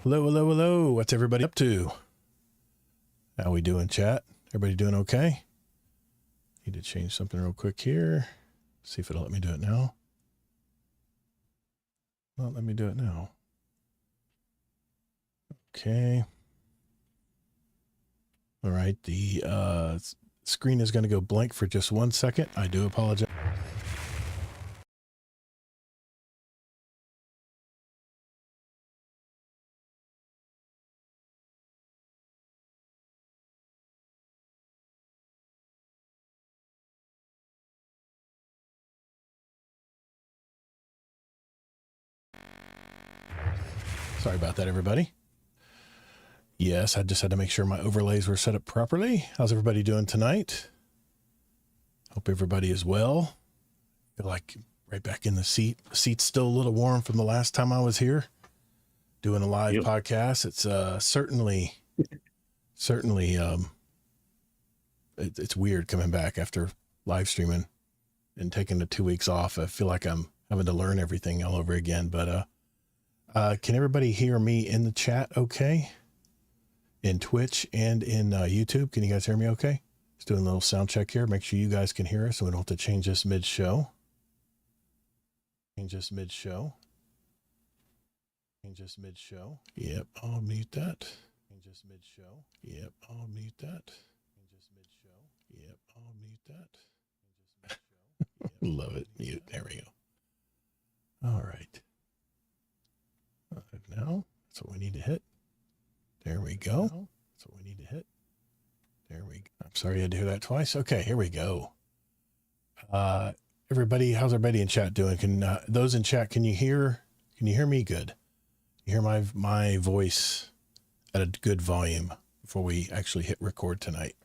Hello, hello, hello. What's everybody up to? How we doing, chat? Everybody doing okay? Need to change something real quick here. See if it'll let me do it now. Well, let me do it now. Okay. All right. The screen is going to go blank for just 1 second. I do apologize. Sorry about that, everybody. Yes, I just had to make sure my overlays were set up properly. How's everybody doing tonight? Hope everybody is well. Feel like right back in the seat. The seat's still a little warm from the last time I was here doing a live podcast. It's certainly it's weird coming back after live streaming and taking the 2 weeks off. I feel like I'm having to learn everything all over again, but can everybody hear me in the chat okay? In Twitch and in YouTube, can you guys hear me okay? Just doing a little sound check here. Make sure you guys can hear us so we don't have to change this mid-show. Change this mid-show. Change this mid-show. Yep, I'll mute that. Change this mid-show. Yep, I'll mute that. Change this mid-show. Yep, I'll mute that. Yep. Love it. Mute. There we go. All right. Now, that's what we need to hit. There we go. That's what we need to hit. There we go. I'm sorry I had to hear that twice. Okay, here we go. Everybody, how's everybody in chat doing? Can those in chat, can you hear me good? You hear my voice at a good volume before we actually hit record tonight?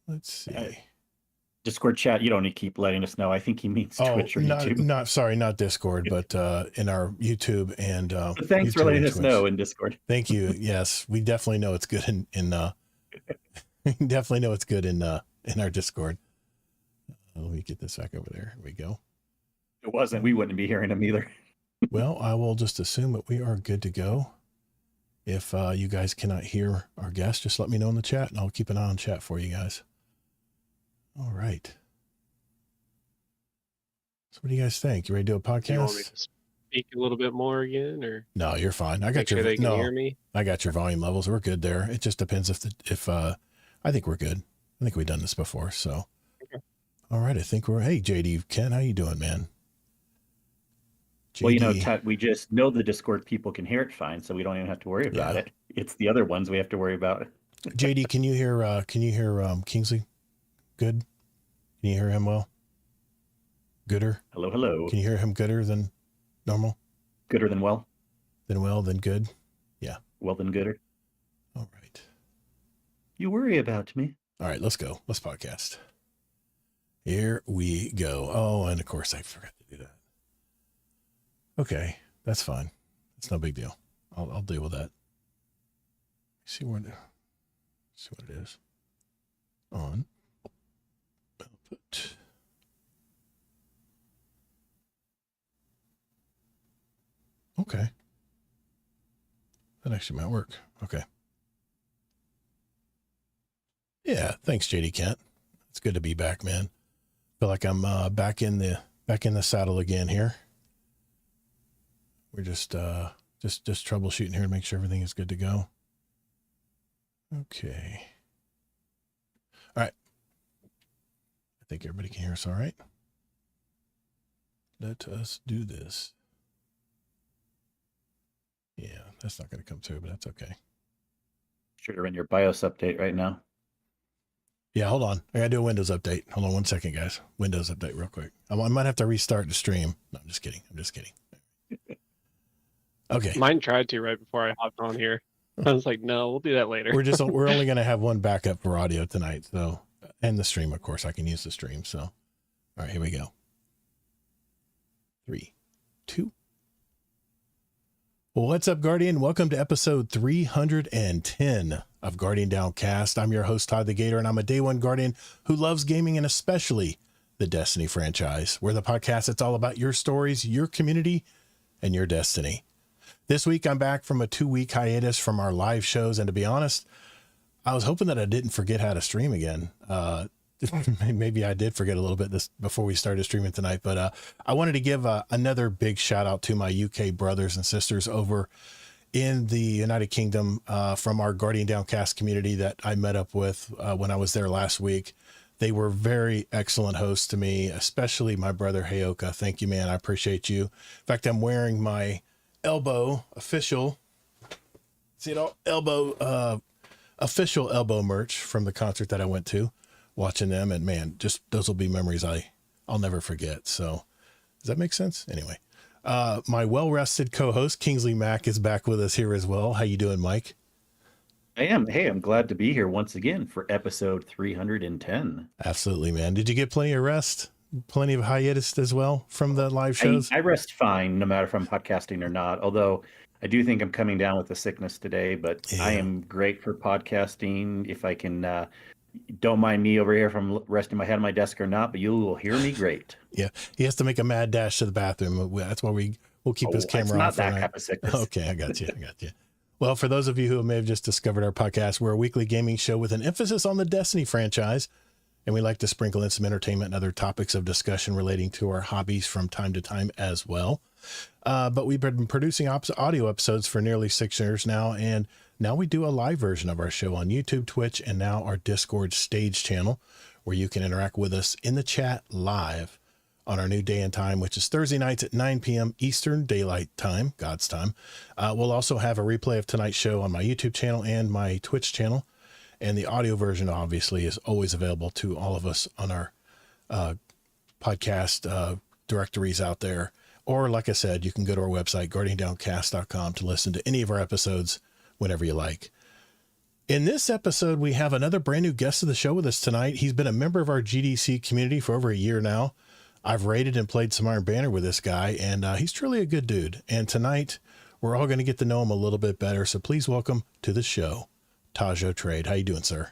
Let's see. Discord chat, you don't need to keep letting us know. I think he means Twitch or YouTube. Not Discord, but in our YouTube and but thanks YouTube for letting us know in Discord. Thank you. Yes, we definitely know it's good in definitely know it's good in our Discord. Let me get this back over there. Here we go. If it wasn't, we wouldn't be hearing him either. Well, I will just assume that we are good to go. If you guys cannot hear our guest, just let me know in the chat and I'll keep an eye on chat for you guys. All right. So what do you guys think? You ready to do a podcast? You want me to speak a little bit more again, or no? You're fine. I got sure they can hear me. I got your volume levels. We're good there. It just depends if I think we're good. I think we've done this before. So, okay. All right. I think we're. Hey, JD, Ken, how you doing, man? JD. Well, we just know the Discord people can hear it fine, so we don't even have to worry about it. It's the other ones we have to worry about. JD, can you hear Kingsley? Good. Can you hear him well? Gooder? Hello, hello. Can you hear him gooder than normal? Gooder than well? Then well, then good? Yeah. Well, then gooder. All right. You worry about me. All right, let's go. Let's podcast. Here we go. Oh, and of course I forgot to do that. Okay, that's fine. It's no big deal. I'll deal with that. See what it is. On. Output. Okay. That actually might work. Okay. Yeah. Thanks, JD Kent. It's good to be back, man. Feel like I'm back in the saddle again here. We're just troubleshooting here to make sure everything is good to go. Okay. All right. I think everybody can hear us all right. Let us do this. Yeah, that's not going to come through, but that's okay. Sure, you're in your BIOS update right now. Yeah, hold on. I got to do a Windows update. Hold on 1 second, guys. Windows update real quick. I might have to restart the stream. No, I'm just kidding. Okay. Mine tried to right before I hopped on here. I was like, no, we'll do that later. We're only going to have one backup for audio tonight. So, and the stream, of course, I can use the stream. So, all right, here we go. 3, 2. Well, what's up, Guardian? Welcome to episode 310 of Guardian Downcast. I'm your host, Todd the Gator, and I'm a day one Guardian who loves gaming and especially the Destiny franchise. We're the podcast that's all about your stories, your community, and your destiny. This week, I'm back from a 2-week hiatus from our live shows. And to be honest, I was hoping that I didn't forget how to stream again. Maybe I did forget a little bit this before we started streaming tonight, but I wanted to give another big shout out to my UK brothers and sisters over in the United Kingdom from our Guardian Downcast community that I met up with when I was there last week. They were very excellent hosts to me, especially my brother Heyoka. Thank you, man. I appreciate you. In fact, I'm wearing my official elbow merch from the concert that I went to, watching them. And man, just those will be memories I'll never forget. So does that make sense? Anyway, my well-rested co-host Kingsley Mack is back with us here as well. How you doing, Mike? I am. Hey, I'm glad to be here once again for episode 310. Absolutely, man. Did you get plenty of rest? Plenty of hiatus as well from the live shows? I rest fine no matter if I'm podcasting or not, although I do think I'm coming down with a sickness today, but Yeah. I am great for podcasting. If I can, don't mind me over here from resting my head on my desk or not, but you will hear me great. Yeah. He has to make a mad dash to the bathroom. That's why we'll keep his camera not off. that right? type of sickness. Okay. I got you. Well, for those of you who may have just discovered our podcast, we're a weekly gaming show with an emphasis on the Destiny franchise. And we like to sprinkle in some entertainment and other topics of discussion relating to our hobbies from time to time as well. But we've been producing audio episodes for nearly 6 years now. And now we do a live version of our show on YouTube, Twitch, and now our Discord stage channel, where you can interact with us in the chat live on our new day and time, which is Thursday nights at 9 p.m. Eastern Daylight Time, God's time. We'll also have a replay of tonight's show on my YouTube channel and my Twitch channel. And the audio version, obviously, is always available to all of us on our podcast directories out there. Or, like I said, you can go to our website, guardiandowncast.com, to listen to any of our episodes whenever you like. In this episode, we have another brand new guest of the show with us tonight. He's been a member of our GDC community for over a year now. I've raided and played some Iron Banner with this guy, and he's truly a good dude. And tonight, we're all going to get to know him a little bit better. So please welcome to the show, Tajo Trade. How you doing, sir?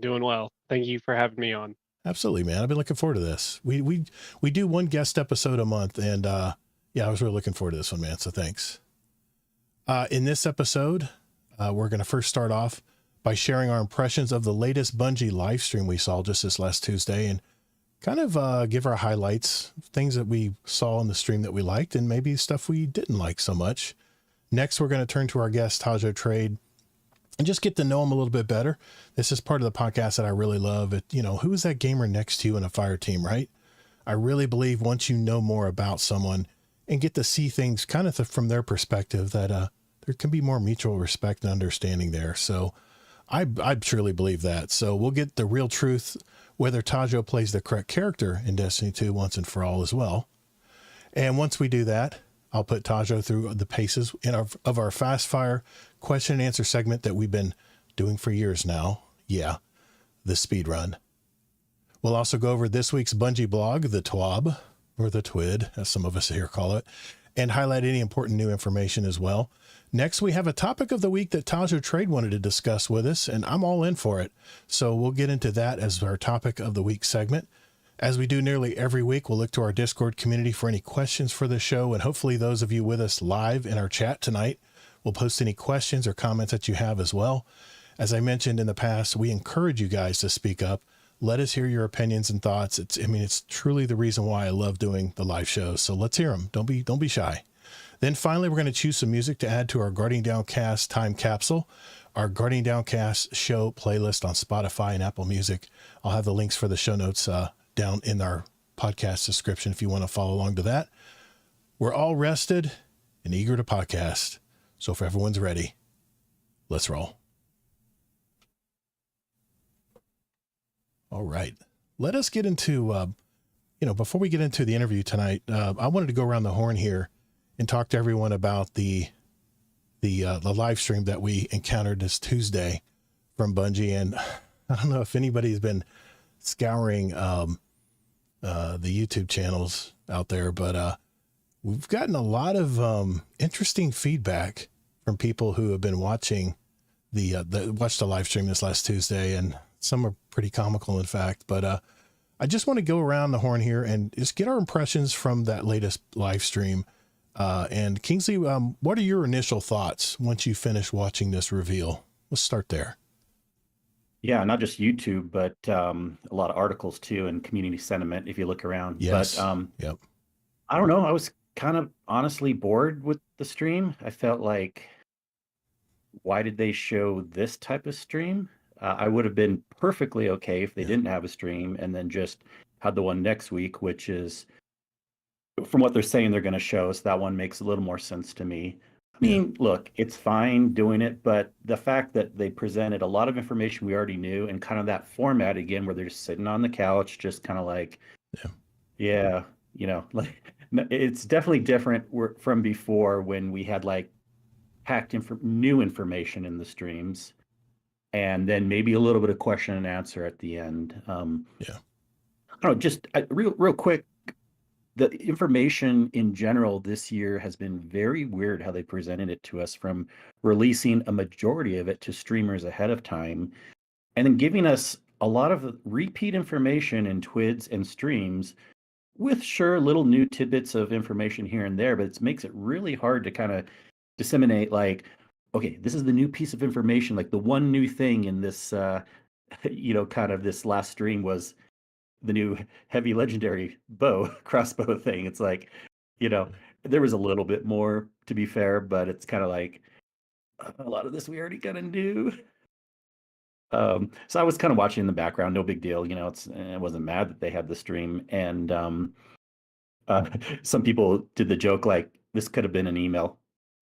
Doing well. Thank you for having me on. Absolutely, man. I've been looking forward to this. We do one guest episode a month, and yeah, I was really looking forward to this one, man. So thanks. In this episode, we're going to first start off by sharing our impressions of the latest Bungie live stream we saw just this last Tuesday, and kind of give our highlights, things that we saw in the stream that we liked, and maybe stuff we didn't like so much. Next, we're going to turn to our guest, Tajo Trade, and just get to know him a little bit better. This is part of the podcast that I really love. Who is that gamer next to you in a fire team, right? I really believe once you know more about someone and get to see things kind of from their perspective, that there can be more mutual respect and understanding there. So I truly believe that. So we'll get the real truth, whether Tajo plays the correct character in Destiny 2 once and for all as well. And once we do that, I'll put Tajo through the paces of our fast fire question and answer segment that we've been doing for years now. Yeah, the speed run. We'll also go over this week's Bungie blog, the TWAB, or the TWID, as some of us here call it, and highlight any important new information as well. Next, we have a topic of the week that Tajo Trade wanted to discuss with us, and I'm all in for it. So we'll get into that as our topic of the week segment. As we do nearly every week, we'll look to our Discord community for any questions for the show, and hopefully those of you with us live in our chat tonight will post any questions or comments that you have as well. As I mentioned in the past, we encourage you guys to speak up. Let us hear your opinions and thoughts. It's truly the reason why I love doing the live shows. So let's hear them. Don't be shy. Then finally, we're going to choose some music to add to our Guardian Downcast time capsule, our Guardian Downcast show playlist on Spotify and Apple Music. I'll have the links for the show notes down in our podcast description if you want to follow along to that. We're all rested and eager to podcast. So if everyone's ready, let's roll. All right. Let us get into, before we get into the interview tonight, I wanted to go around the horn here and talk to everyone about the live stream that we encountered this Tuesday from Bungie. And I don't know if anybody's been scouring the YouTube channels out there, but we've gotten a lot of interesting feedback from people who have been watching watched the live stream this last Tuesday, and some are pretty comical, in fact. But I just want to go around the horn here and just get our impressions from that latest live stream. And Kingsley, what are your initial thoughts once you finish watching this reveal? Let's start there. Yeah, not just YouTube, but a lot of articles too, and community sentiment if you look around. Yes. But Yep. I don't know. I was kind of honestly bored with the stream. I felt like, why did they show this type of stream? I would have been perfectly okay if they didn't have a stream and then just had the one next week, which is from what they're saying they're going to show. So that one makes a little more sense to me. I mean, look, it's fine doing it, but the fact that they presented a lot of information we already knew and kind of that format again, where they're just sitting on the couch, just kind of like, yeah, like it's definitely different from before when we had like packed new information in the streams, and then maybe a little bit of question and answer at the end. I don't know, just real quick. The information in general this year has been very weird how they presented it to us, from releasing a majority of it to streamers ahead of time and then giving us a lot of repeat information in twids and streams with little new tidbits of information here and there, but it makes it really hard to kind of disseminate, like, okay, this is the new piece of information. Like the one new thing in this, kind of this last stream was the new heavy legendary crossbow thing. It's like, there was a little bit more, to be fair, but it's kind of like a lot of this we already kind of knew. So I was kind of watching in the background, no big deal. I wasn't mad that they had the stream. And some people did the joke, like, this could have been an email.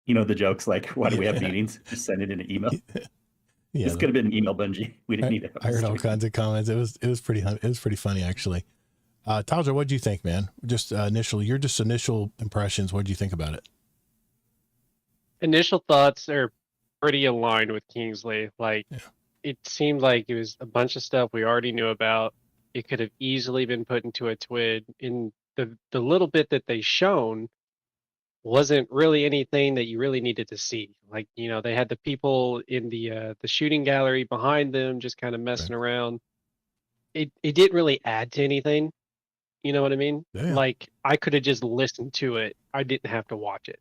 The jokes like, why do we have meetings? Just send it in an email. This could have been an email, Bungie. We didn't need to have I heard all kinds of comments. It was pretty funny, actually. Tajo, what do you think, man? Just initial impressions. What do you think about it? Initial thoughts are pretty aligned with Kingsley. Like, it seemed like it was a bunch of stuff we already knew about. It could have easily been put into a twid. In the little bit that they shown wasn't really anything that you really needed to see. Like, they had the people in the shooting gallery behind them just kind of messing around. It didn't really add to anything. You know what I mean? Yeah. Like, I could have just listened to it. I didn't have to watch it.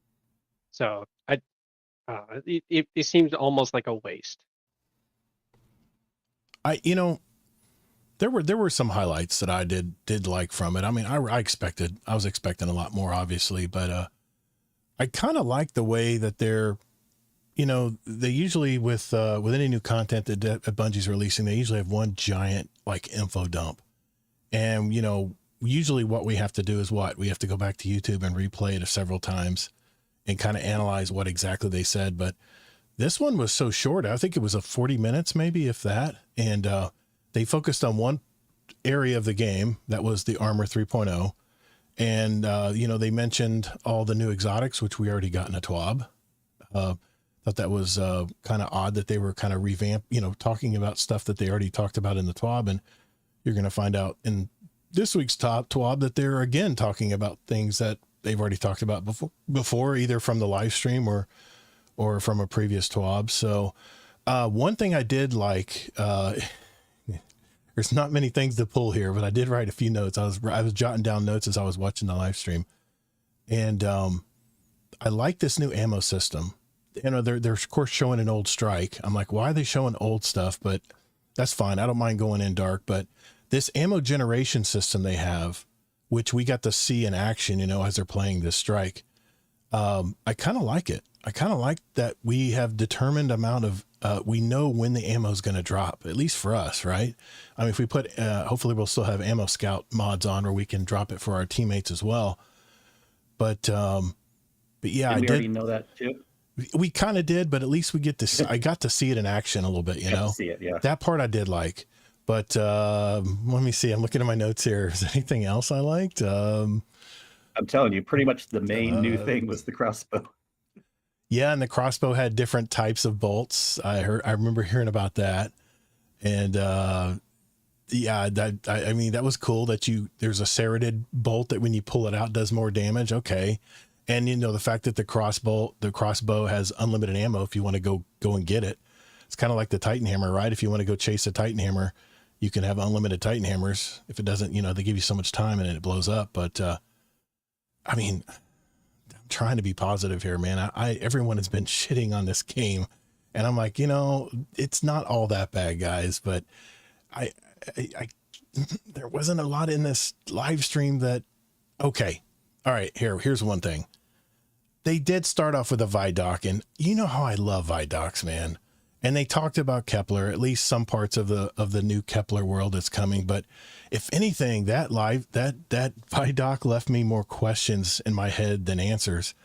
So it seems almost like a waste. There were some highlights that I did like from it. I mean, I was expecting a lot more, obviously, but I kind of like the way that they're, they usually with any new content that Bungie's releasing, they usually have one giant like info dump. And, usually what we have to do is we have to go back to YouTube and replay it several times and kind of analyze what exactly they said. But this one was so short. I think it was 40 minutes, maybe, if that. And they focused on one area of the game. That was the Armor 3.0. And, they mentioned all the new exotics, which we already got in a TWAB. Thought that was kind of odd that they were kind of talking about stuff that they already talked about in the TWAB. And you're going to find out in this week's TWAB that they're again talking about things that they've already talked about before, either from the live stream or from a previous TWAB. So one thing I did like, there's not many things to pull here, but I did write a few notes. I was jotting down notes as I was watching the live stream. And I like this new ammo system. They're of course showing an old strike. I'm like, why are they showing old stuff? But that's fine. I don't mind going in dark. But this ammo generation system they have, which we got to see in action, as they're playing this strike, I kind of like it. I kind of like that we have determined amount of, we know when the ammo is going to drop, at least for us, right? I mean, if we put, hopefully we'll still have Ammo Scout mods on where we can drop it for our teammates as well. But yeah, I already know that too. We kind of did, but at least we get to, I got to see it in action a little bit, See it, yeah. That part I did like, but let me see. I'm looking at my notes here. Is there anything else I liked? I'm telling you, pretty much the main new thing was the crossbow. Yeah, and the crossbow had different types of bolts. I remember hearing about that. And yeah, I mean, that was cool that there's a serrated bolt that when you pull it out does more damage. Okay. And the fact that the crossbow has unlimited ammo if you want to go and get it. It's kind of like the Titan hammer, right? If you want to go chase a Titan hammer, you can have unlimited Titan hammers. If it doesn't, they give you so much time and it blows up. But I mean, trying to be positive here, man. Everyone has been shitting on this game, and I'm like, it's not all that bad, guys. But I there wasn't a lot in this live stream that. Okay, all right. Here's one thing. They did start off with a Vidoc, and you know how I love Vidocs, man. And they talked about Kepler, at least some parts of the new Kepler world that's coming. But if anything, that Vidoc left me more questions in my head than answers.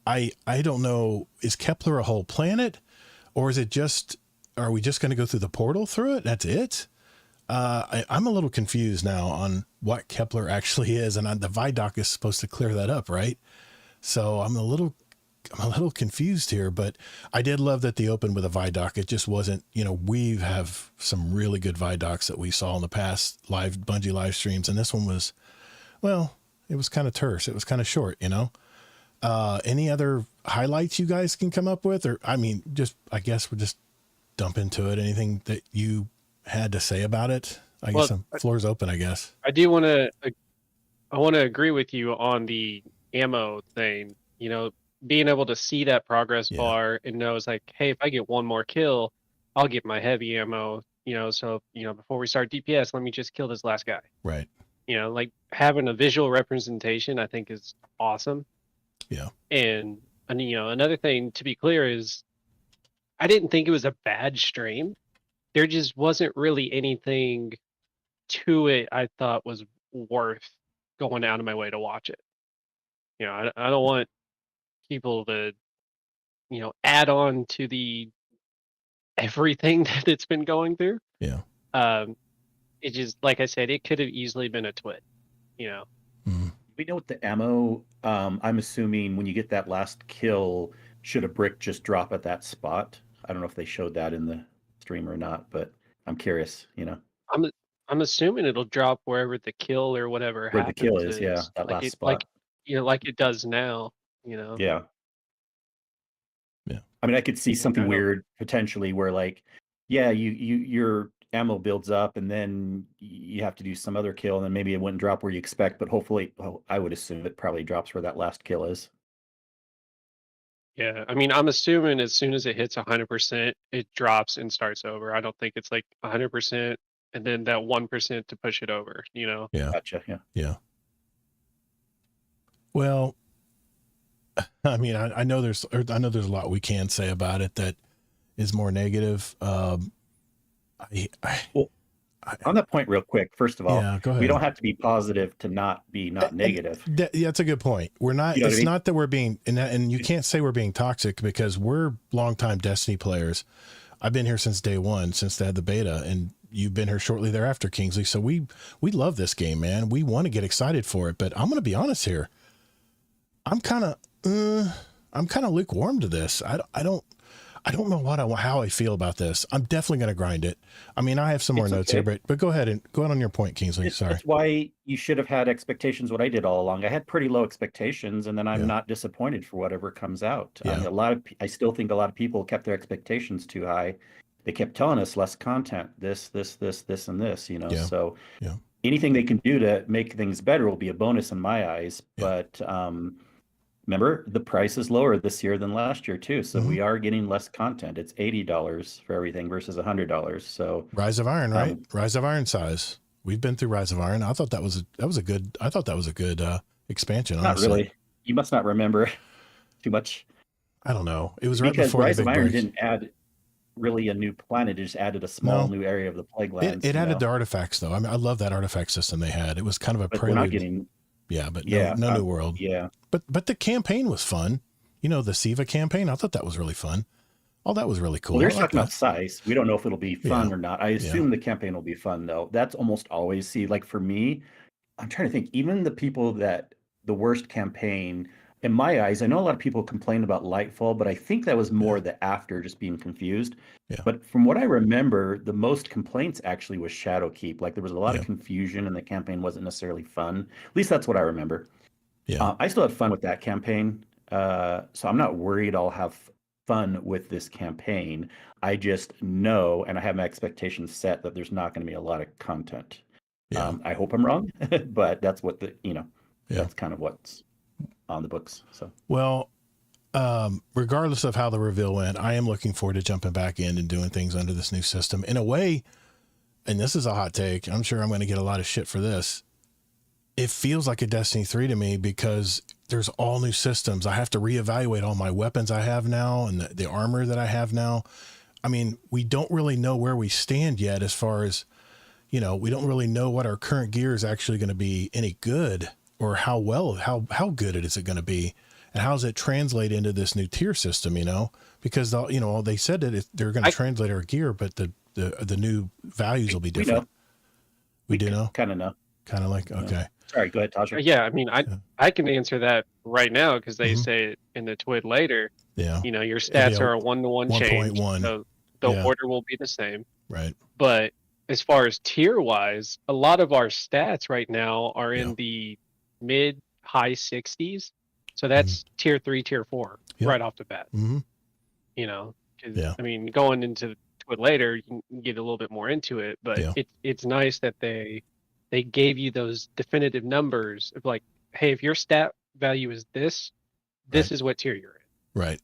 I don't know. Is Kepler a whole planet, or is it just? Are we just going to go through the portal through it? That's it. I'm a little confused now on what Kepler actually is, and the Vidoc is supposed to clear that up, right? So I'm a little confused here, but I did love that they opened with a Vidoc. It just wasn't, we have some really good Vidocs that we saw in the past Bungie live streams. And this one was, well, it was kind of terse. It was kind of short, any other highlights you guys can come up with? Or, I guess we'll just dump into it. Anything that you had to say about it? I guess the floor's open, I guess. I want to agree with you on the ammo thing, being able to see that progress bar and know it's like, hey, if I get one more kill, I'll get my heavy ammo, so, before we start DPS, let me just kill this last guy. Right. Like having a visual representation, I think is awesome. Yeah. And another thing to be clear is I didn't think it was a bad stream. There just wasn't really anything to it I thought was worth going out of my way to watch it. I don't want people to, add on to the everything that it's been going through. Yeah. It just, like I said, it could have easily been a twit, Mm-hmm. We know what the ammo, I'm assuming when you get that last kill, should a brick just drop at that spot? I don't know if they showed that in the stream or not, but I'm curious, I'm assuming it'll drop wherever the kill or whatever where happens the kill is, yeah, that last spot. Like it does now, Yeah. Yeah. I mean, I could see something weird potentially where your ammo builds up and then you have to do some other kill and then maybe it wouldn't drop where you expect, but hopefully, I would assume it probably drops where that last kill is. Yeah, I mean, I'm assuming as soon as it hits 100%, it drops and starts over. I don't think it's like 100% and then that 1% to push it over, Yeah. Gotcha. Yeah. Yeah. Well, I mean, I know there's a lot we can say about it that is more negative. On that point, real quick, first of all, go ahead. We don't have to be positive to not be negative. That's a good point. We're not. It's not that we're being, and you can't say we're being toxic because we're longtime Destiny players. I've been here since day one, since they had the beta, and you've been here shortly thereafter, Kingsley. So we love this game, man. We want to get excited for it, but I'm going to be honest here. I'm kind of lukewarm to this. I don't know how I feel about this. I'm definitely going to grind it. I mean, I have some more notes here, but go ahead on your point, Kingsley. Sorry. That's why you should have had expectations. What I did all along, I had pretty low expectations, and then I'm not disappointed for whatever comes out. Yeah. I still think a lot of people kept their expectations too high. They kept telling us less content, this, and this. Yeah. So yeah. Anything they can do to make things better will be a bonus in my eyes. Yeah. But remember, the price is lower this year than last year too, so we are getting less content. It's $80 for everything versus $100. So Rise of Iron, right? Rise of Iron size. We've been through Rise of Iron. I thought that was a good expansion. Not honestly. really. You must not remember too much. I don't know. It was right because before Rise the of big Iron break. didn't add really a new planet. It just added a small new area of the Plague Lands. It added the artifacts, though. I mean, I love that artifact system they had. It was kind of a prelude. We're not getting. Yeah, but no new world. Yeah. But the campaign was fun. The Siva campaign. I thought that was really fun. Oh, that was really cool. Well, they're talking about size. We don't know if it'll be fun or not. I assume Yeah. the campaign will be fun, though. That's almost always like for me, I'm trying to think. Even the people that the worst campaign, in my eyes, I know a lot of people complain about Lightfall, but I think that was more the after just being confused. Yeah. But from what I remember, the most complaints actually was Shadowkeep. Like there was a lot of confusion and the campaign wasn't necessarily fun. At least that's what I remember. Yeah. I still had fun with that campaign. So I'm not worried I'll have fun with this campaign. I just know, and I have my expectations set that there's not going to be a lot of content. Yeah. I hope I'm wrong, but that's what that's kind of what's on the books. So, well, regardless of how the reveal went, I am looking forward to jumping back in and doing things under this new system. In a way, and this is a hot take, I'm sure I'm going to get a lot of shit for this. It feels like a Destiny 3 to me because there's all new systems. I have to reevaluate all my weapons I have now and the armor that I have now. I mean, we don't really know where we stand yet as far as, we don't really know what our current gear is actually going to be any good, or how good it is it going to be, and how does it translate into this new tier system, because they said that they're going to translate our gear, but the new values will be different. We do know? Kind of know. Kind of like, okay. Sorry, go ahead, Tajo. Yeah, I mean, I can answer that right now because they say it in the TWID later. Yeah. Your stats are a 1-to-1 change. 1.1. So the order will be the same. Right. But as far as tier wise, a lot of our stats right now are in the mid high 60s. So that's tier 3, tier 4 right off the bat. Mm-hmm. I mean, going into it later, you can get a little bit more into it, but it's nice that they gave you those definitive numbers of like, hey, if your stat value is this is what tier you're in. Right.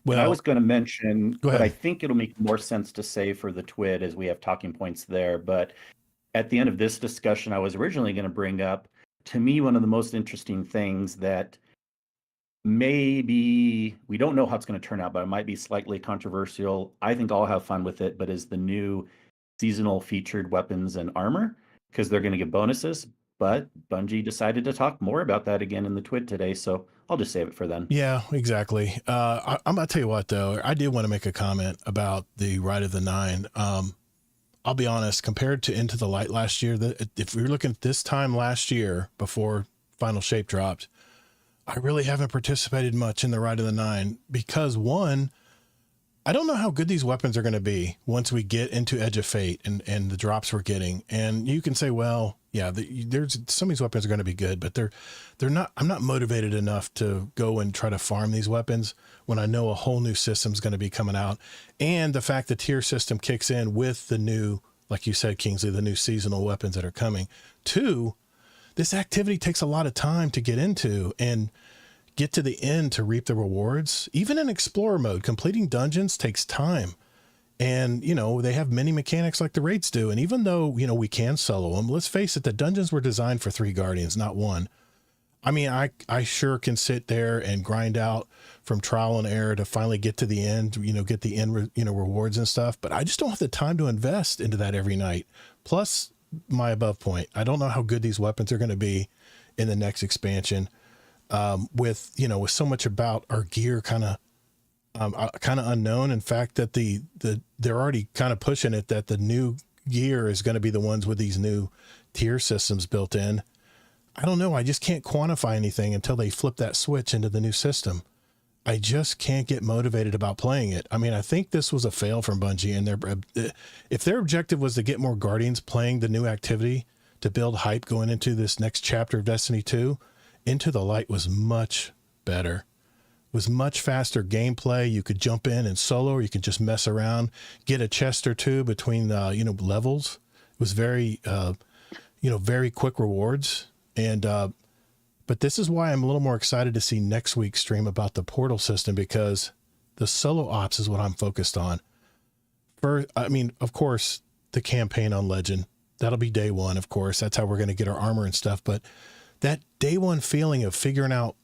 Well, I was going to mention, but I ahead. think it'll make more sense to say for the TWID as we have talking points there. But at the end of this discussion, I was originally going to bring up, to me, one of the most interesting things that maybe we don't know how it's going to turn out, but it might be slightly controversial. I think I'll have fun with it, but is the new seasonal featured weapons and armor, because they're going to get bonuses. But Bungie decided to talk more about that again in the TWID today, so I'll just save it for then. Yeah, exactly. I'm going to tell you what, though. I did want to make a comment about the Rite of the Nine. I'll be honest, compared to Into the Light last year, if we were looking at this time last year before Final Shape dropped, I really haven't participated much in the Rite of the Nine because, one, I don't know how good these weapons are going to be once we get into Edge of Fate and the drops we're getting. And you can say, well, yeah, there's some of these weapons are going to be good, but they're not. I'm not motivated enough to go and try to farm these weapons when I know a whole new system is going to be coming out, and the fact the tier system kicks in with the new, like you said, Kingsley, the new seasonal weapons that are coming. Two, this activity takes a lot of time to get into and get to the end to reap the rewards. Even in explorer mode, completing dungeons takes time. And, they have many mechanics like the raids do. And even though, we can solo them, let's face it, the dungeons were designed for 3 guardians, not 1. I mean, I sure can sit there and grind out from trial and error to finally get to the end, get the end, rewards and stuff. But I just don't have the time to invest into that every night. Plus my above point, I don't know how good these weapons are going to be in the next expansion. With so much about our gear kind of unknown. In fact, that they're already kind of pushing it that the new gear is going to be the ones with these new tier systems built in. I don't know. I just can't quantify anything until they flip that switch into the new system. I just can't get motivated about playing it. I mean, I think this was a fail from Bungie, and if their objective was to get more Guardians playing the new activity to build hype going into this next chapter of Destiny 2, Into the Light was much better. Was much faster gameplay. You could jump in and solo, or you could just mess around, get a chest or two between levels. It was very very quick rewards. And but this is why I'm a little more excited to see next week's stream about the portal system, because the solo ops is what I'm focused on. Of course, the campaign on Legend, that'll be day 1, of course. That's how we're going to get our armor and stuff. But that day 1 feeling of figuring out,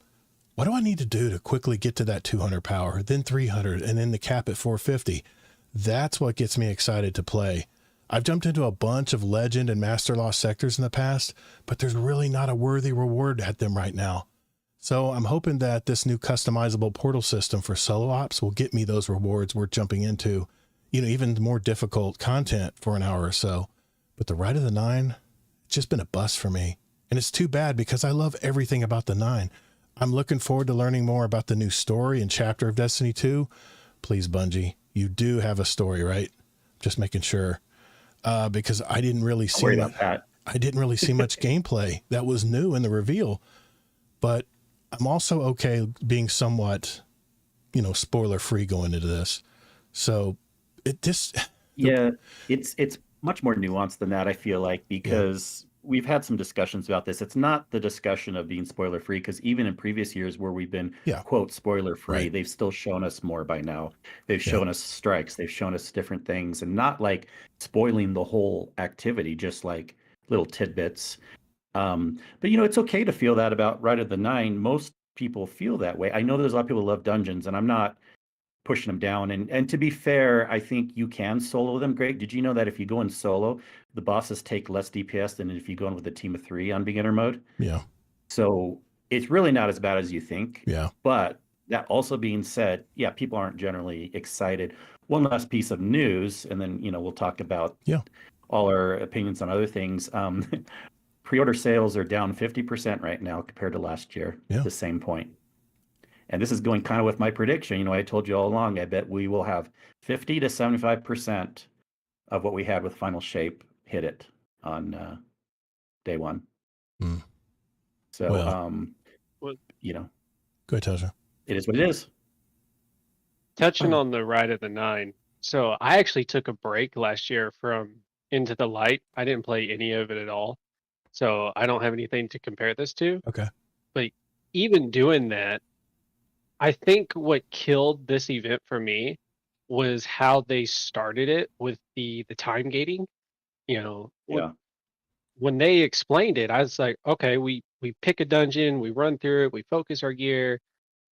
what do I need to do to quickly get to that 200 power, then 300, and then the cap at 450? That's what gets me excited to play. I've jumped into a bunch of Legend and Master Lost sectors in the past, but there's really not a worthy reward at them right now. So I'm hoping that this new customizable portal system for solo ops will get me those rewards we're jumping into, even more difficult content for an hour or so. But the Rite of the Nine, it's just been a bust for me. And it's too bad because I love everything about the 9. I'm looking forward to learning more about the new story and chapter of Destiny 2. Please, Bungie, you do have a story, right? Just making sure. Because I didn't really see I didn't really see much gameplay that was new in the reveal. But I'm also okay being somewhat, spoiler free going into this. So it just it's much more nuanced than that, I feel like, because we've had some discussions about this. It's not the discussion of being spoiler free, because even in previous years where we've been Yeah. quote spoiler free, Right. they've still shown us more by now. They've Yeah. shown us strikes, they've shown us different things, and not like spoiling the whole activity, just like little tidbits. But it's okay to feel that about Ride of the Nine. Most people feel that way. I know there's a lot of people who love dungeons, and I'm not pushing them down. And to be fair, I think you can solo them. Greg, did you know that if you go in solo, the bosses take less DPS than if you go in with a team of 3 on beginner mode? Yeah. So it's really not as bad as you think. Yeah. But that also being said, yeah, people aren't generally excited. One last piece of news, and then we'll talk about all our opinions on other things. Pre-order sales are down 50% right now compared to last year at the same point. And this is going kind of with my prediction. I told you all along, I bet we will have 50 to 75% of what we had with Final Shape hit it on day one. Mm. So, Go ahead, Tajo. It is what it is. Touching on the Ride of the Nine. So I actually took a break last year from Into the Light. I didn't play any of it at all. So I don't have anything to compare this to. Okay. But even doing that, I think what killed this event for me was how they started it with the time gating. When they explained it, I was like, okay, we pick a dungeon, we run through it, we focus our gear,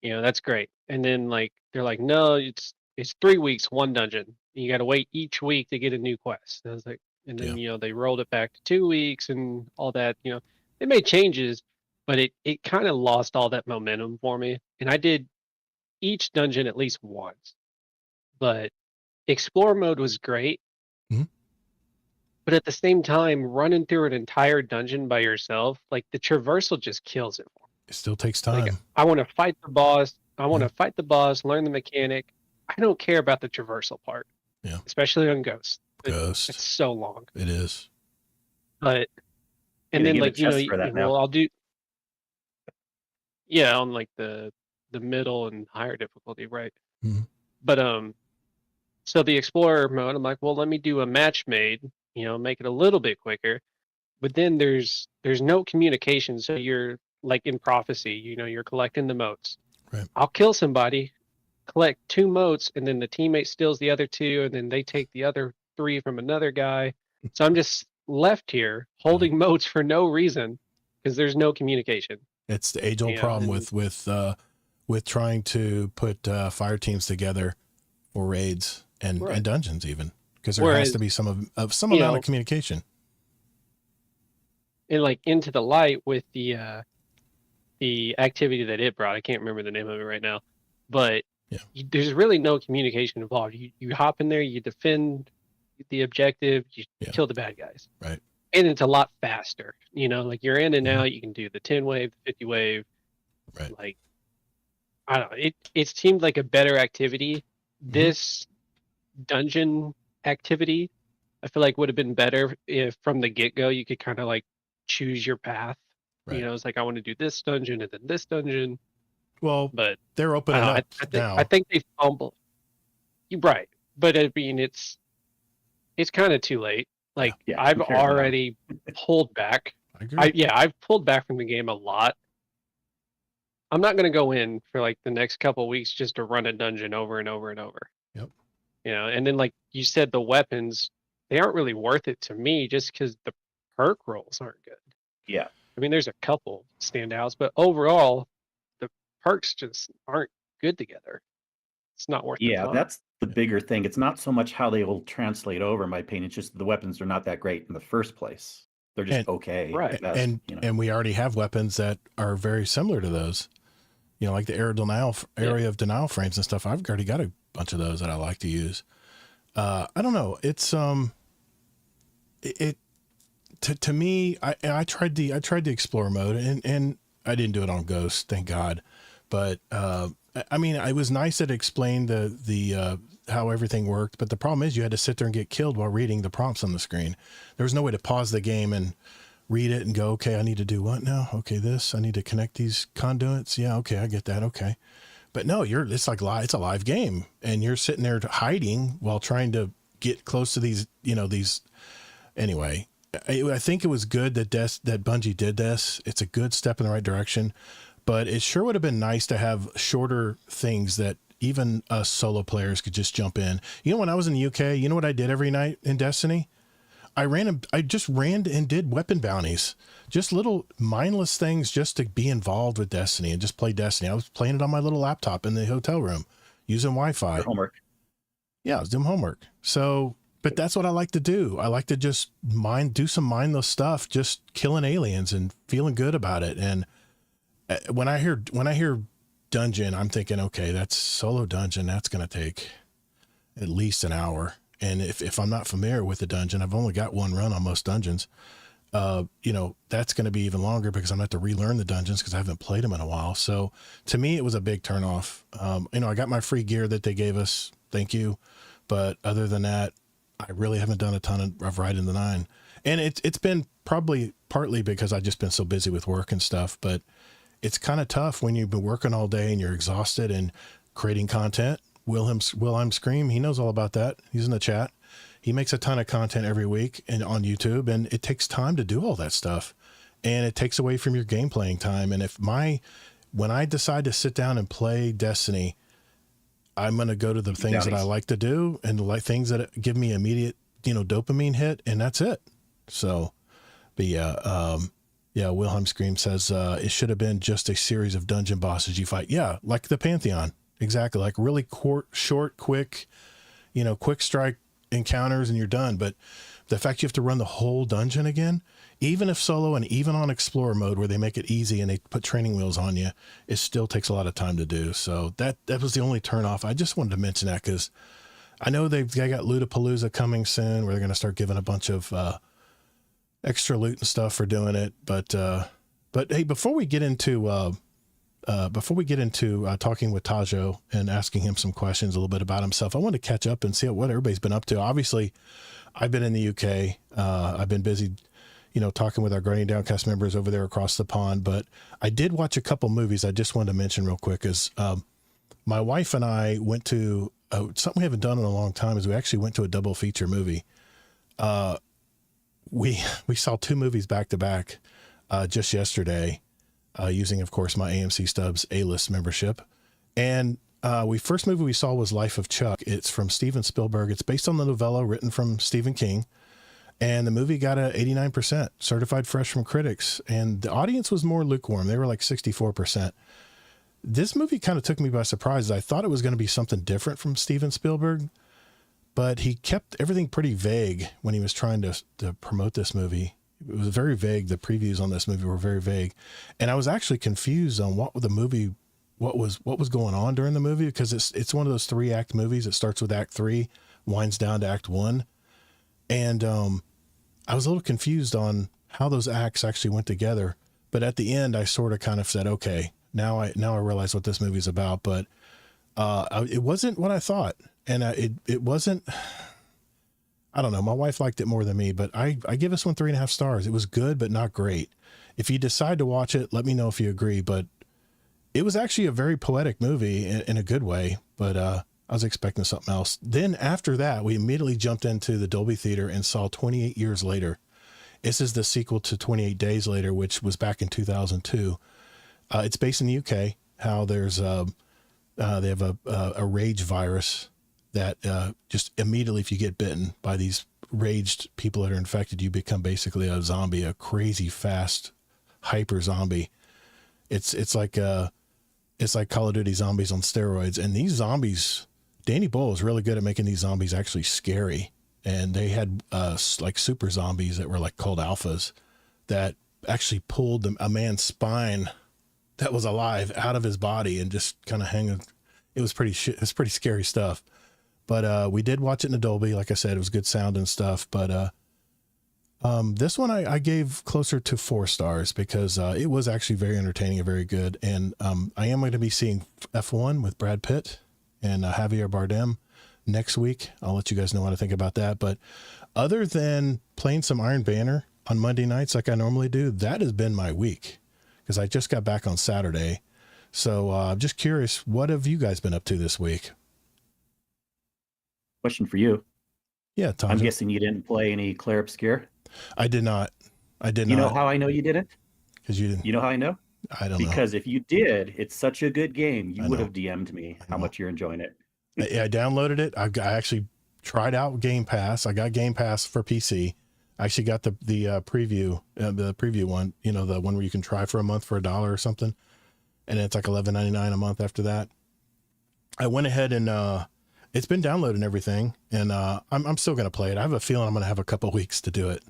that's great. And then they're like, no, it's 3 weeks, one dungeon. You got to wait each week to get a new quest. And I was like, and then they rolled it back to 2 weeks and all that. They made changes, but it kind of lost all that momentum for me. And I did each dungeon at least once, but explore mode was great. Mhm. But at the same time, running through an entire dungeon by yourself, like the traversal just kills it for me. It still takes time. Like, I want to fight the boss. I want to fight the boss, learn the mechanic. I don't care about the traversal part. Yeah. Especially on Ghost. Ghost. It's so long. It is. But and then I'll do on the middle and higher difficulty, right? Mm-hmm. But so the explorer mode, I'm like, well, let me do a match made, make it a little bit quicker. But then there's no communication, so you're like in Prophecy, you're collecting the motes. Right. I'll kill somebody, collect 2 motes, and then the teammate steals the other 2, and then they take the other 3 from another guy. So I'm just left here holding motes for no reason because there's no communication. It's the age-old problem with trying to put fire teams together for raids and dungeons, even because there has to be some amount of communication. And like Into the Light with the activity that it brought, I can't remember the name of it right now, but there's really no communication involved. You hop in there, you defend the objective, you kill the bad guys. Right. And it's a lot faster. Like you're in and out, you can do the 10 wave, the 50 wave. Right. Like, I don't know. It seemed like a better activity. This dungeon activity, I feel like would have been better if from the get-go you could kind of like choose your path. Right. It's like I want to do this dungeon and then this dungeon. Well, but they're opening up now. I think they fumbled. You're right, but I mean it's kind of too late. Like I've already pulled back. I agree. I've pulled back from the game a lot. I'm not going to go in for like the next couple of weeks just to run a dungeon over and over and over. Yep. And then like you said, the weapons, they aren't really worth it to me just because the perk rolls aren't good. Yeah. I mean, there's a couple standouts, but overall, the perks just aren't good together. It's not worth it. Yeah, that's the bigger thing. It's not so much how they will translate over, in my opinion. It's just the weapons are not that great in the first place. They're just okay. Right. And we already have weapons that are very similar to those. Like the area of denial frames and stuff. I've already got a bunch of those that I like to use. I don't know. It's to me, I tried the Explorer mode and I didn't do it on Ghost, thank God. But I mean, it was nice that it explained the how everything worked. But the problem is you had to sit there and get killed while reading the prompts on the screen. There was no way to pause the game and read it and go, okay, I need to do what now? Okay, this, I need to connect these conduits. Yeah, okay, I get that. Okay. But no, it's like it's a live game and you're sitting there hiding while trying to get close to these, anyway. I think it was good that that Bungie did this. It's a good step in the right direction, but it sure would have been nice to have shorter things that even us solo players could just jump in. You know, when I was in the UK, you know what I did every night in Destiny? I just ran and did weapon bounties, just little mindless things just to be involved with Destiny and just play Destiny. I was playing it on my little laptop in the hotel room using Wi-Fi. Your homework. Yeah, I was doing homework. So, but that's what I like to do. I like to just do some mindless stuff, just killing aliens and feeling good about it. And when I hear dungeon, I'm thinking, okay, that's solo dungeon. That's going to take at least an hour. And if I'm not familiar with the dungeon, I've only got one run on most dungeons. You know, that's going to be even longer because I'm going to have to relearn the dungeons because I haven't played them in a while. So to me, it was a big turnoff. You know, I got my free gear that they gave us. Thank you. But other than that, I really haven't done a ton of riding the 9. And it's been probably partly because I've just been so busy with work and stuff, but it's kind of tough when you've been working all day and you're exhausted and creating content. Wilhelm Scream, he knows all about that. He's in the chat. He makes a ton of content every week and on YouTube, and it takes time to do all that stuff, and it takes away from your game playing time. And when I decide to sit down and play Destiny, I'm going to go to the things that I like to do and the things that give me immediate, you know, dopamine hit, and that's it. So, but yeah, Wilhelm Scream says, it should have been just a series of dungeon bosses you fight. Yeah. Like the Pantheon. Exactly. Like really short, quick, you know, quick strike encounters and you're done. But the fact you have to run the whole dungeon again, even if solo and even on explorer mode where they make it easy and they put training wheels on you, it still takes a lot of time to do. So that was the only turn off. I just wanted to mention that because I know they got Lootapalooza coming soon where they're going to start giving a bunch of extra loot and stuff for doing it. But hey, before we get into talking with Tajo and asking him some questions a little bit about himself, I want to catch up and see what everybody's been up to. Obviously, I've been in the UK. I've been busy, you know, talking with our Guardian Downcast members over there across the pond. But I did watch a couple movies I just wanted to mention real quick. Is my wife and I went to something we haven't done in a long time. Is we actually went to a double feature movie. We saw 2 movies back to back just yesterday. Using, of course, my AMC Stubs A-list membership. And first movie we saw was Life of Chuck. It's from Steven Spielberg. It's based on the novella written from Stephen King. And the movie got a 89% certified fresh from critics. And the audience was more lukewarm. They were like 64%. This movie kind of took me by surprise. I thought it was going to be something different from Steven Spielberg, but he kept everything pretty vague when he was trying to promote this movie. It was very vague. The previews on this movie were very vague. And I was actually confused on what was going on during the movie, because it's one of those 3-act movies. It starts with Act 3, winds down to Act 1. And I was a little confused on how those acts actually went together. But at the end, I sort of kind of said, okay, now I realize what this movie's about. But it wasn't what I thought. And it wasn't... I don't know. My wife liked it more than me, but I give this one 3.5 stars. It was good, but not great. If you decide to watch it, let me know if you agree, but it was actually a very poetic movie in a good way, but I was expecting something else. Then after that, we immediately jumped into the Dolby Theater and saw 28 Years Later. This is the sequel to 28 Days Later, which was back in 2002. It's based in the UK, how there's they have a rage virus that just immediately, if you get bitten by these raged people that are infected, you become basically a zombie, a crazy fast hyper zombie. It's like Call of Duty zombies on steroids. And these zombies, Danny Boyle is really good at making these zombies actually scary. And they had like super zombies that were like called alphas that actually pulled a man's spine that was alive out of his body and just kind of hanging. It was pretty scary stuff. But we did watch it in a Dolby. Like I said, it was good sound and stuff. But this one I gave closer to 4 stars because it was actually very entertaining and very good. And I am going to be seeing F1 with Brad Pitt and Javier Bardem next week. I'll let you guys know what I think about that. But other than playing some Iron Banner on Monday nights like I normally do, that has been my week because I just got back on Saturday. So I'm just curious, what have you guys been up to this week? Question for you. Yeah, Tajo. I'm guessing you didn't play any Clair Obscur? I did not. I did You know not. how I know you didn't? Because you didn't. You know how I know? I don't know. Because if you did, it's such a good game, you I would know. have DM'd me I how know. much you're enjoying it. I downloaded it. I actually tried out Game Pass. I got Game Pass for PC. I actually got the preview one. You know, the one where you can try for a month for $1 or something, and it's like $11.99 a month after that. I went ahead and it's been downloaded and everything, and I'm still gonna play it. I have a feeling I'm gonna have a couple weeks to do it,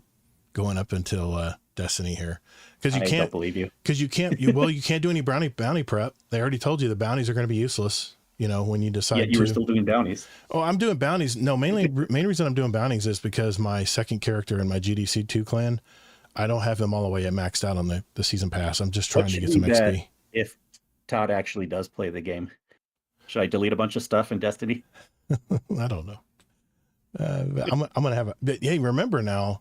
going up until Destiny here, because I don't believe you. because you can't you can't do any bounty prep. They already told you the bounties are going to be useless. You know, when you decide Yet you were still doing bounties. Oh, I'm doing bounties. No, main reason I'm doing bounties is because my second character in my GDC2 clan, I don't have him all the way maxed out on the season pass. I'm just trying to get some XP. If Todd actually does play the game, should I delete a bunch of stuff in Destiny? I don't know. I'm gonna have but hey, remember now,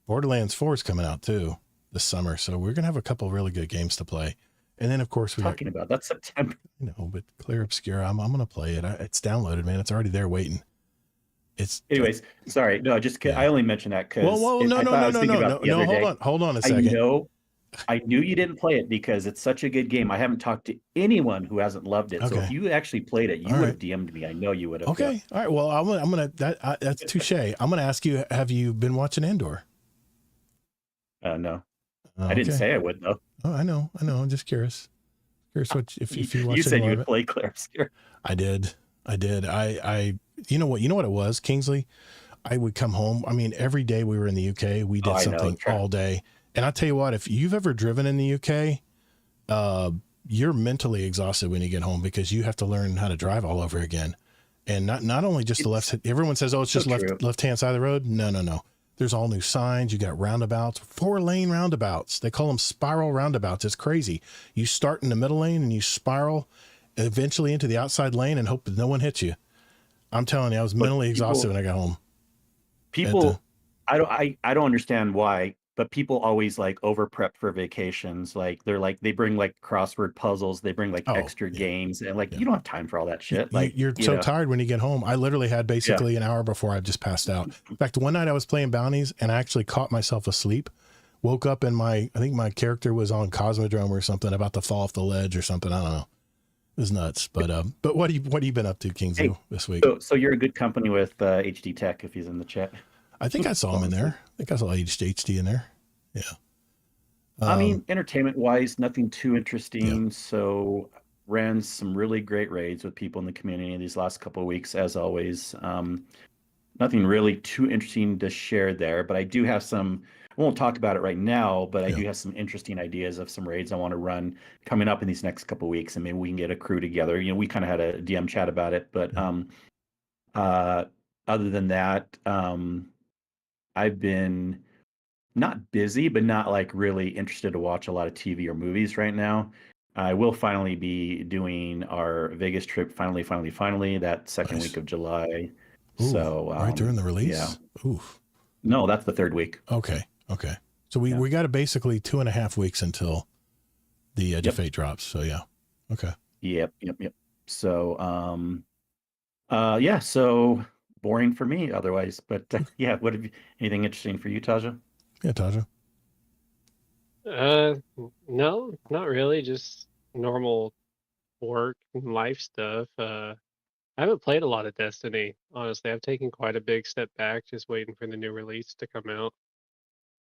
Borderlands 4 is coming out too this summer, so we're gonna have a couple really good games to play. And then of course about that's September. You know, but Clear Obscura, I'm gonna play it. It's downloaded, man. It's already there waiting. Anyways, sorry. No, I only mentioned that because no. Hold on a second. I knew you didn't play it because it's such a good game. I haven't talked to anyone who hasn't loved it. Okay. So if you actually played it, you would have DM'd me. I know you would have. Okay. All right. Well, I'm gonna that's touche. I'm gonna ask you, have you been watching Andor? No. I didn't say I would though. Oh, I know. I'm just curious. What if you watched. You said you'd play Clear Obscura. I did. I you know what it was, Kingsley? I would come home. I mean, every day we were in the UK, we did something all day. And I'll tell you what, if you've ever driven in the UK, you're mentally exhausted when you get home because you have to learn how to drive all over again. And not only just the left, everyone says, oh, it's just left-hand side of the road. No. There's all new signs. You got roundabouts, 4-lane roundabouts. They call them spiral roundabouts. It's crazy. You start in the middle lane and you spiral eventually into the outside lane and hope that no one hits you. I'm telling you, I was mentally exhausted when I got home. I don't understand why, but people always like over prep for vacations. Like they bring like crossword puzzles, they bring like extra games, and you don't have time for all that shit. You're so tired when you get home. I literally had basically an hour before I just passed out. In fact, one night I was playing bounties and I actually caught myself asleep. Woke up and I think my character was on Cosmodrome or something, about to fall off the ledge or something. I don't know. It was nuts. But what have you been up to, Kingsley, this week? So you're a good company with HD Tech if he's in the chat. I think I saw him in there. I think I saw HD in there. Yeah. I mean, entertainment-wise, nothing too interesting. Yeah. So ran some really great raids with people in the community these last couple of weeks, as always. Nothing really too interesting to share there, but I do have some. I won't talk about it right now, but I do have some interesting ideas of some raids I want to run coming up in these next couple of weeks, and maybe we can get a crew together. You know, we kind of had a DM chat about it, but other than that, I've been not busy, but not like really interested to watch a lot of TV or movies right now. I will finally be doing our Vegas trip. Finally, that second week of July. Ooh, so right during the release. Yeah. Oof. No, that's the third week. Okay. So we got basically 2.5 weeks until the Fate drops. So yeah. Okay. Yep. So so boring for me otherwise, but what have you, anything interesting for you, Tajo? Yeah, Tajo. No, not really. Just normal work and life stuff. I haven't played a lot of Destiny, honestly. I've taken quite a big step back, just waiting for the new release to come out.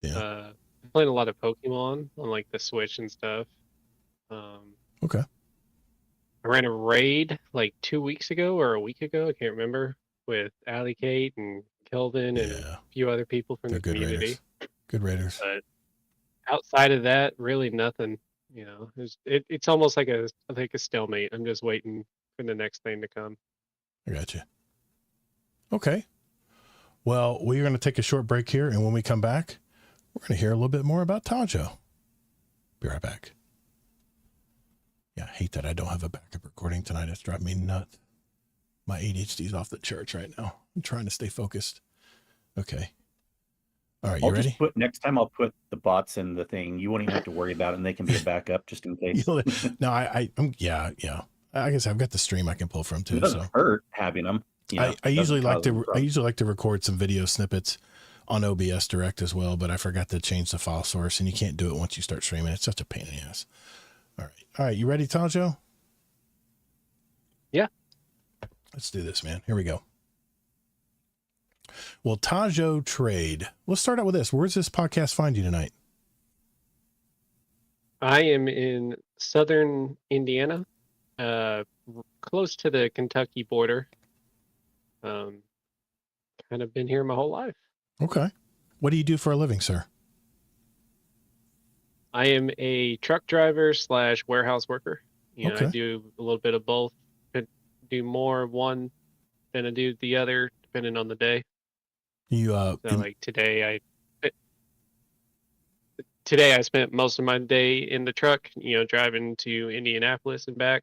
Yeah. I'm playing a lot of Pokemon on like the Switch and stuff. Okay. I ran a raid like 2 weeks ago or a week ago, I can't remember, with Alley Kate and Kelvin and a few other people from the community. Good raiders. But outside of that, really nothing. You know, it's almost like a stalemate. I'm just waiting for the next thing to come. I got you. Okay. Well, we're going to take a short break here, and when we come back, we're going to hear a little bit more about Tajo. Be right back. Yeah, I hate that I don't have a backup recording tonight. It's driving me nuts. My ADHD's off the charts right now. I'm trying to stay focused. Okay. All right, you ready? Next time I'll put the bots in the thing. You won't even have to worry about it, and they can be a backup just in case. No, yeah. I guess I've got the stream I can pull from too. It doesn't hurt having them. I usually like to record some video snippets on OBS Direct as well, but I forgot to change the file source, and you can't do it once you start streaming. It's such a pain in the ass. All right. You ready, Tajo? Yeah. Let's do this, man. Here we go. Well, Tajo Trade. Let's start out with this. Where's this podcast find you tonight? I am in southern Indiana, close to the Kentucky border. Kind of been here my whole life. Okay. What do you do for a living, sir? I am a truck driver / warehouse worker. Okay. I do a little bit of both. Could do more of one than I do the other, depending on the day. Like today I spent most of my day in the truck, driving to Indianapolis and back.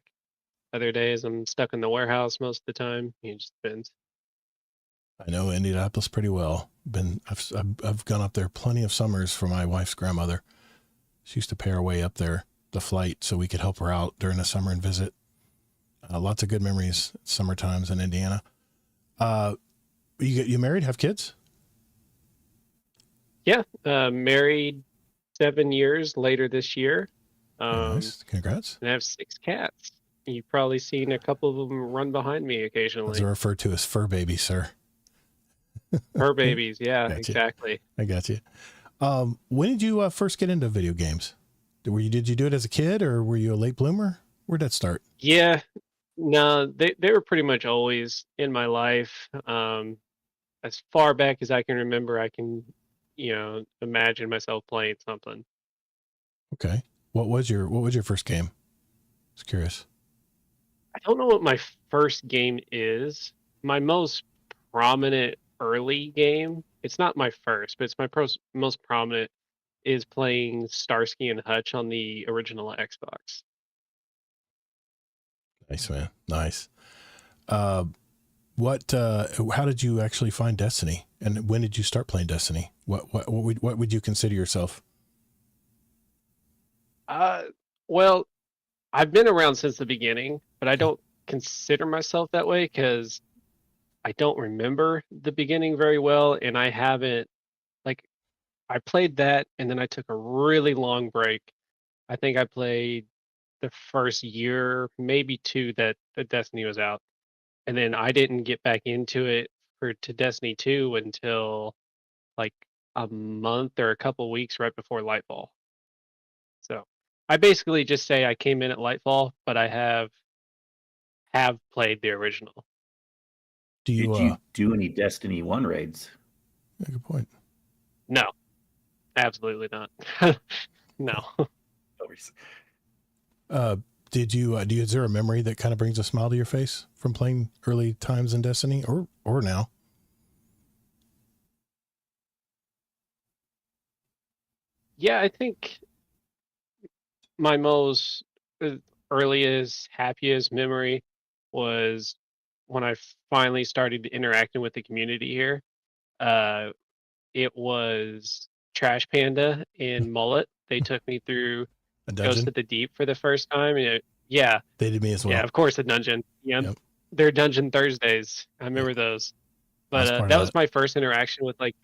Other days I'm stuck in the warehouse most of the time. It just depends. I know Indianapolis pretty well. I've gone up there plenty of summers for my wife's grandmother. She used to pay her way up there, the flight, so we could help her out during the summer and visit. Lots of good memories, summer times in Indiana. You married, have kids? Yeah, married 7 years later this year. Nice. Congrats. And I have 6 cats. You've probably seen a couple of them run behind me occasionally. Those are referred to as fur babies, sir. Fur babies, yeah, Gotcha. exactly. I got you. When did you first get into video games? Did you do it as a kid, or were you a late bloomer? Where'd that start? Yeah, no, they were pretty much always in my life. As far back as I can remember, I can, imagine myself playing something. Okay. What was your first game? Just curious. I don't know what my first game is. My most prominent early game, it's not my first, but it's my most prominent, is playing Starsky and Hutch on the original Xbox. Nice, man. Nice. How did you actually find Destiny, and when did you start playing Destiny? What would you consider yourself? Well, I've been around since the beginning, but I don't consider myself that way because I don't remember the beginning very well, and I haven't, I played that and then I took a really long break. I think I played the first year, maybe 2 that Destiny was out, and then I didn't get back into it to Destiny 2 until like a month or a couple weeks right before Lightfall. So I basically just say I came in at Lightfall, but I have played the original. Did you do any Destiny 1 raids? Yeah, good point. No, absolutely not. No. Is there a memory that kind of brings a smile to your face from playing early times in Destiny or now? Yeah, I think my most earliest, happiest memory was when I finally started interacting with the community here. It was Trash Panda and Mullet. They took me through A dungeon? Ghost of the Deep for the first time. And yeah. They did me as well. Yeah, of course, a dungeon. Yeah, Yep. They're Dungeon Thursdays. I remember those. But that was my first interaction with like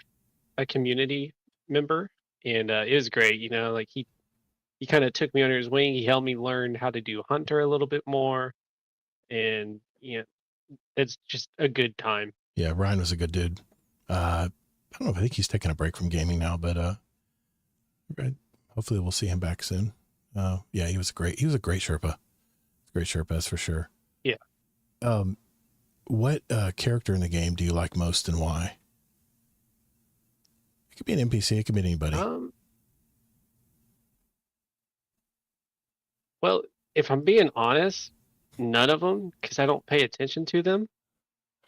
a community member, and it was great. He kind of took me under his wing. He helped me learn how to do Hunter a little bit more, and it's just a good time. Yeah, Ryan was a good dude. I don't know. I think he's taking a break from gaming now, but hopefully we'll see him back soon. Yeah, he was a great Sherpa. Great Sherpa, that's for sure. Yeah. What character in the game do you like most, and why? It could be an NPC. It could be anybody. Well, if I'm being honest, none of them, because I don't pay attention to them.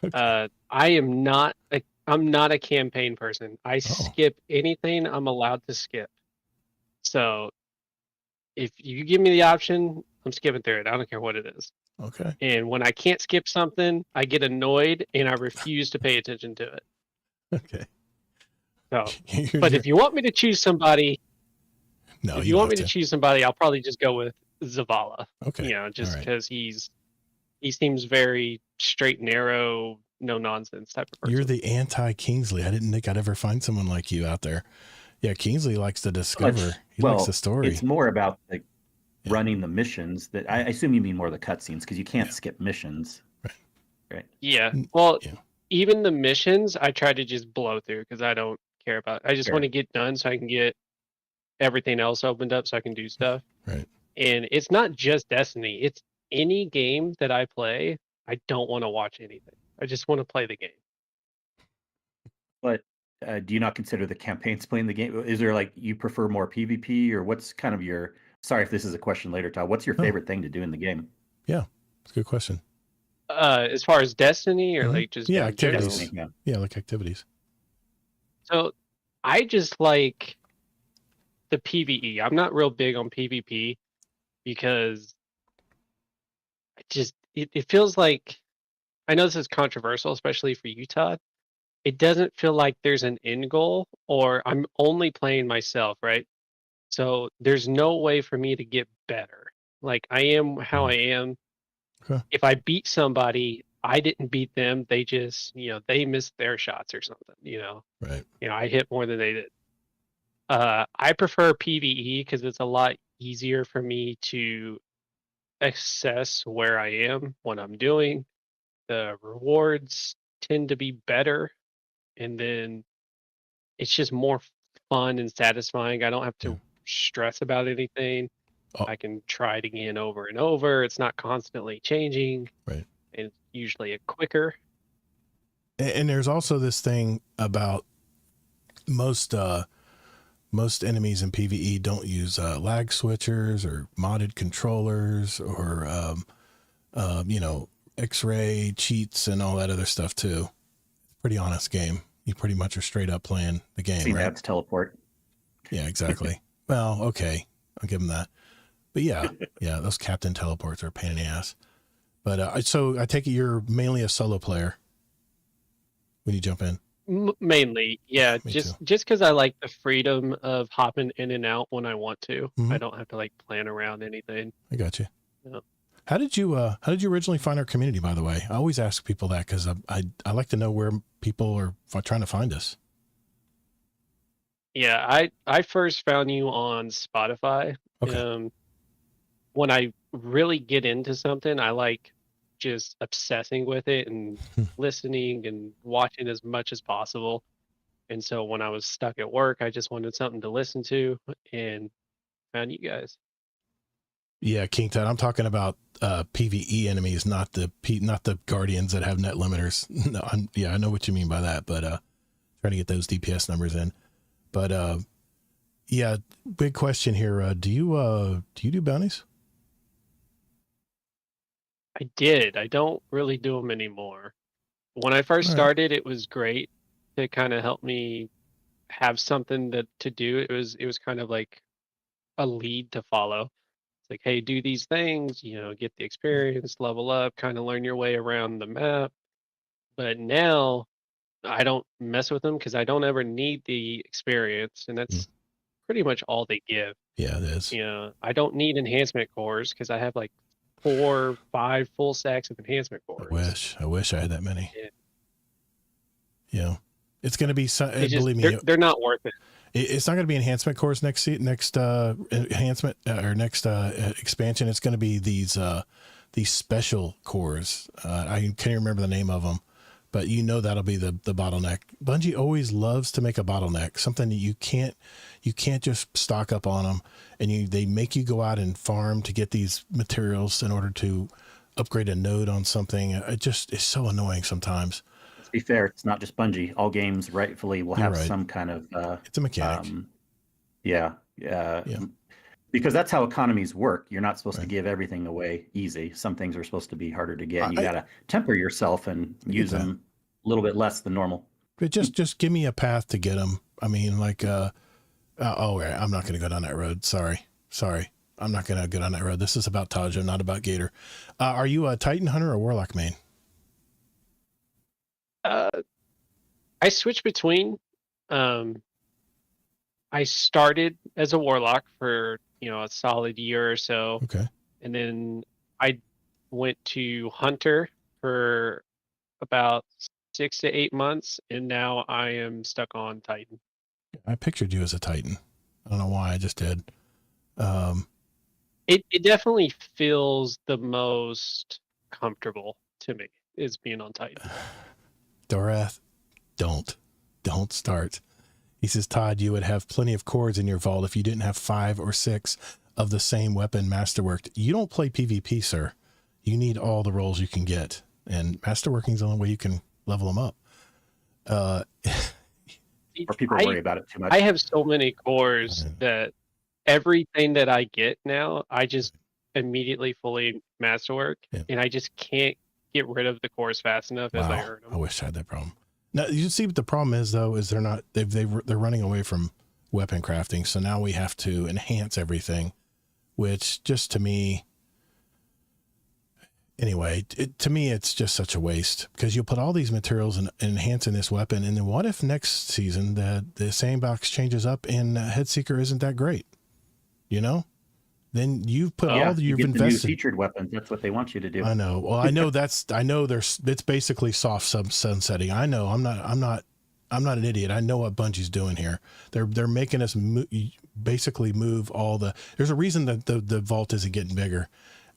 Okay. I'm not a campaign person. I skip anything I'm allowed to skip. So if you give me the option, I'm skipping through it. I don't care what it is. Okay. And when I can't skip something, I get annoyed and I refuse to pay attention to it. Okay. So, but if you want me to choose somebody, no, if you want me to choose somebody, I'll probably just go with Zavala. Okay. Just because he seems very straight and narrow, no nonsense type of person. You're the anti-Kingsley. I didn't think I'd ever find someone like you out there. Yeah, Kingsley likes to discover. He likes the story. It's more about like running the missions. That I assume you mean more the cutscenes because you can't skip missions. Right. Yeah. Well, even the missions, I try to just blow through because I don't care about. I just want to get done so I can get everything else opened up so I can do stuff. Right. And it's not just Destiny. It's any game that I play. I don't want to watch anything. I just want to play the game. But do you not consider the campaigns playing the game? Is there like you prefer more PvP or what's kind of your? Sorry if this is a question later, Todd. What's your favorite thing to do in the game? Yeah, it's a good question. As far as Destiny or like just activities. Yeah, like activities. So I just like the PvE. I'm not real big on PvP because it feels like, I know this is controversial, especially for you, Todd. It doesn't feel like there's an end goal, or I'm only playing myself, right? So there's no way for me to get better. Like I am how I am. Okay. If I beat somebody, I didn't beat them. They just, they missed their shots or something, Right. I hit more than they did. I prefer PvE because it's a lot easier for me to assess where I am, what I'm doing. The rewards tend to be better, and then it's just more fun and satisfying. I don't have to stress about anything. I can try it again over and over. It's not constantly changing. Right. And it's usually a quicker. And there's also this thing about most enemies in PvE don't use lag switchers or modded controllers or X-ray cheats and all that other stuff too. Pretty honest game. You pretty much are straight up playing the game, right? That's teleport. Yeah, exactly. Well, okay, I'll give them that. But yeah, those captain teleports are a pain in the ass. But so I take it you're mainly a solo player when you jump in. Mainly, yeah. Me just too. because I like the freedom of hopping in and out when I want to. Mhm. I don't have to like plan around anything. I got you. Yeah. How did you originally find our community, by the way? I always ask people that because I like to know where people are trying to find us. Yeah, I first found you on Spotify. Okay. When I really get into something, I like just obsessing with it and listening and watching as much as possible. And so when I was stuck at work, I just wanted something to listen to and found you guys. Yeah, King Tut, I'm talking about PvE enemies, not the guardians that have net limiters. No, I know what you mean by that, but trying to get those DPS numbers in. But yeah, big question here. Do you do bounties? I did. I don't really do them anymore. When I first started, it was great to kind of help me have something to do. It was kind of like a lead to follow. It's like, hey, do these things, get the experience, level up, kind of learn your way around the map. But now I don't mess with them because I don't ever need the experience, and that's pretty much all they give. Yeah, it is. I don't need enhancement cores because I have like 4, 5 full stacks of enhancement cores. I wish I had that many. Yeah, it's going to be. Believe me, they're not worth it. It's not going to be enhancement cores next enhancement or next expansion. It's going to be these special cores. I can't remember the name of them, but that'll be the bottleneck. Bungie always loves to make a bottleneck, something that you can't just stock up on them, and they make you go out and farm to get these materials in order to upgrade a node on something. It just is so annoying sometimes. Let's be fair, it's not just Bungie. All games rightfully will have some kind of it's a mechanic. Yeah. Because that's how economies work. You're not supposed to give everything away easy. Some things are supposed to be harder to get. And you got to temper yourself and use them a little bit less than normal. But just give me a path to get them. I mean, like, I'm not going to go down that road. Sorry. I'm not going to go down that road. This is about Tajo, not about Gator. Are you a Titan Hunter or Warlock main? I switch between. I started as a Warlock for a solid year or so. Okay. And then I went to Hunter for about 6 to 8 months, and now I am stuck on Titan. I pictured you as a Titan. I don't know why, I just did. It definitely feels the most comfortable to me is being on Titan. Dorath, don't start. He says, Todd, you would have plenty of cores in your vault if you didn't have 5 or 6 of the same weapon masterworked. You don't play PvP, sir. You need all the rolls you can get, and masterworking is the only way you can level them up. Or people worry about it too much. I have so many cores that everything that I get now, I just immediately fully masterwork, and I just can't get rid of the cores fast enough as I earn them. I wish I had that problem. Now you see what the problem is, though, is they're running away from weapon crafting, so now we have to enhance everything, which just to me, anyway, to me it's just such a waste, because you'll put all these materials and enhancing this weapon, and then what if next season the sandbox changes up and Headseeker isn't that great? You know, then you've put you've invested. The new featured weapons. That's what they want you to do. I know. Well, I know it's basically soft sunsetting. I know. I'm not an idiot. I know what Bungie's doing here. They're making us basically move all the. There's a reason that the vault isn't getting bigger.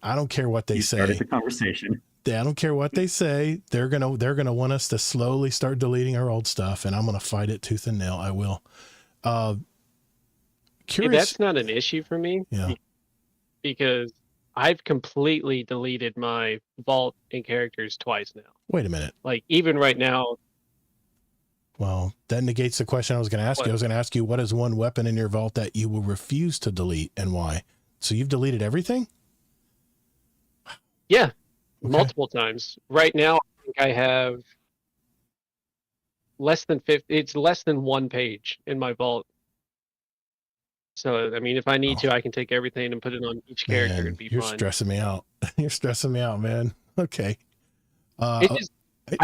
I don't care what they say. Started the conversation. I don't care what they say. They're gonna want us to slowly start deleting our old stuff, and I'm gonna fight it tooth and nail. I will. Curious. Hey, that's not an issue for me. Yeah. Because I've completely deleted my vault and characters twice now. Wait a minute. Like even right now. Well, that negates the question I was going to ask you. I was going to ask you, what is one weapon in your vault that you will refuse to delete and why? So you've deleted everything? Yeah, multiple times. Right now, I think I have less than 50. It's less than 1 page in my vault. So, I mean, if I need to, I can take everything and put it on each character and be fine. You're stressing me out. You're stressing me out, man. Okay. I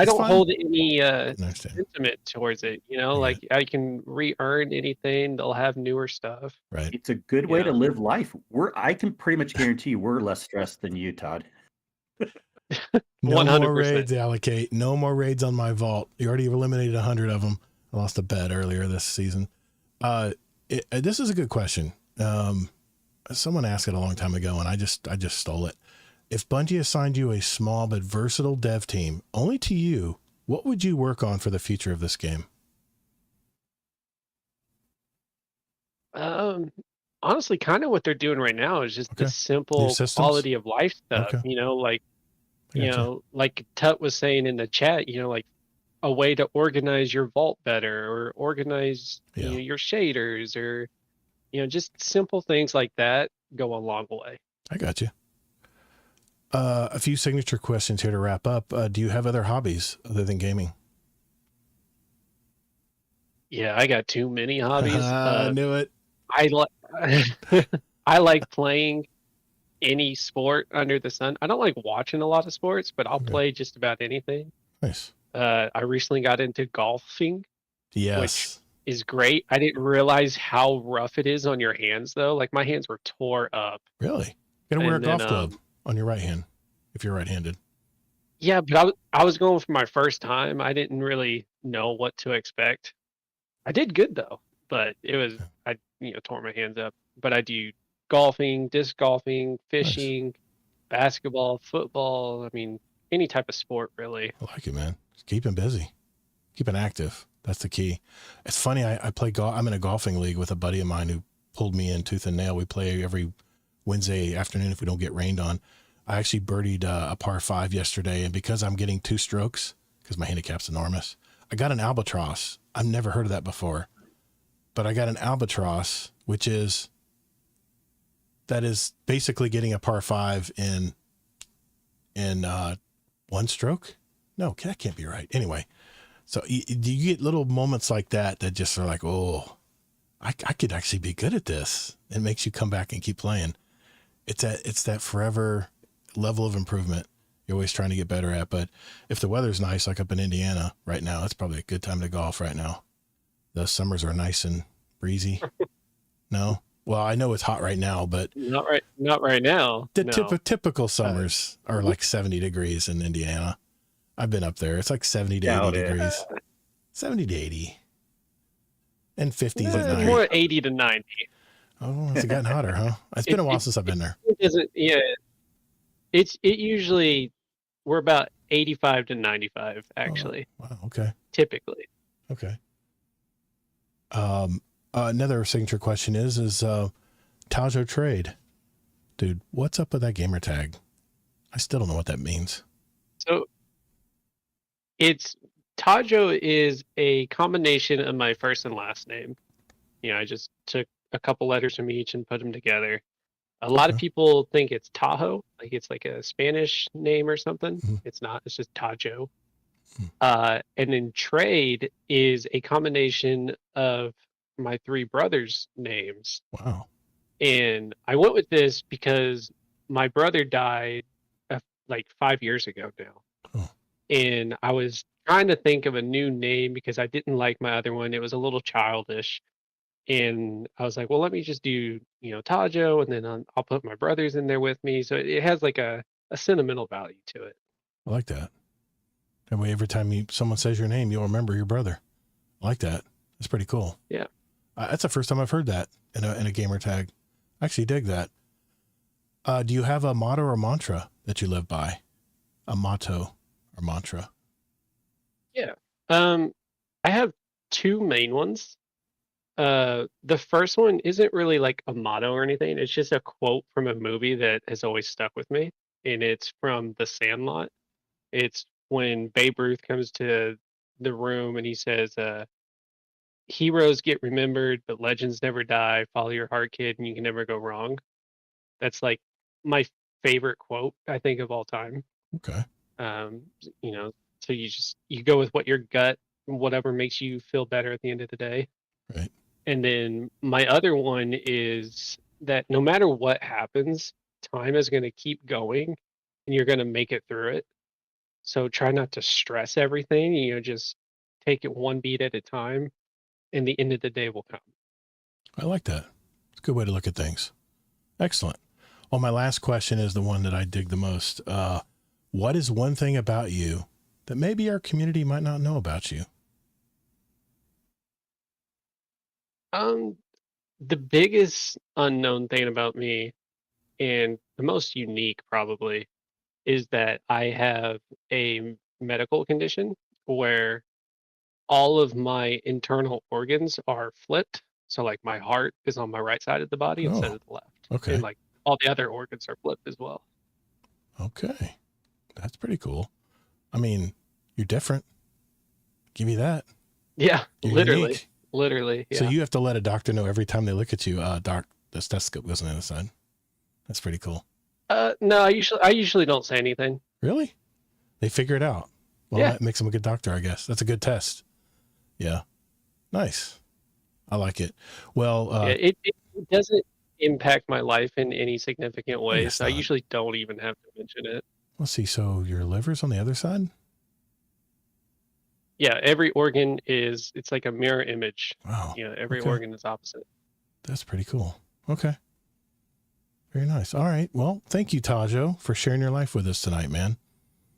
don't hold any sentiment towards it. You know, like I can re-earn anything. They'll have newer stuff. Right. It's a good way to live life. I can pretty much guarantee we're less stressed than you, Todd. No 100%. more raids, Allocate. No more raids on my vault. You already eliminated 100 of them. I lost a bet earlier this season. This is a good question. Someone asked it a long time ago, and I just stole it. If Bungie assigned you a small but versatile dev team, only to you, what would you work on for the future of this game? Honestly, kind of what they're doing right now is just the simple quality of life stuff. You know, like like Tut was saying in the chat. You know, like a way to organize your vault better, or organize your shaders, or just simple things like that go a long way. I got you. A few signature questions here to wrap up. Do you have other hobbies other than gaming? Yeah, I got too many hobbies. I knew it. I like playing any sport under the sun. I don't like watching a lot of sports, but I'll play just about anything. Nice. I recently got into golfing. Yes. Which is great. I didn't realize how rough it is on your hands, though. Like my hands were tore up. Really? You gotta wear a golf glove on your right hand if you're right-handed. Yeah, but I was going for my first time. I didn't really know what to expect. I did good though, but it was I tore my hands up. But I do golfing, disc golfing, fishing, basketball, football. I mean, any type of sport really. I like it, man. Just keeping busy, keeping active. That's the key. It's funny. I play golf. I'm in a golfing league with a buddy of mine who pulled me in tooth and nail. We play every Wednesday afternoon if we don't get rained on. I actually birdied a par 5 yesterday, and because I'm getting 2 strokes, because my handicap's enormous, I got an albatross. I've never heard of that before, but I got an albatross, that is basically getting a par 5 in 1 stroke. No, that can't be right. Anyway, so you get little moments like that just are like, oh, I could actually be good at this. It makes you come back and keep playing. It's that forever level of improvement you're always trying to get better at. But if the weather's nice, like up in Indiana right now, it's probably a good time to golf right now. The summers are nice and breezy. No? Well, I know it's hot right now, but not right now. The typical summers are like 70 degrees in Indiana. I've been up there. It's like 70 to Doubt 80 it. degrees. 70 to 80. And 50s at night. More 80 to 90. Oh, has it gotten hotter, huh? It's been a while since I've been there. It doesn't. Yeah, it usually we're about 85 to 95 actually. Oh, wow. Okay. Typically. Okay. Another signature question is Tajo trade, dude? What's up with that gamer tag? I still don't know what that means. So it's Tajo is a combination of my first and last name. You know, I just took a couple letters from each and put them together. A lot of people think it's Tajo, like it's like a Spanish name or something. Mm-hmm. It's not. It's just Tajo. And then trade is a combination of my three brothers' names. Wow. And I went with this because my brother died like 5 years ago now. Oh. And I was trying to think of a new name because I didn't like my other one. It was a little childish. And I was like, well, let me just do, you know, Tajo, and then I'll put my brothers in there with me. So it has like a sentimental value to it. I like that. That way, every time someone says your name, you'll remember your brother. I like that. That's pretty cool. Yeah. That's the first time I've heard that in a gamer tag. I actually dig that. Do you have a motto or mantra that you live by? A motto or mantra? Yeah. I have two main ones. The first one isn't really like a motto or anything. It's just a quote from a movie that has always stuck with me, and it's from The Sandlot. It's when Babe Ruth comes to the room and he says, heroes get remembered, but legends never die. Follow your heart, kid, and you can never go wrong. That's like my favorite quote, I think, of all time. Okay. You know, so you go with what your gut, whatever makes you feel better at the end of the day. Right. And then my other one is that no matter what happens, time is going to keep going and you're going to make it through it. So try not to stress everything, you know, just take it one beat at a time and the end of the day will come. I like that. It's a good way to look at things. Excellent. Well, my last question is the one that I dig the most. What is one thing about you that maybe our community might not know about you? The biggest unknown thing about me, and the most unique probably, is that I have a medical condition where all of my internal organs are flipped. So like my heart is on my right side of the body instead of the left. Okay. And like all the other organs are flipped as well. Okay. That's pretty cool. I mean, you're different. Give you that. Yeah, You're literally. unique. Literally. Yeah. So you have to let a doctor know every time they look at you, doc, the stethoscope goes on the other side. That's pretty cool. No, I usually don't say anything. Really? They figure it out. Well, Yeah. That makes them a good doctor, I guess. That's a good test. Yeah. Nice. I like it. Well, Yeah, it doesn't impact my life in any significant way. guess So I not. usually don't even have to mention it. let's see. So your liver's on the other side? Yeah, every organ it's like a mirror image. Wow. You know, every Okay. organ is opposite. That's pretty cool. Okay. Very nice. All right. Well, thank you, Tajo, for sharing your life with us tonight, man.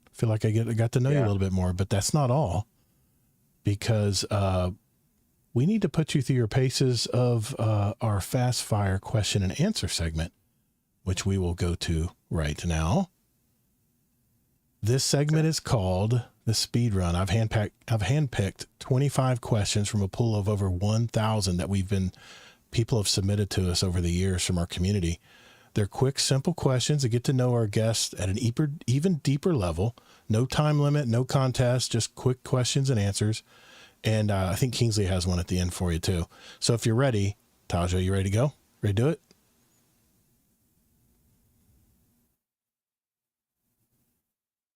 I feel like I got to know you a little bit more, but that's not all, because we need to put you through your paces of our fast fire question and answer segment, which we will go to right now. This segment is called the speed run. I've handpicked 25 questions from a pool of over 1,000 that people have submitted to us over the years from our community. They're quick, simple questions to get to know our guests at an even deeper level. No time limit, no contest, just quick questions and answers. And I think Kingsley has one at the end for you too. So if you're ready, Tajo, you ready to go? Ready to do it?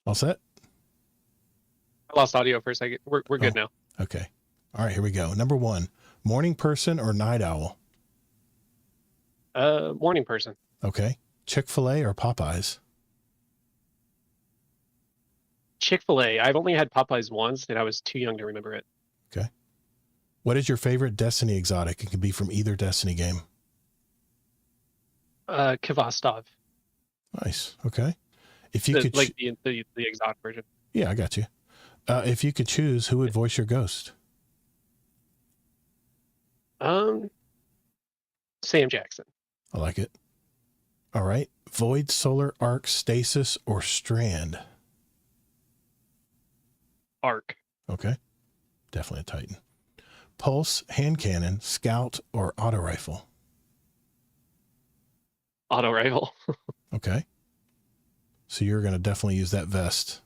All set? I lost audio for a second. We're good now. Okay. All right, here we go. Number 1, morning person or night owl? Morning person. Okay. Chick-fil-A or Popeyes? Chick-fil-A. I've only had Popeyes once and I was too young to remember it. Okay. What is your favorite Destiny exotic? It can be from either Destiny game. Kvostov. Nice. Okay. If you could, like the exotic version. yeah, I got you. If you could choose, who would voice your ghost? Sam Jackson. I like it. All right. Void, solar, arc, stasis, or strand? Arc. Okay. Definitely a Titan. Pulse, hand cannon, scout, or auto rifle? Auto rifle. Okay. So you're going to definitely use that vest.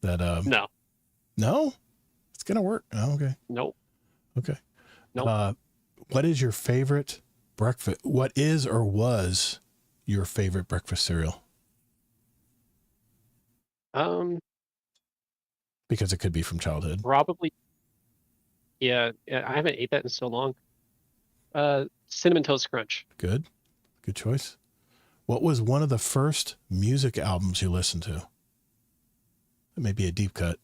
That, No. no? It's going to work. Oh, okay. Nope. Okay. Nope. What is your favorite breakfast? What is or was your favorite breakfast cereal? Because it could be from childhood. Probably. Yeah, I haven't ate that in so long. Cinnamon Toast Crunch. Good. Good choice. What was one of the first music albums you listened to? That may be a deep cut.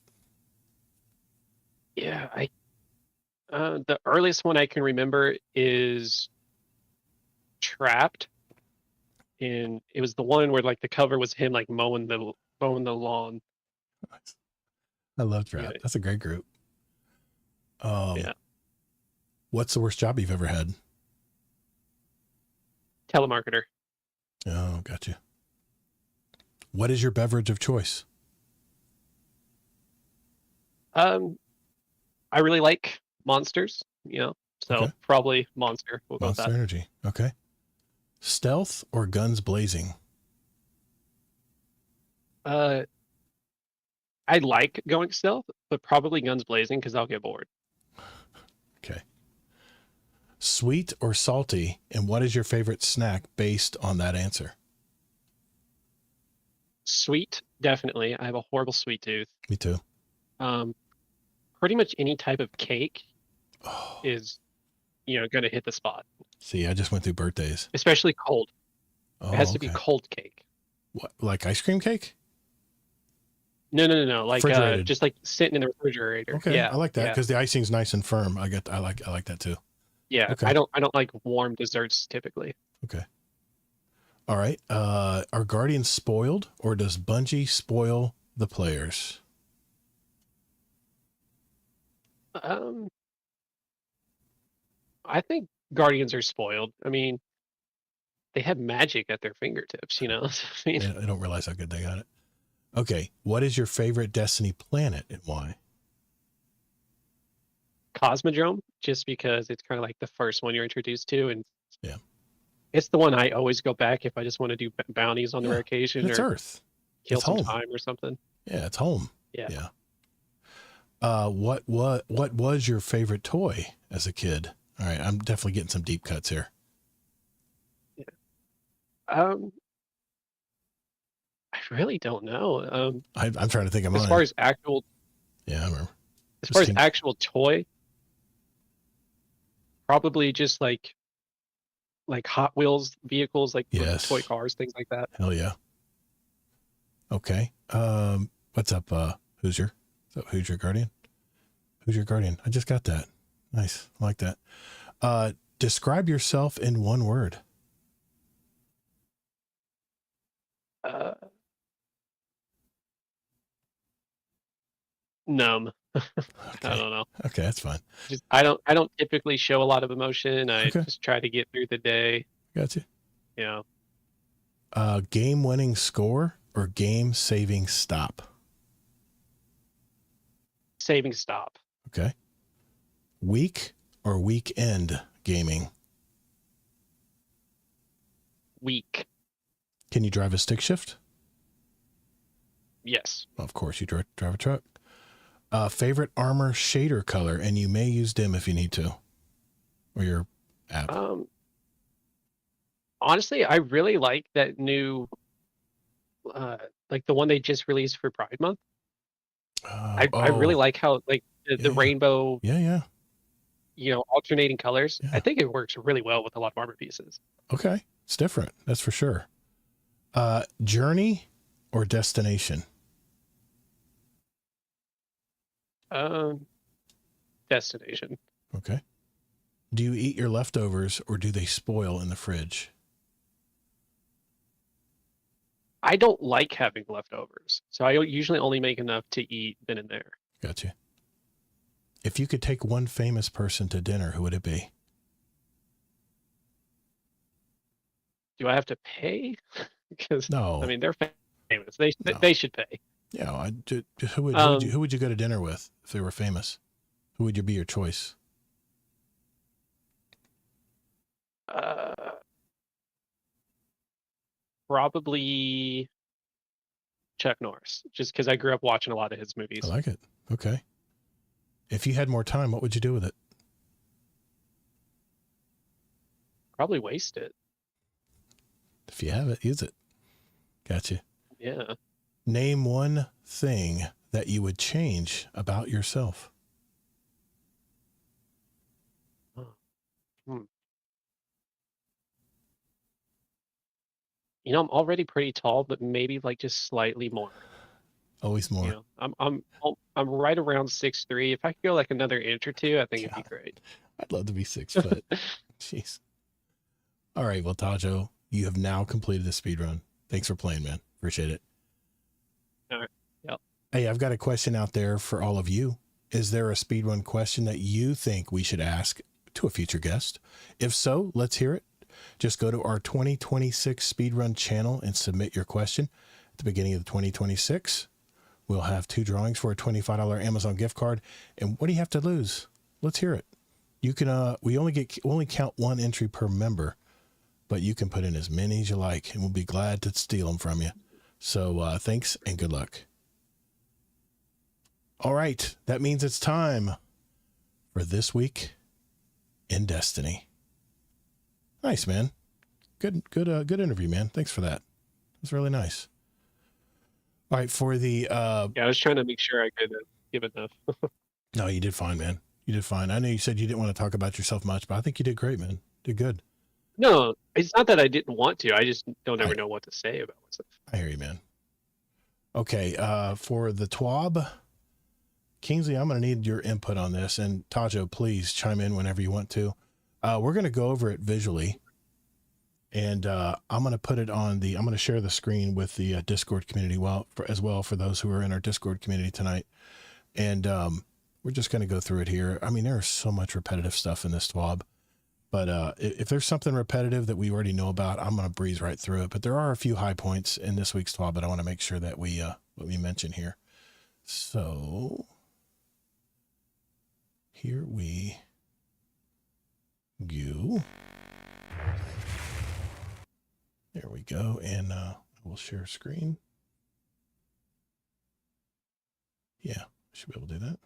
Yeah, the earliest one I can remember is Trapped, and it was the one where like the cover was him like mowing the lawn. I love Trap. Yeah. That's a great group. Yeah. What's the worst job you've ever had? Telemarketer. Oh, gotcha. What is your beverage of choice? I really like Monsters, so Okay. probably Monster. We'll go with Monster that. Energy. Okay. Stealth or guns blazing? I like going stealth, but probably guns blazing because I'll get bored. Okay. Sweet or salty? And what is your favorite snack based on that answer? Sweet, definitely. I have a horrible sweet tooth. Me too. Pretty much any type of cake Oh, is, going to hit the spot, see, I just went through birthdays. especially cold. Oh, It has to okay. be cold cake. What, like ice cream cake? No. Like Refrigerated. just like sitting in the refrigerator. Okay, Yeah, I like that yeah, because the icing's nice and firm. I like that too. yeah. Okay. I don't like warm desserts typically. Okay. All right. Are Guardians spoiled, or does Bungie spoil the players? I think Guardians are spoiled. I mean, they have magic at their fingertips, So, I mean, I don't realize how good they got it. Okay. What is your favorite Destiny planet and why? Cosmodrome, just because it's kind of like the first one you're introduced to, and Yeah. it's the one I always go back if I just want to do bounties on the rare occasion And it's or Earth. kill It's some home. time or something. Yeah, it's home. Yeah. Yeah. What was your favorite toy as a kid? All right, I'm definitely getting some deep cuts here. I really don't know. I'm trying to think of mine. As far as actual, yeah, I remember. as far as actual toy, probably just like Hot Wheels vehicles, like Yes. toy cars, things like that. Hell yeah. Okay. What's up? Who's your guardian? Who's your guardian? I just got that. Nice. I like that. Describe yourself in one word. Numb. Okay. I don't know. Okay, that's fine. Just I don't typically show a lot of emotion. I Okay. just try to get through the day. Got you. Game winning score or game saving stop? Saving stop. Okay. Week or weekend gaming? Week. Can you drive a stick shift? Yes. Of course, you drive a truck. Favorite armor shader color, and you may use dim if you need to, or your app. Honestly, I really like that new, like the one they just released for Pride Month. I really like how like the rainbow, Yeah. Alternating colors. Yeah. I think it works really well with a lot of armor pieces. Okay, it's different. That's for sure. Journey or destination? Destination. Okay. Do you eat your leftovers or do they spoil in the fridge? I don't like having leftovers, so I usually only make enough to eat then and there. Gotcha. If you could take one famous person to dinner, who would it be? Do I have to pay? Because No. I mean, they're famous. They No. they should pay. Yeah, who would you go to dinner with if they were famous? Who would be your choice? Probably Chuck Norris, just because I grew up watching a lot of his movies. I like it. Okay. If you had more time, what would you do with it? Probably waste it. If you have it, use it. Gotcha. Yeah. Name one thing that you would change about yourself. You know, I'm already pretty tall, but maybe like just slightly more. Always more. You know, I'm right around 6'3". If I could go like another inch or two, I think it'd be great. I'd love to be 6 foot. Jeez. All right. Well, Tajo, you have now completed the speed run. Thanks for playing, man. Appreciate it. All right. Yep. Hey, I've got a question out there for all of you. Is there a speed run question that you think we should ask to a future guest? If so, let's hear it. Just go to our 2026 Speedrun channel and submit your question. At the beginning of 2026, we'll have 2 drawings for a $25 Amazon gift card. And what do you have to lose? Let's hear it. You can, we only count 1 entry per member, but you can put in as many as you like, and we'll be glad to steal them from you. So thanks and good luck. All right. That means it's time for This Week in Destiny. Nice, man. Good interview, man. Thanks for that. It was really nice. All right, for the Yeah, I was trying to make sure I could give enough. No, you did fine, man. You did fine. I know you said you didn't want to talk about yourself much, but I think you did great, man. Did good. No, it's not that I didn't want to. I just don't ever know what to say about myself. I hear you, man. Okay, for the TWAB, Kingsley, I'm going to need your input on this, and Tajo, please chime in whenever you want to. We're going to go over it visually, and I'm going to put it on I'm going to share the screen with the Discord community as well for those who are in our Discord community tonight. And we're just going to go through it here. I mean, there's so much repetitive stuff in this TWAB, but if there's something repetitive that we already know about, I'm going to breeze right through it. But there are a few high points in this week's TWAB that I want to make sure that we mention here. So here we go. There we go. And we'll share screen. Yeah, should be able to do that.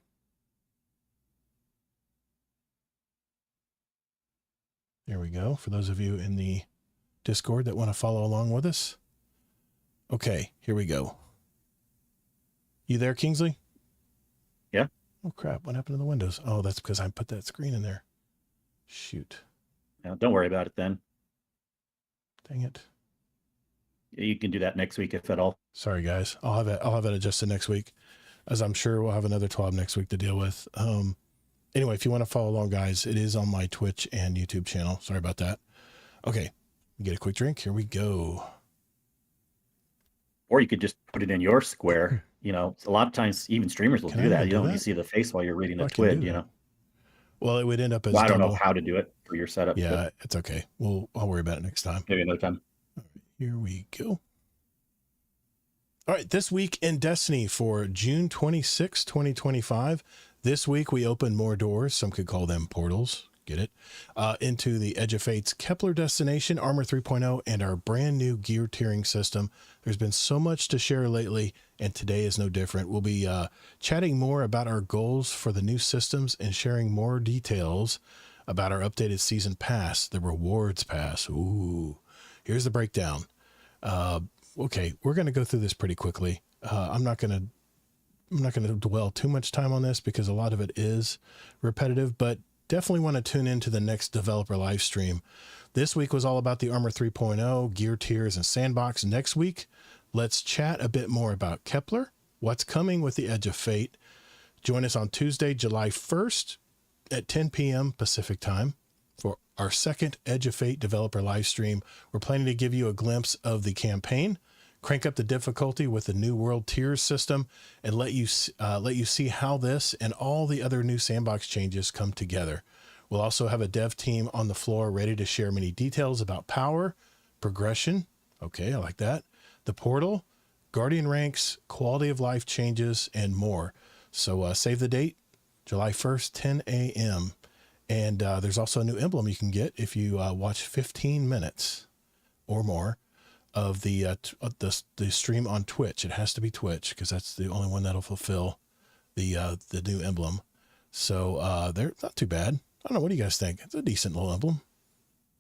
There we go. For those of you in the Discord that want to follow along with us. Okay, here we go. You there, Kingsley? Yeah. Oh, crap. What happened to the windows? Oh, that's because I put that screen in there. Shoot. No, don't worry about it then. Dang it. You can do that next week if at all. Sorry, guys. I'll have it adjusted next week, as I'm sure we'll have another TWAB next week to deal with. Anyway, if you want to follow along, guys, it is on my Twitch and YouTube channel. Sorry about that. Okay. Get a quick drink. Here we go. Or you could just put it in your square. You know, a lot of times even streamers will do that. You don't need to see the face while you're reading a TWID, you know. Well, it would end up as I don't know how to do it for your setup. Yeah, it's okay. I'll worry about it next time. Maybe another time. All right, here we go. All right, This Week in Destiny for June 26, 2025. This week we opened more doors. Some could call them portals. Get it? Into the Edge of Fate's Kepler destination, Armor 3.0, and our brand new gear tiering system. There's been so much to share lately, and today is no different. We'll be chatting more about our goals for the new systems and sharing more details about our updated season pass, the rewards pass. Ooh, here's the breakdown. Okay, we're going to go through this pretty quickly. I'm not going to dwell too much time on this because a lot of it is repetitive, but definitely want to tune into the next developer live stream. This week was all about the Armor 3.0, gear tiers, and sandbox. Next week, let's chat a bit more about Kepler, what's coming with the Edge of Fate. Join us on Tuesday, July 1st at 10 p.m. Pacific time for our second Edge of Fate developer live stream. We're planning to give you a glimpse of the campaign, crank up the difficulty with the new world tiers system, and let you see how this and all the other new sandbox changes come together. We'll also have a dev team on the floor ready to share many details about power, progression. Okay, I like that. The portal, Guardian ranks, quality of life changes, and more. So save the date, July 1st, 10 a.m. And there's also a new emblem you can get if you watch 15 minutes or more of the stream on Twitch. It has to be Twitch because that's the only one that'll fulfill the new emblem. So they're not too bad. I don't know. What do you guys think? It's a decent little emblem.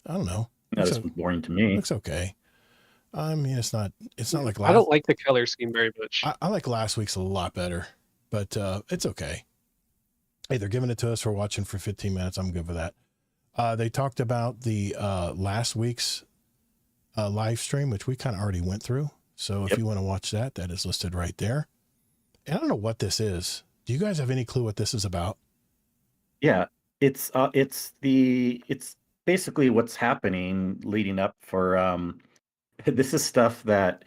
I don't know. No, this was boring to me. Looks okay. I mean, it's not like last. I don't like the color scheme very much. I like last week's a lot better, but it's okay. Hey, they're giving it to us for watching for 15 minutes. I'm good with that. They talked about the last week's live stream, which we kind of already went through. So if you want to watch that, that is listed right there. And I don't know what this is. Do you guys have any clue what this is about? Yeah, it's basically what's happening leading up for this is stuff that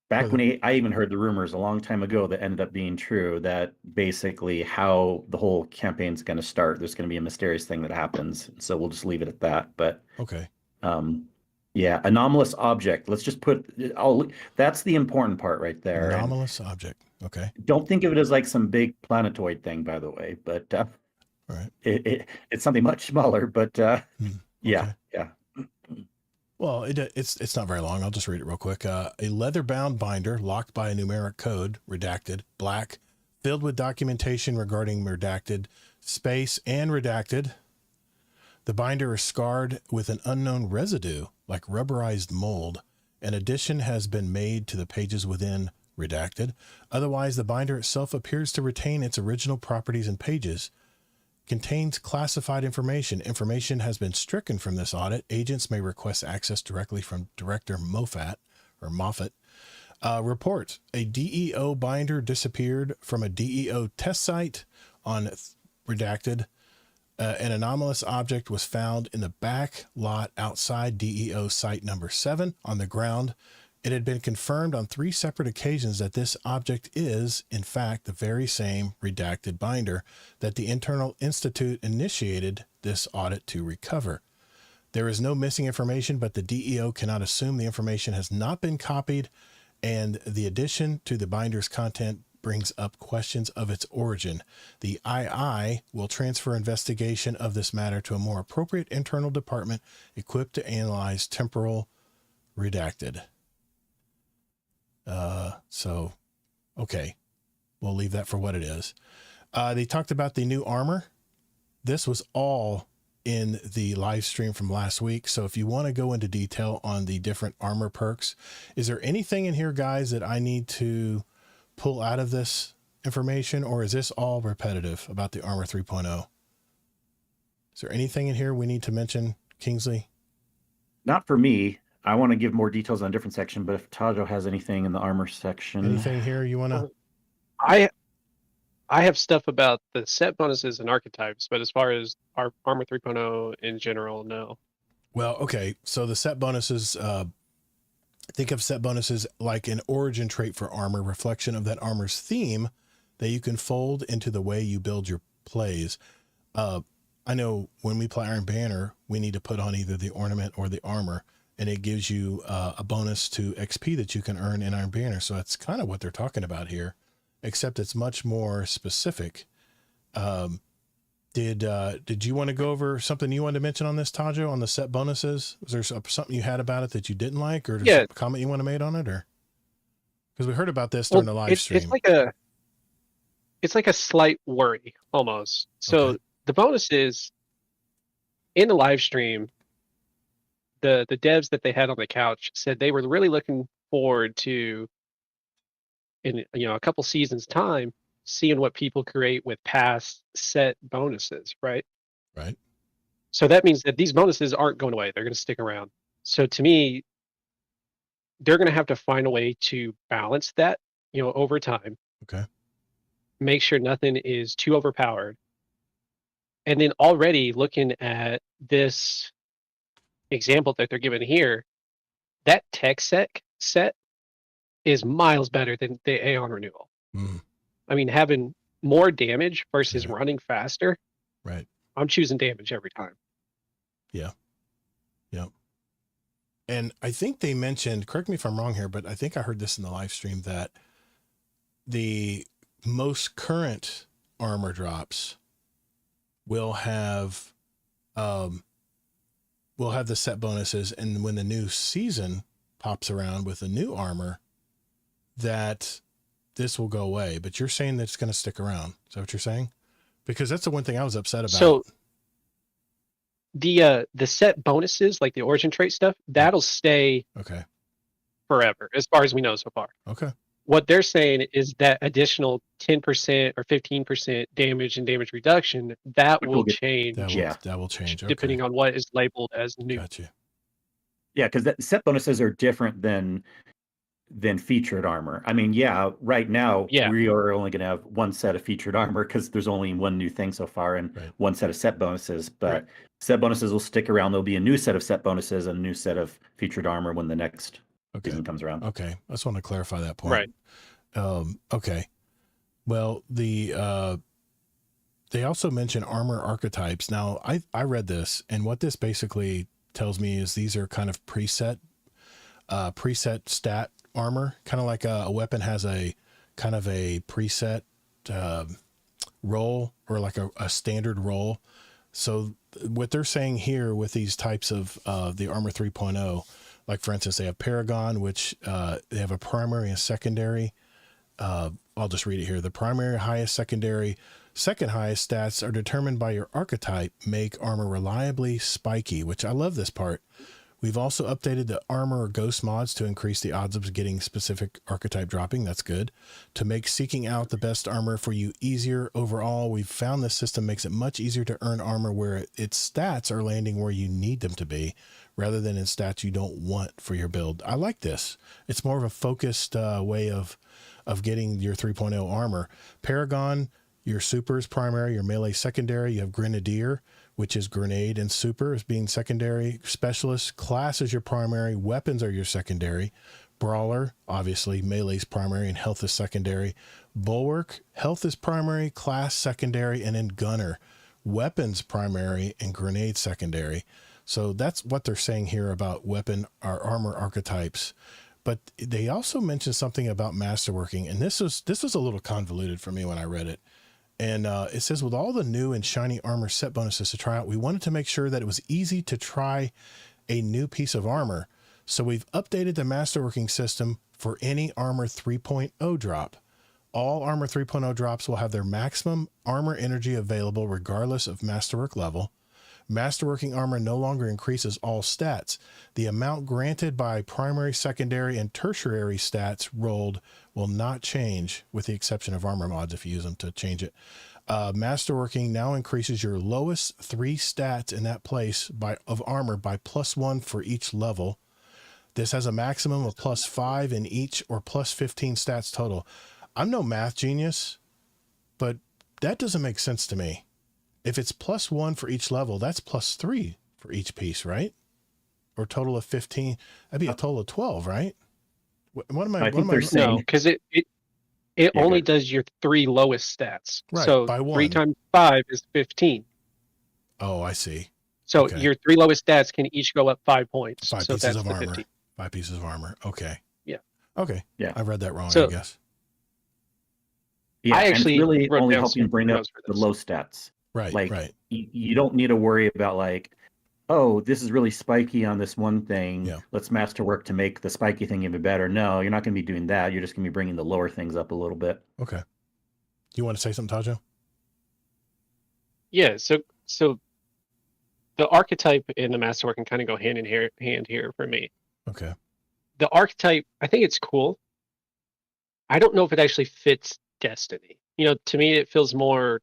back when I even heard the rumors a long time ago that ended up being true, that basically how the whole campaign's going to start. There's going to be a mysterious thing that happens. So we'll just leave it at that. But okay. Yeah, anomalous object. Let's just that's the important part right there. Anomalous object. Okay. Don't think of it as like some big planetoid thing, by the way, but right. It's something much smaller, but yeah. Well, it's not very long. I'll just read it real quick. A leather-bound binder locked by a numeric code, redacted, black, filled with documentation regarding redacted, space, and redacted. The binder is scarred with an unknown residue, like rubberized mold. An addition has been made to the pages within redacted. Otherwise, the binder itself appears to retain its original properties and pages. Contains classified information. Information has been stricken from this audit. Agents may request access directly from Director Moffat. Report: a DEO binder disappeared from a DEO test site on redacted. An anomalous object was found in the back lot outside DEO site number 7 on the ground. It had been confirmed on 3 separate occasions that this object is, in fact, the very same redacted binder that the Internal Institute initiated this audit to recover. There is no missing information, but the DEO cannot assume the information has not been copied, and the addition to the binder's content brings up questions of its origin. The II will transfer investigation of this matter to a more appropriate internal department equipped to analyze temporal redacted. So, okay, we'll leave that for what it is. They talked about the new armor. This was all in the live stream from last week. So if you want to go into detail on the different armor perks, is there anything in here, guys, that I need to pull out of this information, or is this all repetitive about the armor 3.0? Is there anything in here we need to mention, Kingsley? Not for me. I want to give more details on a different section, but if Tajo has anything in the armor section. Anything here you want to? I have stuff about the set bonuses and archetypes, but as far as our armor 3.0 in general, no. Well, okay. So the set bonuses, think of set bonuses like an origin trait for armor, reflection of that armor's theme that you can fold into the way you build your plays. I know when we play Iron Banner, we need to put on either the ornament or the armor, and it gives you a bonus to XP that you can earn in Iron Banner. So that's kind of what they're talking about here, except it's much more specific. Did you want to go over something you wanted to mention on this, Tajo, on the set bonuses? Was there something you had about it that you didn't like, or a comment you want to make on it, or? Because we heard about this during the live stream. It's like a slight worry almost. So the bonus is in the live stream, the devs that they had on the couch said they were really looking forward to, in a couple seasons time, seeing what people create with past set bonuses, right? Right. So that means that these bonuses aren't going away. They're going to stick around. So to me, they're going to have to find a way to balance that, over time. Okay. Make sure nothing is too overpowered. And then already looking at this example that they're giving here, that tech set is miles better than the Aeon renewal. Mm, I mean, having more damage versus Yeah. running faster, right. I'm choosing damage every time. Yeah. Yep. And I think they mentioned, correct me if I'm wrong here, but I think I heard this in the live stream, that the most current armor drops will have the set bonuses, and when the new season pops around with a new armor, that this will go away. But you're saying that it's going to stick around. Is that what you're saying? Because that's the one thing I was upset about. So the set bonuses, like the origin trait stuff, that'll stay Okay. forever, as far as we know so far. Okay. What they're saying is that additional 10% or 15% damage and damage reduction, that will change That will change. depending on what is labeled as new. Gotcha. Yeah, because set bonuses are different than featured armor. I mean, right now we are only going to have one set of featured armor because there's only one new thing so far and one set of set bonuses. But set bonuses will stick around. There'll be a new set of set bonuses and a new set of featured armor when the next season comes around. Okay, I just want to clarify that point. Right. Okay. Well, they also mention armor archetypes. Now, I read this, and what this basically tells me is these are kind of preset stat armor, kind of like a weapon has a kind of a preset roll, or like a standard roll. So what they're saying here with these types of the armor 3.0, like for instance, they have Paragon, which they have a primary and secondary. I'll just read it here. The primary, highest, secondary, second highest stats are determined by your archetype, make armor reliably spiky, which I love this part. We've also updated the armor or ghost mods to increase the odds of getting specific archetype dropping. That's good. To make seeking out the best armor for you easier overall, we've found this system makes it much easier to earn armor where its stats are landing where you need them to be, rather than in stats you don't want for your build. I like this. It's more of a focused way of getting your 3.0 armor. Paragon, your super is primary, your melee secondary. You have Grenadier, which is grenade and super as being secondary. Specialist, class is your primary. Weapons are your secondary. Brawler, obviously, melee's primary and health is secondary. Bulwark, health is primary, class secondary, and then gunner, weapons primary and grenade secondary. So that's what they're saying here about weapon or armor archetypes. But they also mentioned something about masterworking, and this was a little convoluted for me when I read it. And it says, with all the new and shiny armor set bonuses to try out, we wanted to make sure that it was easy to try a new piece of armor. So we've updated the masterworking system for any armor 3.0 drop. All armor 3.0 drops will have their maximum armor energy available regardless of masterwork level. Masterworking armor no longer increases all stats. The amount granted by primary, secondary, and tertiary stats rolled will not change, with the exception of armor mods if you use them to change it. Masterworking now increases your lowest 3 stats in that place of armor by +1 for each level. This has a maximum of +5 in each, or +15 stats total. I'm no math genius, but that doesn't make sense to me. If it's +1 for each level, that's +3 for each piece, right? Or total of 15. That'd be a total of 12, right? What am I? I think they're saying, no, because it only does your 3 lowest stats. Right, So by 1. 3 times 5 is 15. Oh, I see. So Okay. your 3 lowest stats can each go up 5 points. 5 so pieces that's of the armor. 15. 5 pieces of armor. Okay. Yeah. Okay. Yeah. I read that wrong, So- I guess. yeah, I and it's actually really wrote only down helping some bring up notes for the this. low stats. Right. Like, right. you don't need to worry about like, oh, this is really spiky on this one thing. Yeah. Let's masterwork to make the spiky thing even better. No, you're not going to be doing that. You're just going to be bringing the lower things up a little bit. Okay. You want to say something, Tajo? Yeah. So the archetype and the masterwork can kind of go hand in hand here for me. Okay. The archetype, I think it's cool. I don't know if it actually fits Destiny. To me, it feels more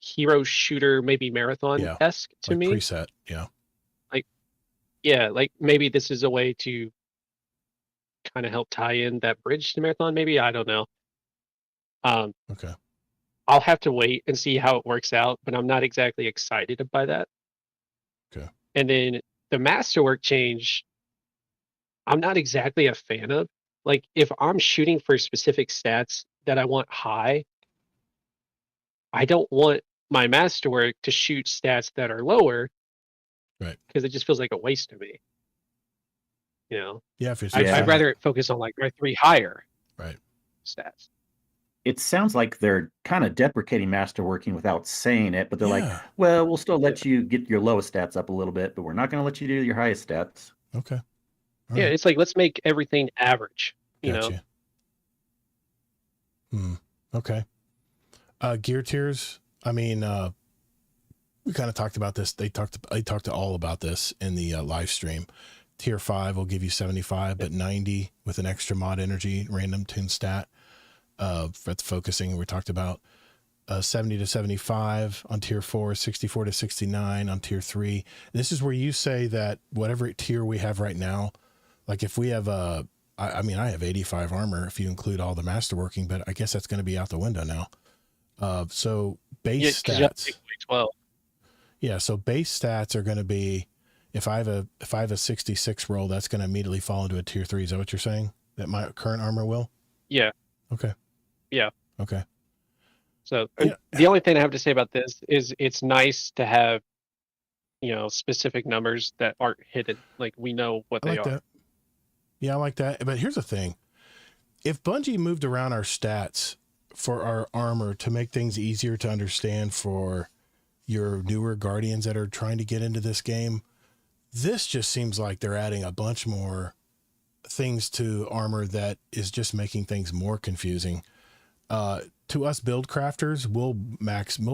hero shooter, maybe marathon-esque to like me. preset. Yeah. Yeah, like maybe this is a way to kind of help tie in that bridge to marathon. Maybe, I don't know. Okay. I'll have to wait and see how it works out, but I'm not exactly excited by that. Okay. And then the masterwork change, I'm not exactly a fan of. like if I'm shooting for specific stats that I want high, I don't want my masterwork to shoot stats that are lower, Right. because it just feels like a waste to me. You know, Yeah. If you're I'd rather focus on like my 3 higher right stats. It sounds like they're kind of deprecating masterworking without saying it, but they're like, Yeah. well, we'll still let you get your lowest stats up a little bit, but we're not going to let you do your highest stats. Okay. All Yeah, right. it's like, let's make everything average, you know? Gotcha. Okay. Gear tiers. I mean, we kind of talked about this. They talked all about this in the live stream. Tier 5 will give you 75, but 90 with an extra mod energy random tune stat. That's focusing we talked about. 70 to 75 on tier 4, 64 to 69 on tier 3. And this is where you say that whatever tier we have right now, like if we have I mean, I have 85 armor if you include all the masterworking, but I guess that's going to be out the window now. So base 'cause you have to stats. take 12. Yeah, so base stats are going to be if I have a 66 roll, that's going to immediately fall into a tier 3. Is that what you're saying? That my current armor will? Yeah. Okay. Yeah. Okay. So Yeah. the only thing I have to say about this is it's nice to have, you know, specific numbers that aren't hidden. Like we know what I they like are. that. Yeah, I like that. But here's the thing. If Bungie moved around our stats for our armor to make things easier to understand for your newer Guardians that are trying to get into this game, this just seems like they're adding a bunch more things to armor that is just making things more confusing. To us build crafters, we'll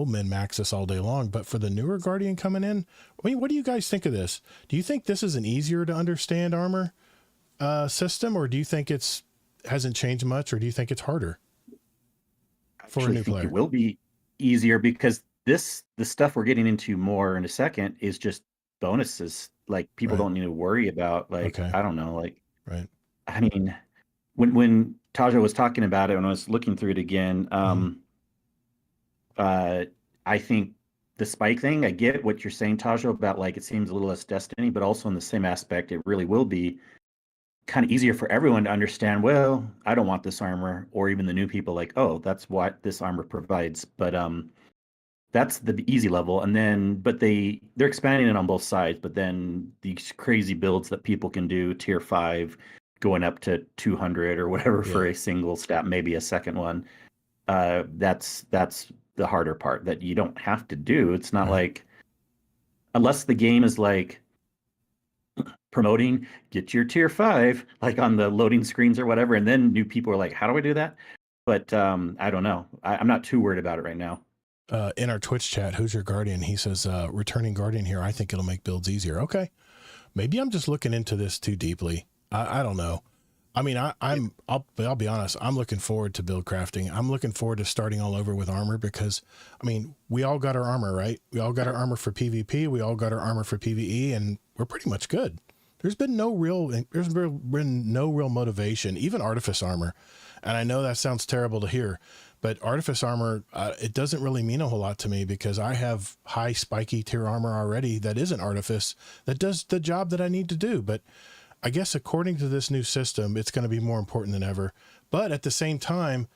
min max this all day long. But for the newer Guardian coming in, I mean, what do you guys think of this? Do you think this is an easier to understand armor system, or do you think it's hasn't changed much, or do you think it's harder for a new player? It will be easier because the stuff we're getting into more in a second is just bonuses. Like people don't need to worry about I don't know, right. I mean, when Tajo was talking about it, when I was looking through it again, I think the spike thing, I get what you're saying, Tajo, about like it seems a little less Destiny, but also in the same aspect, it really will be kind of easier for everyone to understand, well, I don't want this armor, or even the new people like, oh, that's what this armor provides. But that's the easy level. And then but they're expanding it on both sides, but then these crazy builds that people can do, tier 5 going up to 200 or whatever for a single stat, maybe a second one. That's the harder part that you don't have to do. It's not like, unless the game is like promoting get your tier 5 like on the loading screens or whatever, and then new people are like, how do I do that? But I don't know. I'm not too worried about it right now. In our Twitch chat, who's your Guardian? He says, returning Guardian here. I think it'll make builds easier. Okay. Maybe I'm just looking into this too deeply. I don't know. I mean, I'll be honest. I'm looking forward to build crafting. I'm looking forward to starting all over with armor because, I mean, we all got our armor, right? We all got our armor for PvP. We all got our armor for PvE, and we're pretty much good. There's been no real motivation, even Artifice armor. And I know that sounds terrible to hear, but Artifice armor, it doesn't really mean a whole lot to me because I have high spiky tier armor already that isn't Artifice that does the job that I need to do. But I guess according to this new system, it's going to be more important than ever. But at the same time,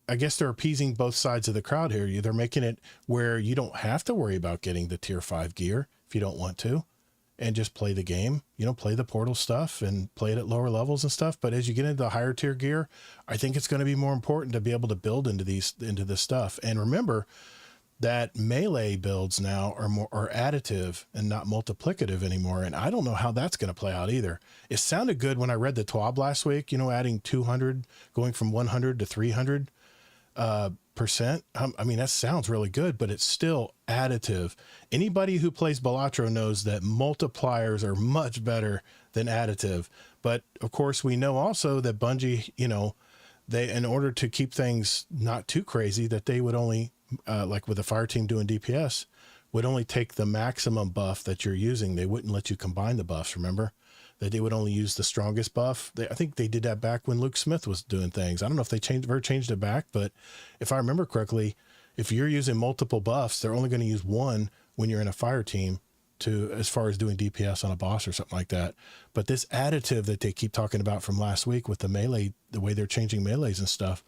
I guess they're appeasing both sides of the crowd here. They're making it where you don't have to worry about getting the tier 5 gear if you don't want to, and just play the game, play the portal stuff and play it at lower levels and stuff. But as you get into the higher tier gear, I think it's going to be more important to be able to build into this stuff. And remember that melee builds now are additive and not multiplicative anymore. And I don't know how that's going to play out either. It sounded good when I read the TWAB last week, adding 200, going from 100 to 300 percent. I mean, that sounds really good, but it's still additive. Anybody who plays Balatro knows that multipliers are much better than additive. But of course, we know also that Bungie, they, in order to keep things not too crazy, that they would only, like with the fire team doing DPS, would only take the maximum buff that you're using. They wouldn't let you combine the buffs, remember? That they would only use the strongest buff. I think they did that back when Luke Smith was doing things. I don't know if they ever changed it back, but if I remember correctly, if you're using multiple buffs, they're only going to use one when you're in a fire team. to as far as doing DPS on a boss or something like that. But this additive that they keep talking about from last week with the melee, the way they're changing melees and stuff,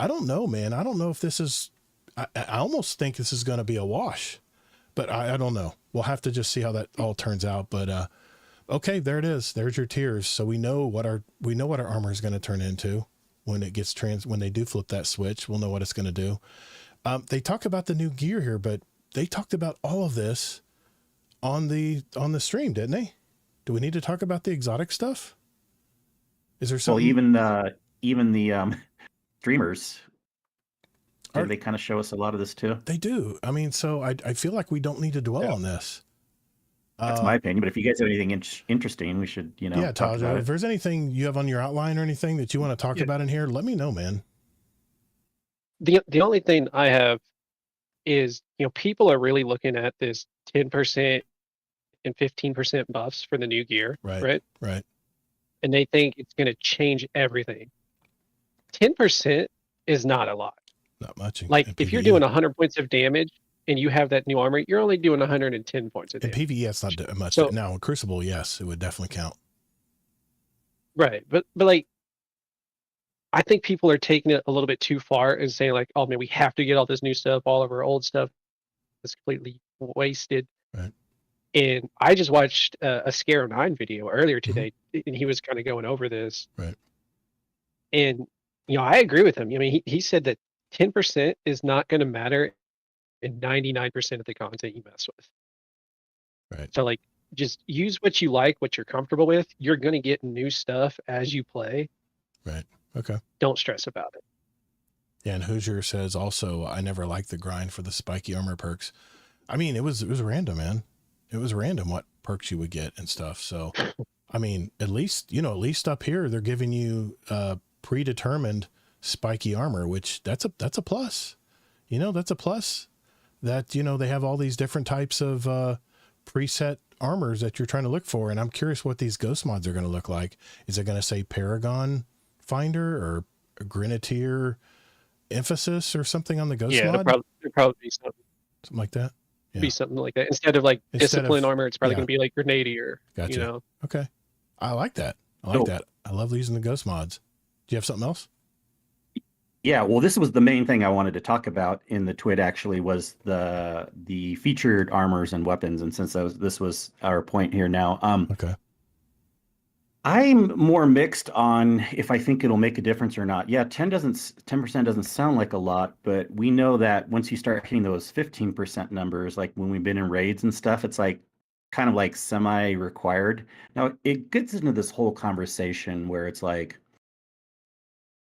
I don't know, man. I don't know if this is, I almost think this is going to be a wash, but I don't know. We'll have to just see how that all turns out. But, okay, there it is. There's your tiers. So we know what our armor is going to turn into when it gets when they do flip that switch. We'll know what it's going to do. They talk about the new gear here, but they talked about all of this on the stream, didn't they? Do we need to talk about the exotic stuff? Is there something? Well, even the streamers, they kind of show us a lot of this too? They do. I mean, so I feel like we don't need to dwell on this. That's my opinion. But if you guys have anything interesting, we should, yeah, talk Tajo, about it. if there's anything you have on your outline or anything that you want to talk about in here, let me know, man. The only thing I have is, people are really looking at this 10% and 15% buffs for the new gear, right? Right. And they think it's going to change everything. 10% is not a lot. Not much. Like if you're doing 100 points of damage and you have that new armor, you're only doing 110 points of damage. In PvE, it's not much. So, now in Crucible, yes, it would definitely count. Right, but like, I think people are taking it a little bit too far and saying like, oh man, we have to get all this new stuff. All of our old stuff is completely wasted. Right. And I just watched a Scare 9 video earlier today, and he was kind of going over this. Right. And, I agree with him. I mean, he said that 10% is not going to matter in 99% of the content you mess with. Right. So, like, just use what you like, what you're comfortable with. You're going to get new stuff as you play. Right. Okay. Don't stress about it. Yeah, and Hoosier says also, I never liked the grind for the spiky armor perks. I mean, it was random, man. It was random what perks you would get and stuff. So, I mean, at least up here, they're giving you predetermined spiky armor, which that's a plus. That's a plus that, they have all these different types of preset armors that you're trying to look for. And I'm curious what these ghost mods are going to look like. Is it going to say Paragon Finder or Grenadier Emphasis or something on the ghost mod? There'll probably be something like that. Yeah. Be something like that. Instead of discipline armor, it's probably going to be like Grenadier. Gotcha. Okay. I like that. I love using the ghost mods. Do you have something else? Yeah, well, this was the main thing I wanted to talk about in the TWID, actually, was the featured armors and weapons. And since this was our point here now, okay. I'm more mixed on if I think it'll make a difference or not. Yeah, 10% doesn't sound like a lot, but we know that once you start hitting those 15% numbers, like when we've been in raids and stuff, it's like kind of like semi-required. Now, it gets into this whole conversation where it's like,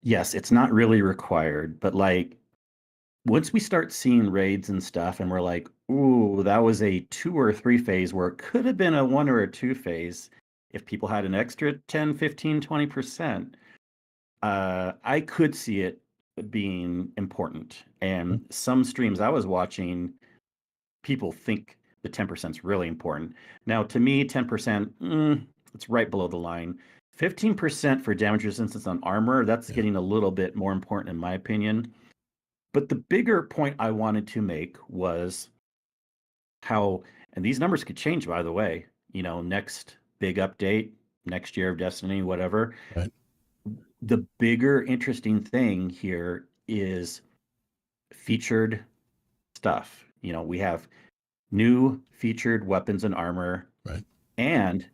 yes, it's not really required, but like once we start seeing raids and stuff and we're like, ooh, that was a 2 or 3 phase where it could have been a 1 or a 2 phase. If people had an extra 10, 15, 20%, I could see it being important. And some streams I was watching, people think the 10% is really important. Now, to me, 10%, it's right below the line. 15% for damage resistance on armor, that's getting a little bit more important in my opinion. But the bigger point I wanted to make was how, and these numbers could change, by the way, next big update, next year of Destiny, whatever. Right. The bigger interesting thing here is featured stuff. We have new featured weapons and armor, right, and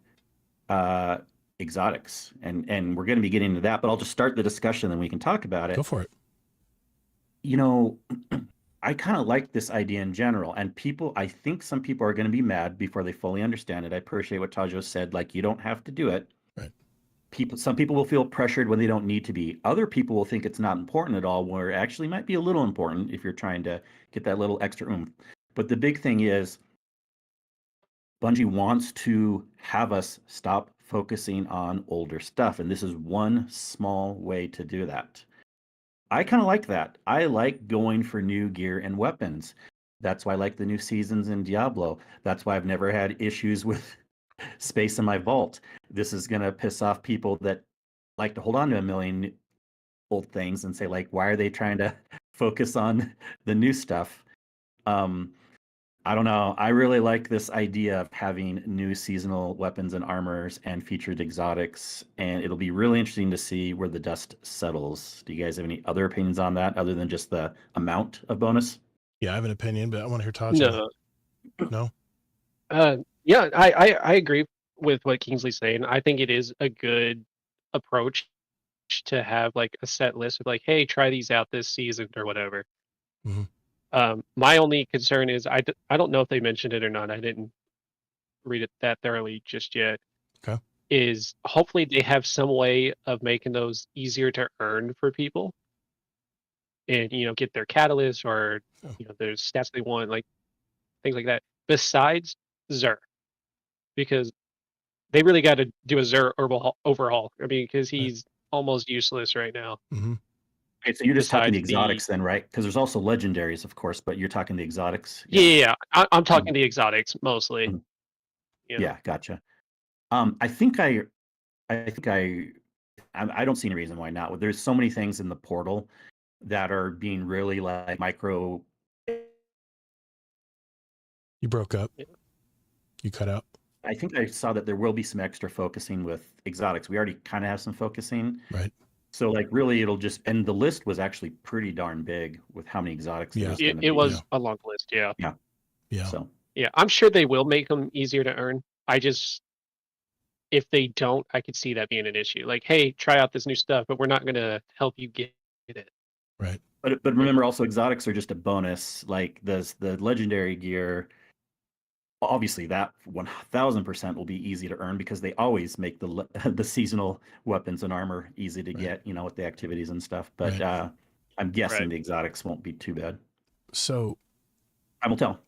exotics, and we're going to be getting into that, but I'll just start the discussion, then we can talk about it. Go for it. I kind of like this idea in general, and I think some people are going to be mad before they fully understand it. I appreciate what Tajo said, like, you don't have to do it. Right. Some people will feel pressured when they don't need to be. Other people will think it's not important at all, where it actually might be a little important if you're trying to get that little extra oomph. But the big thing is, Bungie wants to have us stop focusing on older stuff, and this is one small way to do that. I kind of like that. I like going for new gear and weapons. That's why I like the new seasons in Diablo. That's why I've never had issues with space in my vault. This is going to piss off people that like to hold on to a million old things and say, like, why are they trying to focus on the new stuff? I don't know. I really like this idea of having new seasonal weapons and armors and featured exotics, and it'll be really interesting to see where the dust settles. Do you guys have any other opinions on that other than just the amount of bonus? Yeah, I have an opinion, but I want to hear Tajo. No. No? Yeah, I agree with what Kingsley's saying. I think it is a good approach to have like a set list of like, hey, try these out this season or whatever. My only concern is I don't know if they mentioned it or not. I didn't read it that thoroughly just yet. Okay. Is hopefully they have some way of making those easier to earn for people, and get their catalyst or their stats they want, like things like that. Besides Xur, because they really got to do a Xur overhaul. I mean, because he's almost useless right now. Okay, so you're just talking the Besides exotics then, right? Because there's also legendaries, of course, but you're talking the exotics. Yeah, I'm talking the exotics mostly. Mhm. You know. Yeah, gotcha. I think I don't see any reason why not. There's so many things in the portal that are being really like micro. You broke up. Yeah. You cut out. I think I saw that there will be some extra focusing with exotics. We already kind of have some focusing. Right. So like really it'll just, and the list was actually pretty darn big with how many exotics there was gonna It be. was a long list, yeah. Yeah. So Yeah, I'm sure they will make them easier to earn. If they don't, I could see that being an issue. Like, hey, try out this new stuff, but we're not going to help you get it. Right. But remember also exotics are just a bonus. Like the legendary gear, obviously that 1000% will be easy to earn because they always make the seasonal weapons and armor easy to get, with the activities and stuff. But I'm guessing the exotics won't be too bad. So I will tell.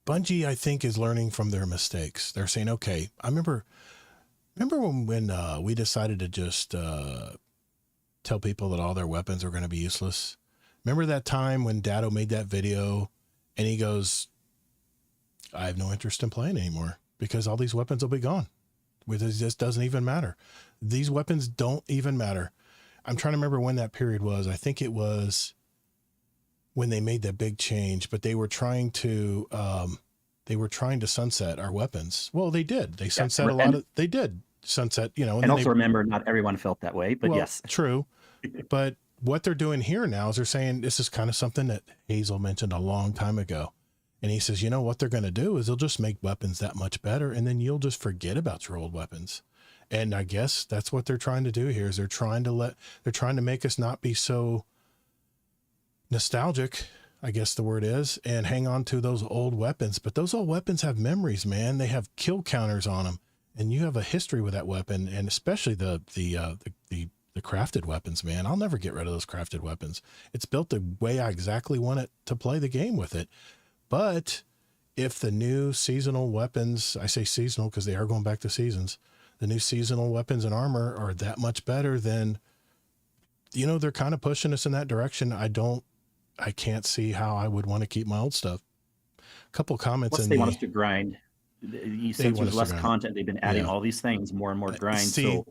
Bungie, I think, is learning from their mistakes. They're saying, okay, I remember when we decided to just tell people that all their weapons are going to be useless. Remember that time when Tajo made that video and he goes, I have no interest in playing anymore because all these weapons will be gone. It just doesn't even matter. These weapons don't even matter. I'm trying to remember when that period was. I think it was when they made that big change, but they were trying to sunset our weapons. Well, they did. They sunset a lot of, they did sunset, And also remember, not everyone felt that way, but yes. True. But what they're doing here now is they're saying this is kind of something that Hazel mentioned a long time ago. And he says, what they're going to do is they'll just make weapons that much better. And then you'll just forget about your old weapons. And I guess that's what they're trying to do here is they're trying to make us not be so nostalgic, I guess the word is, and hang on to those old weapons. But those old weapons have memories, man. They have kill counters on them. And you have a history with that weapon. And especially the crafted weapons, man. I'll never get rid of those crafted weapons. It's built the way I exactly want it to play the game with it. But if the new seasonal weapons, I say seasonal because they are going back to seasons, the new seasonal weapons and armor are that much better, then, they're kind of pushing us in that direction. I can't see how I would want to keep my old stuff. A couple comments. Plus, they want us to grind. Since there's less content, they've been adding all these things, more and more grind. So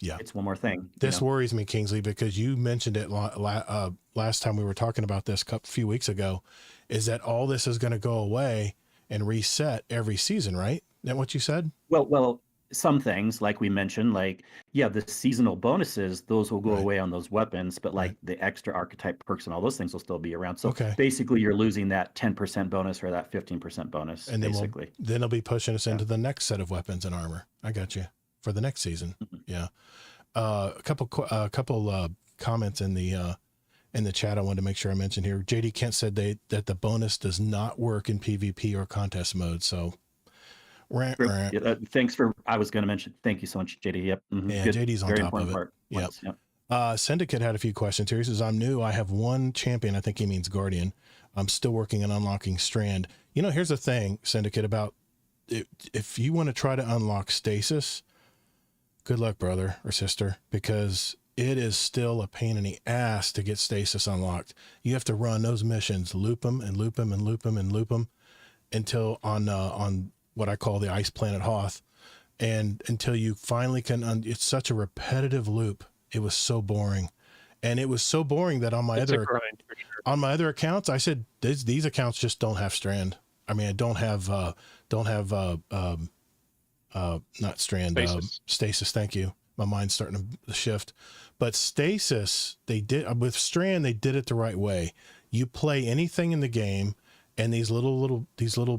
it's one more thing. This worries me, Kingsley, because you mentioned it last time we were talking about this a few weeks ago, is that all this is going to go away and reset every season, right? Isn't that what you said? Well, some things, like we mentioned, the seasonal bonuses, those will go away on those weapons, but the extra archetype perks and all those things will still be around. So basically you're losing that 10% bonus or that 15% bonus, and basically. Then they'll be pushing us into the next set of weapons and armor. I got you. For the next season. Yeah. A couple comments in the chat I wanted to make sure I mentioned here. JD Kent said that the bonus does not work in PvP or contest mode. So thanks I was going to mention, thank you so much, JD. Yep. Mm-hmm. Yeah, JD's on top of it. Yep. Syndicate had a few questions here. He says, I'm new. I have one champion. I think he means Guardian. I'm still working on unlocking Strand. Here's the thing, Syndicate, about if you want to try to unlock Stasis, good luck, brother or sister, because it is still a pain in the ass to get Stasis unlocked. You have to run those missions, loop them and loop them and loop them and loop them until on what I call the ice planet Hoth, and until you finally can. It's such a repetitive loop. It was so boring, and it was so boring that on my other accounts, I said these accounts just don't have Strand. I mean, I don't have not strand, Stasis. stasis. Thank you. My mind's starting to shift, but stasis, they did with strand, they did it the right way. You play anything in the game and these little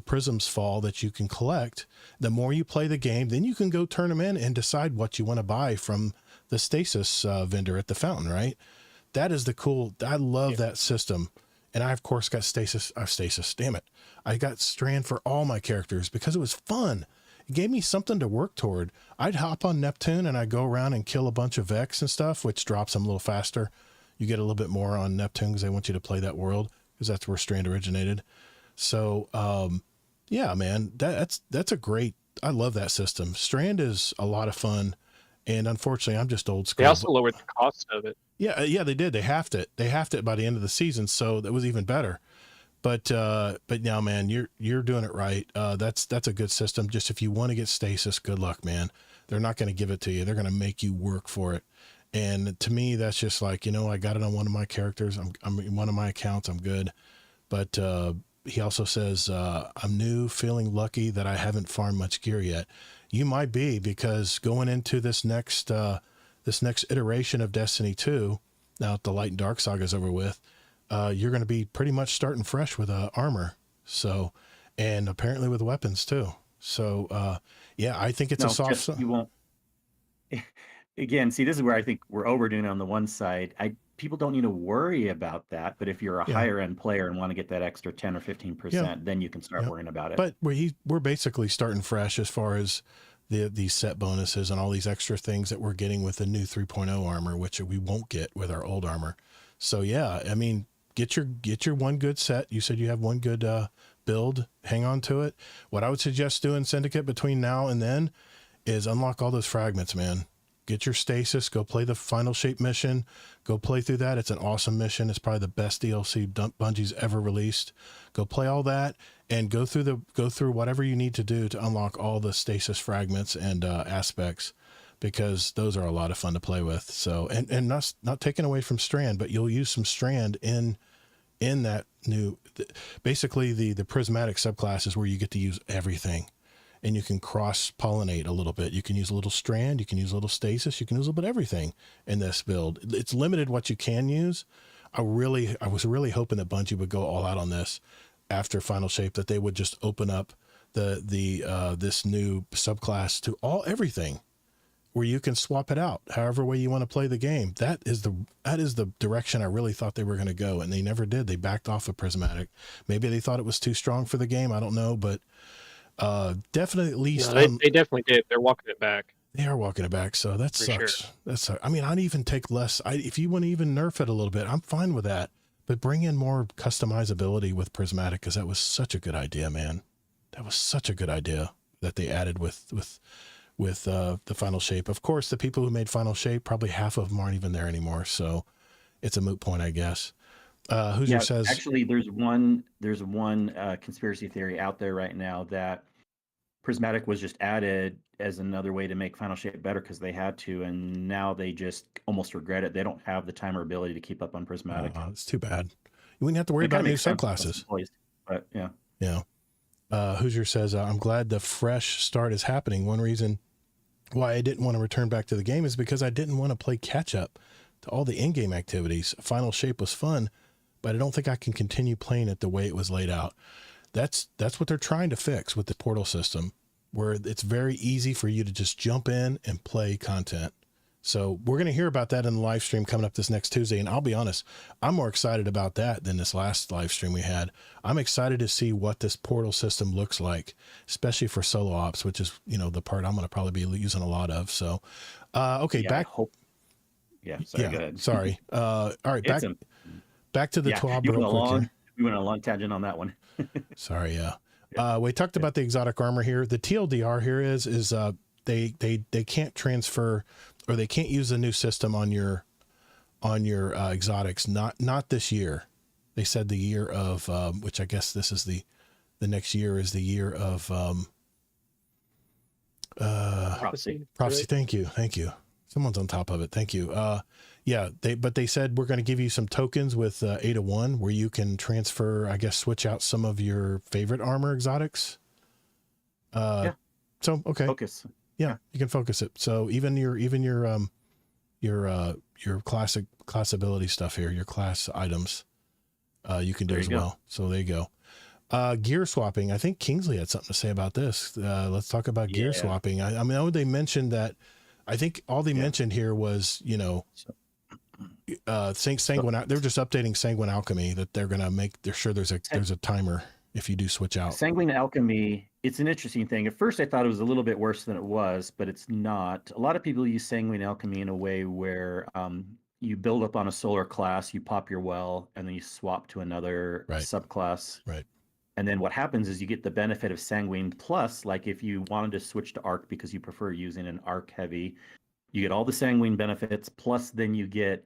prisms fall that you can collect. The more you play the game, then you can go turn them in and decide what you want to buy from the stasis vendor at the fountain, right? That is the cool, I love that system. And I, of course, got stasis, damn it. I got strand for all my characters because it was fun. It gave me something to work toward. I'd hop on Neptune and I'd go around and kill a bunch of Vex and stuff, which drops them a little faster. You get a little bit more on Neptune because they want you to play that world because that's where strand originated. So, yeah, man, that's a great, I love that system. Strand is a lot of fun. And unfortunately, I'm just old school. They also lowered the cost of it. Yeah, they did. They halved it. They halved it by the end of the season, so that was even better. But now, man, you're doing it right. That's a good system. Just if you want to get stasis, good luck, man. They're not going to give it to you. They're going to make you work for it. And to me, that's just like, I got it on one of my characters. I'm in one of my accounts. I'm good. But he also says, I'm new, feeling lucky that I haven't farmed much gear yet. You might be, because going into this next iteration of Destiny 2, now that the Light and Dark Saga is over with, you're going to be pretty much starting fresh with armor. So, and apparently with weapons too. So, yeah, I think it's a soft. You won't. Again, see, this is where I think we're overdoing it on the one side. People don't need to worry about that, but if you're a higher end player and want to get that extra 10 or 15%, then you can start worrying about it. But we're basically starting fresh as far as these set bonuses and all these extra things that we're getting with the new 3.0 armor, which we won't get with our old armor. So yeah, I mean, get your one good set. You said you have one good build. Hang on to it. What I would suggest doing, Syndicate, between now and then is unlock all those fragments, man. Get your stasis, go play the Final Shape mission, go play through that. It's an awesome mission. It's probably the best DLC Bungie's ever released. Go play all that and go through whatever you need to do to unlock all the stasis fragments and aspects, because those are a lot of fun to play with. So, and not taken away from strand, but you'll use some strand in that new, basically the prismatic subclasses where you get to use everything. And you can cross-pollinate a little bit. You can use a little strand. You can use a little stasis. You can use a little bit of everything in this build. It's limited what you can use. I was really hoping that Bungie would go all out on this after Final Shape, that they would just open up this new subclass to everything, where you can swap it out however way you want to play the game. That is the direction I really thought they were going to go, and they never did. They backed off of prismatic. Maybe they thought it was too strong for the game. I don't know, but. Definitely, at least they definitely did. They're walking it back. They are walking it back, so that sucks. Sure. That sucks. I mean, I'd even take less. If you want to even nerf it a little bit, I'm fine with that. But bring in more customizability with prismatic, because that was such a good idea, man. That was such a good idea that they added with the Final Shape. Of course, the people who made Final Shape, probably half of them aren't even there anymore, so it's a moot point, I guess. Hoosier says, actually, there's one conspiracy theory out there right now that prismatic was just added as another way to make Final Shape better because they had to, and now they just almost regret it. They don't have the time or ability to keep up on prismatic. It's too bad. You wouldn't have to worry about new subclasses. But yeah. Hoosier says, I'm glad the fresh start is happening. One reason why I didn't want to return back to the game is because I didn't want to play catch up to all the in-game activities. Final Shape was fun, but I don't think I can continue playing it the way it was laid out. That's what they're trying to fix with the portal system, where it's very easy for you to just jump in and play content. So we're going to hear about that in the live stream coming up this next Tuesday. And I'll be honest, I'm more excited about that than this last live stream we had. I'm excited to see what this portal system looks like, especially for solo ops, which is, the part I'm going to probably be using a lot of. So, okay, back. Go ahead. Sorry. All right. Back to the TWAB real quick here. We went on a long tangent on that one. Sorry. Yeah. We talked about the exotic armor here. The TLDR here is they can't transfer, or they can't use the new system on your exotics. Not this year. They said the year of, which I guess this is the next year is the year of, Prophecy. Prophecy. Thank you. Someone's on top of it. Thank you. Yeah, they said we're going to give you some tokens with 8 of 1 where you can transfer, I guess, switch out some of your favorite armor exotics. Yeah. So, okay. Focus. Yeah, you can focus it. So even your class ability stuff here, your class items, you can do as well. So there you go. Gear swapping. I think Kingsley had something to say about this. Let's talk about gear swapping. I know they mentioned that. I think all they mentioned here was, Sanguine. They're just updating Sanguine Alchemy, that they're going to make. They're sure there's a timer if you do switch out. Sanguine Alchemy. It's an interesting thing. At first, I thought it was a little bit worse than it was, but it's not. A lot of people use Sanguine Alchemy in a way where you build up on a solar class, you pop your well, and then you swap to another subclass. Right. And then what happens is you get the benefit of Sanguine Plus, like if you wanted to switch to Arc because you prefer using an Arc heavy, you get all the Sanguine benefits, plus then you get,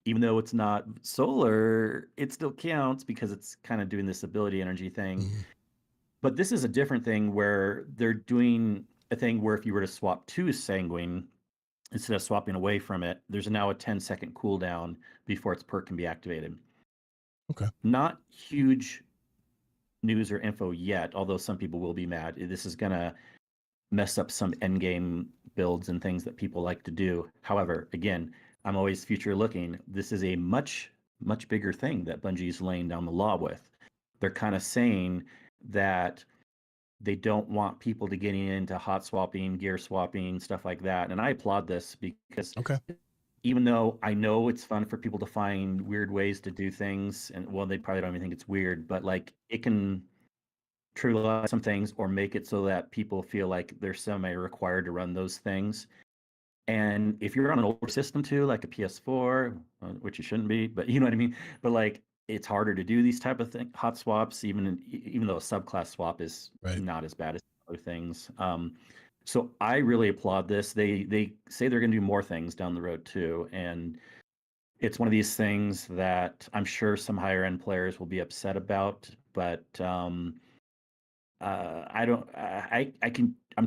even though it's not solar, it still counts because it's kind of doing this ability energy thing. Mm-hmm. But this is a different thing where they're doing a thing where if you were to swap to Sanguine, instead of swapping away from it, there's now a 10-second cooldown before its perk can be activated. Okay. Not huge news or info yet, although some people will be mad. This is going to mess up some endgame builds and things that people like to do. However, again, I'm always future looking. This is a much, much bigger thing that Bungie's laying down the law with. They're kind of saying that they don't want people to getting into hot swapping, gear swapping, stuff like that. And I applaud this because even though I know it's fun for people to find weird ways to do things, and well, they probably don't even think it's weird, but like it can trivialize some things or make it so that people feel like they're semi-required to run those things. And if you're on an older system too, like a PS4, which you shouldn't be, but you know what I mean? But like it's harder to do these type of hot swaps, even though a subclass swap is not as bad as other things. So I really applaud this. They say they're going to do more things down the road too, and it's one of these things that I'm sure some higher end players will be upset about. But I'm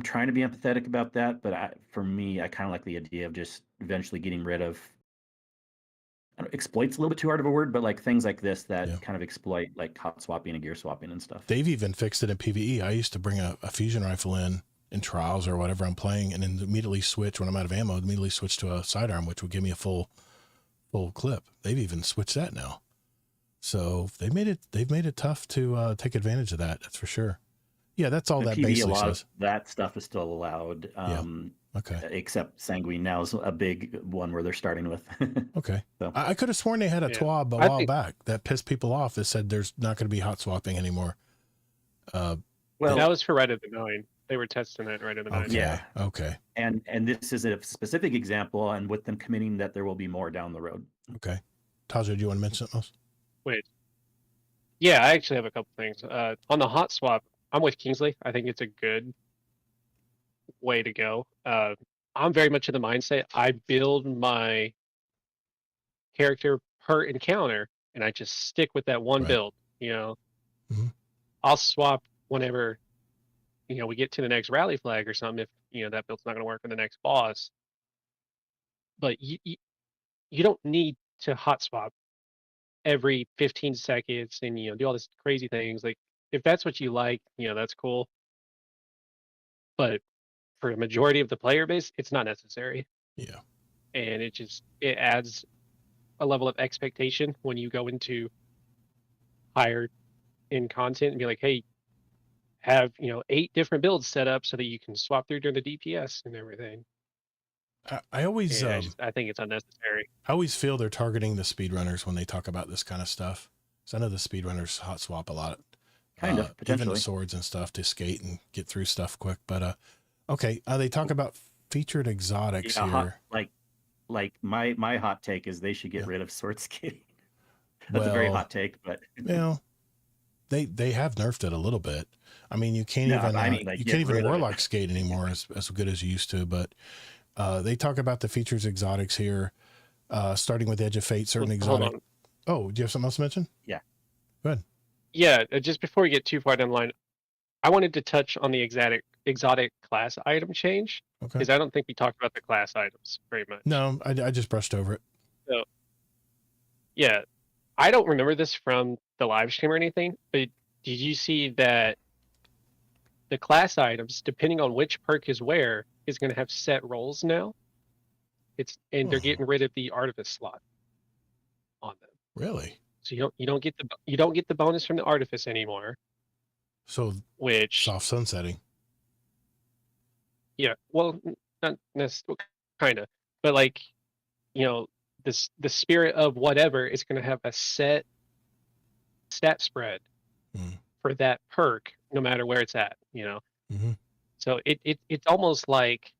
trying to be empathetic about that. But for me, I kind of like the idea of just eventually getting rid of. Exploit's a little bit too hard of a word, but like things like this that kind of exploit like hot swapping and gear swapping and stuff. They've even fixed it in PvE. I used to bring a fusion rifle in trials or whatever I'm playing, and then immediately switch when I'm out of ammo, immediately switch to a sidearm, which would give me a full clip. They've even switched that now. So they've made it tough to take advantage of that. That's for sure. Yeah, that's all that basically a lot says. Of that stuff is still allowed. Okay. Except Sanguine now is a big one where they're starting with. Okay. So. I could have sworn they had a TWAB a while back that pissed people off that said there's not going to be hot swapping anymore. Well, that was for Red of the Nine. They were testing it right at the 9. Yeah. Okay. And this is a specific example, and with them committing that there will be more down the road. Okay. Tajo, do you want to mention something else? Wait. Yeah, I actually have a couple things. On the hot swap, I'm with Kingsley. I think it's a good way to go. I'm very much in the mindset. I build my character per encounter, and I just stick with that one build. Mm-hmm. I'll swap whenever we get to the next rally flag or something, if that build's not going to work for the next boss. But you don't need to hot swap every 15 seconds and do all this crazy things. Like if that's what you like, that's cool. But for a majority of the player base, it's not necessary. Yeah. And it adds a level of expectation when you go into higher in content and be like, hey, have 8 different builds set up so that you can swap through during the DPS and everything. I always I think it's unnecessary. I always feel they're targeting the speedrunners when they talk about this kind of stuff. So I know the speedrunners hot swap a lot, kind of potentially even the swords and stuff to skate and get through stuff quick. But okay, they talk about featured exotics here. Like my hot take is they should get rid of sword skating. That's a very hot take, but they have nerfed it a little bit. I mean, you can't even warlock skate anymore as good as you used to. But they talk about the features exotics here, starting with Edge of Fate, certain exotic. Oh, do you have something else to mention? Yeah. Go ahead. Yeah, just before we get too far down the line, I wanted to touch on the exotic class item change, Okay. because I don't think we talked about the class items very much. No, I just brushed over it. So, yeah, I don't remember this from the live stream or anything, but did you see that the class items, depending on which perk is where, is going to have set roles now? And they're getting rid of the artifice slot on them. Really? So you don't get the bonus from the artifice anymore. So which soft sunsetting. Yeah, well, not necessarily, kind of, but like, the spirit of whatever is going to have a set stat spread for that perk, no matter where it's at. Mm-hmm. So it's almost like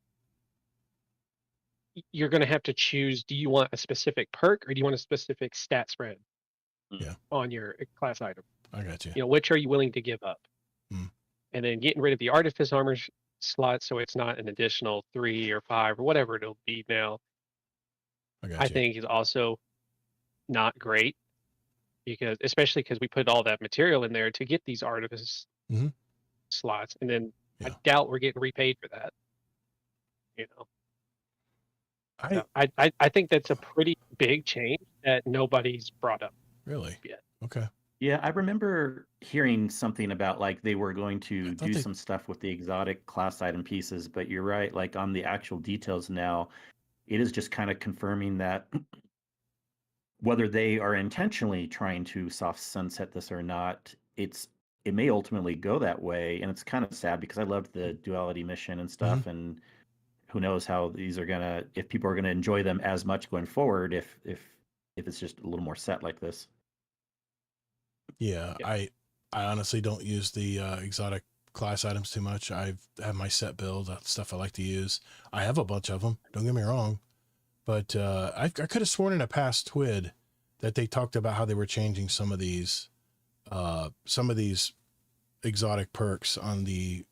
you're going to have to choose: do you want a specific perk or do you want a specific stat spread? Yeah. On your class item. I got you. Which are you willing to give up? Mm. And then getting rid of the artifice armor slot, so it's not an additional 3 or 5 or whatever it'll be now. I think is also not great, especially because we put all that material in there to get these artifice slots, and then I doubt we're getting repaid for that. I think that's a pretty big change that nobody's brought up. Really? Yet. Okay. Yeah, I remember hearing something about like they were going to do some stuff with the exotic class item pieces, but you're right, like on the actual details now, it is just kind of confirming that whether they are intentionally trying to soft sunset this or not, it may ultimately go that way. And it's kind of sad because I loved the duality mission and stuff, and who knows how these are if people are gonna enjoy them as much going forward if it's just a little more set like this. Yeah, I honestly don't use the exotic class items too much. I have my set build, stuff I like to use. I have a bunch of them, don't get me wrong, but I could have sworn in a past TWID that they talked about how they were changing some of these exotic perks on the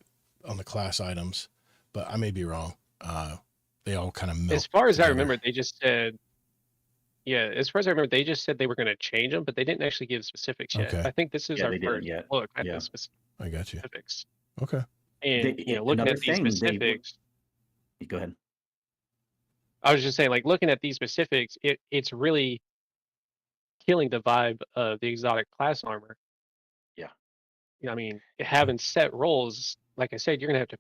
class items, but I may be wrong. They all kind of melt as far as together. I remember, they just said they just said they were going to change them, but they didn't actually give specifics yet. Okay. I think this is our first look at the I got you. specifics. Okay. And looking at these specifics. Go ahead. I was just saying, like, looking at these specifics, it's really killing the vibe of the exotic class armor. Yeah. I mean, having set roles, like I said, you're going to have to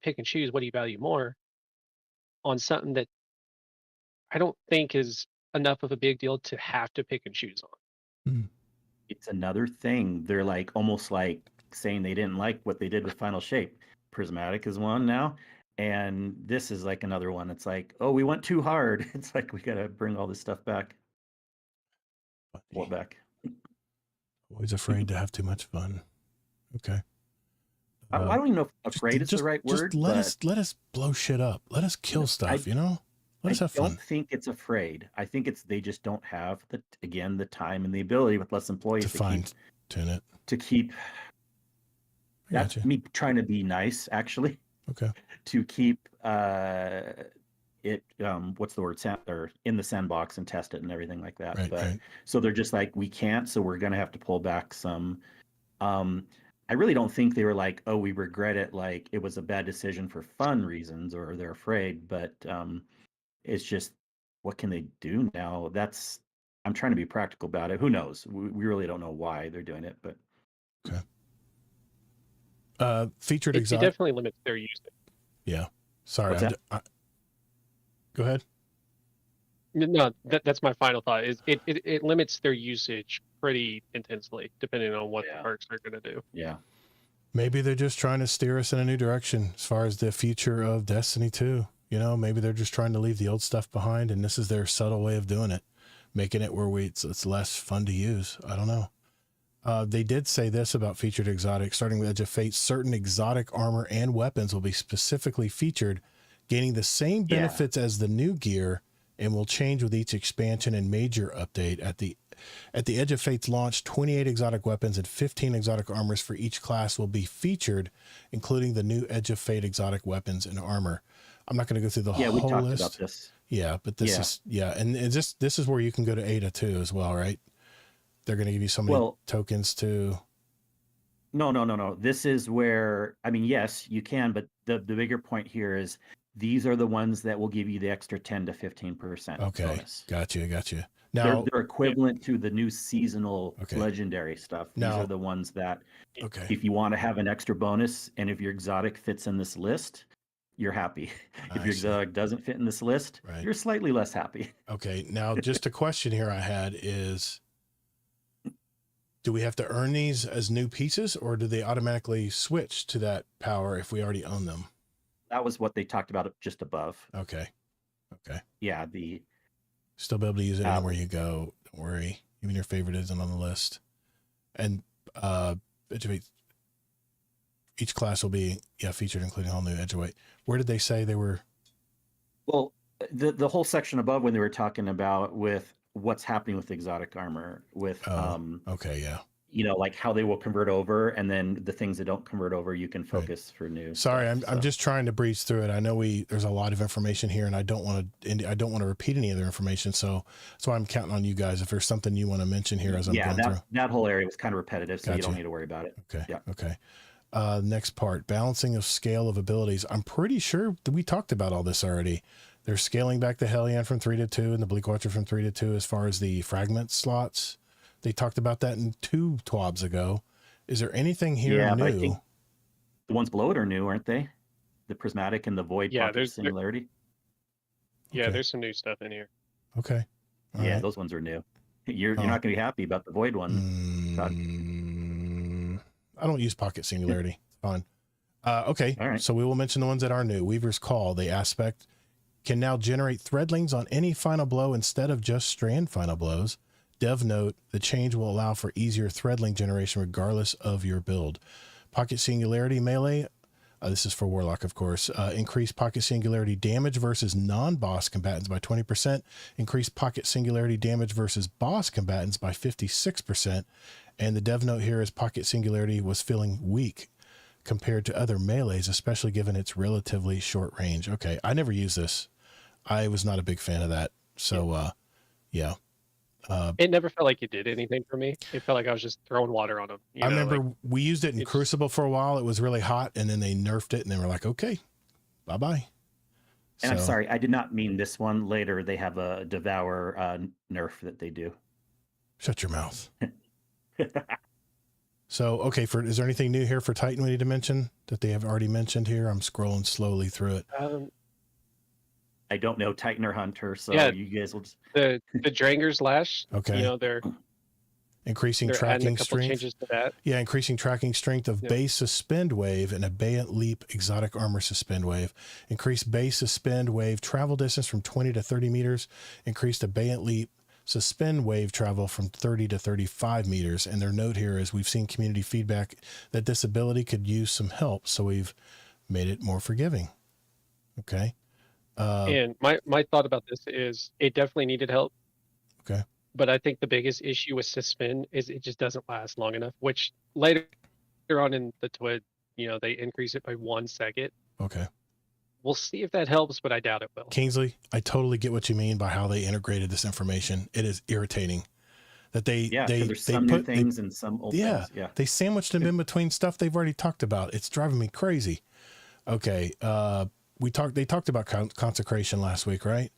pick and choose what do you value more on something that I don't think is enough of a big deal to have to pick and choose on. It's another thing. They're like almost like saying they didn't like what they did with Final Shape. Prismatic is one now, and this is like another one. It's like, oh, we went too hard. It's like we got to bring all this stuff back. What back? Always afraid to have too much fun. Okay. I don't even know if afraid is the right word. Just let us blow shit up. Let us kill stuff. Let us have fun. I don't think it's afraid. I think they just don't have the time and the ability with less employees to fine-tune it. To keep. That's me trying to be nice, actually. Okay. To keep it what's the word, or in the sandbox and test it and everything like that. Right. So they're just like, we can't, so we're gonna have to pull back some. I really don't think they were like, oh, we regret it, like it was a bad decision for fun reasons, or they're afraid, but it's just, what can they do now? I'm trying to be practical about it. Who knows? We really don't know why they're doing it, but okay. Featured it exotic. It definitely limits their usage. Yeah. Sorry. Go ahead. No, that's my final thought. Is it limits their usage pretty intensely, depending on what the perks are going to do. Yeah. Maybe they're just trying to steer us in a new direction as far as the future of Destiny 2. Maybe they're just trying to leave the old stuff behind, and this is their subtle way of doing it, making it where it's less fun to use. I don't know. They did say this about featured exotic, starting with Edge of Fate. Certain exotic armor and weapons will be specifically featured, gaining the same benefits as the new gear, and will change with each expansion and major update. At the Edge of Fate's launch, 28 exotic weapons and 15 exotic armors for each class will be featured, including the new Edge of Fate exotic weapons and armor. I'm not going to go through the whole list. Yeah, we talked about this. Yeah, but this is, and this is where you can go to Ada too as well, right? They're going to give you so many tokens to No. This is where, I mean, yes, you can, but the bigger point here is these are the ones that will give you the extra 10 to 15% Okay. bonus. Gotcha. They're Now, equivalent to the new seasonal Okay. legendary stuff. These Now- are the ones that okay. if you want to have an extra bonus and if your exotic fits in this list, you're happy. If I your see. exotic doesn't fit in this list, Right. you're slightly less happy. Okay. Now, just a question here I had is, do we have to earn these as new pieces, or do they automatically switch to that power if we already own them? That was what they talked about just above. Okay. Yeah, Still be able to use it anywhere you go. Don't worry. Even your favorite isn't on the list. And each class will be featured, including all new edgeweight. Where did they say they were? Well, the whole section above when they were talking about with what's happening with exotic armor with okay, yeah. Like how they will convert over, and then the things that don't convert over, you can focus for new. Sorry, stuff, I'm just trying to breeze through it. I know there's a lot of information here, and I don't want to repeat any other information. So I'm counting on you guys. If there's something you want to mention here as I'm going through. That whole area was kind of repetitive, so Gotcha. you don't need to worry about it. Okay. Yeah. Okay. Next part, balancing of scale of abilities. I'm pretty sure that we talked about all this already. They're scaling back the Hellion from 3 to 2 and the Bleak Watcher from 3 to 2 as far as the fragment slots. They talked about that in 2 TWABs ago. Is there anything here new? I think the ones below it are new, aren't they? The prismatic and the void pocket singularity. Yeah, there's some new stuff in here. Okay. All right. Those ones are new. You're not going to be happy about the void one. I don't use pocket singularity. It's fine. Okay. All right. So we will mention the ones that are new. Weaver's Call, the aspect, can now generate threadlings on any final blow instead of just strand final blows. Dev note, the change will allow for easier threadling generation regardless of your build. Pocket singularity melee, this is for Warlock, of course. Increase pocket singularity damage versus non-boss combatants by 20%. Increase pocket singularity damage versus boss combatants by 56%. And the dev note here is pocket singularity was feeling weak compared to other melees, especially given its relatively short range. Okay, I never used this. I was not a big fan of that. So, yeah. It never felt like it did anything for me. It felt like I was just throwing water on them. I remember we used it in Crucible for a while. It was really hot, and then they nerfed it, and they were like, okay, bye-bye. And I'm sorry, I did not mean this one. Later, they have a Devour nerf that they do. Shut your mouth. So, okay, is there anything new here for Titan we need to mention that they have already mentioned here? I'm scrolling slowly through it. I don't know Titan or Hunter, so you guys will just... The Dranger's Lash. Okay. They're increasing tracking strength. Changes to that. Yeah, increasing tracking strength of base suspend wave and Abeyant Leap exotic armor suspend wave. Increase base suspend wave travel distance from 20 to 30 meters. Increased Abeyant Leap suspend wave travel from 30 to 35 meters. And their note here is we've seen community feedback that this ability could use some help, so we've made it more forgiving. Okay. And my thought about this is it definitely needed help. Okay. But I think the biggest issue with suspend is it just doesn't last long enough, which later on in the TWID, they increase it by 1 second. Okay. We'll see if that helps, but I doubt it will. Kingsley, I totally get what you mean by how they integrated this information. It is irritating that there's some new things and some old things. Yeah. They sandwiched them in between stuff they've already talked about. It's driving me crazy. Okay. They talked about consecration last week, right?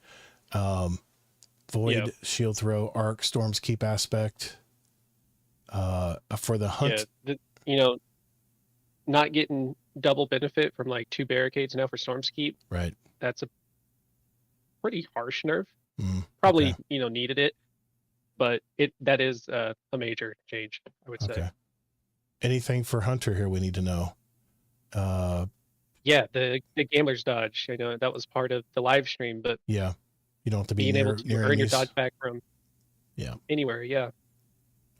Void, shield throw, arc, storm's keep aspect. For the hunt, not getting double benefit from like 2 barricades now for storm's keep. Right. That's a pretty harsh nerf. Probably needed it, but that is a major change, I would say. Anything for Hunter here we need to know? Yeah, the gambler's dodge. I know that was part of the live stream, but yeah, you don't have to be being able to earn your dodge back from anywhere. Yeah.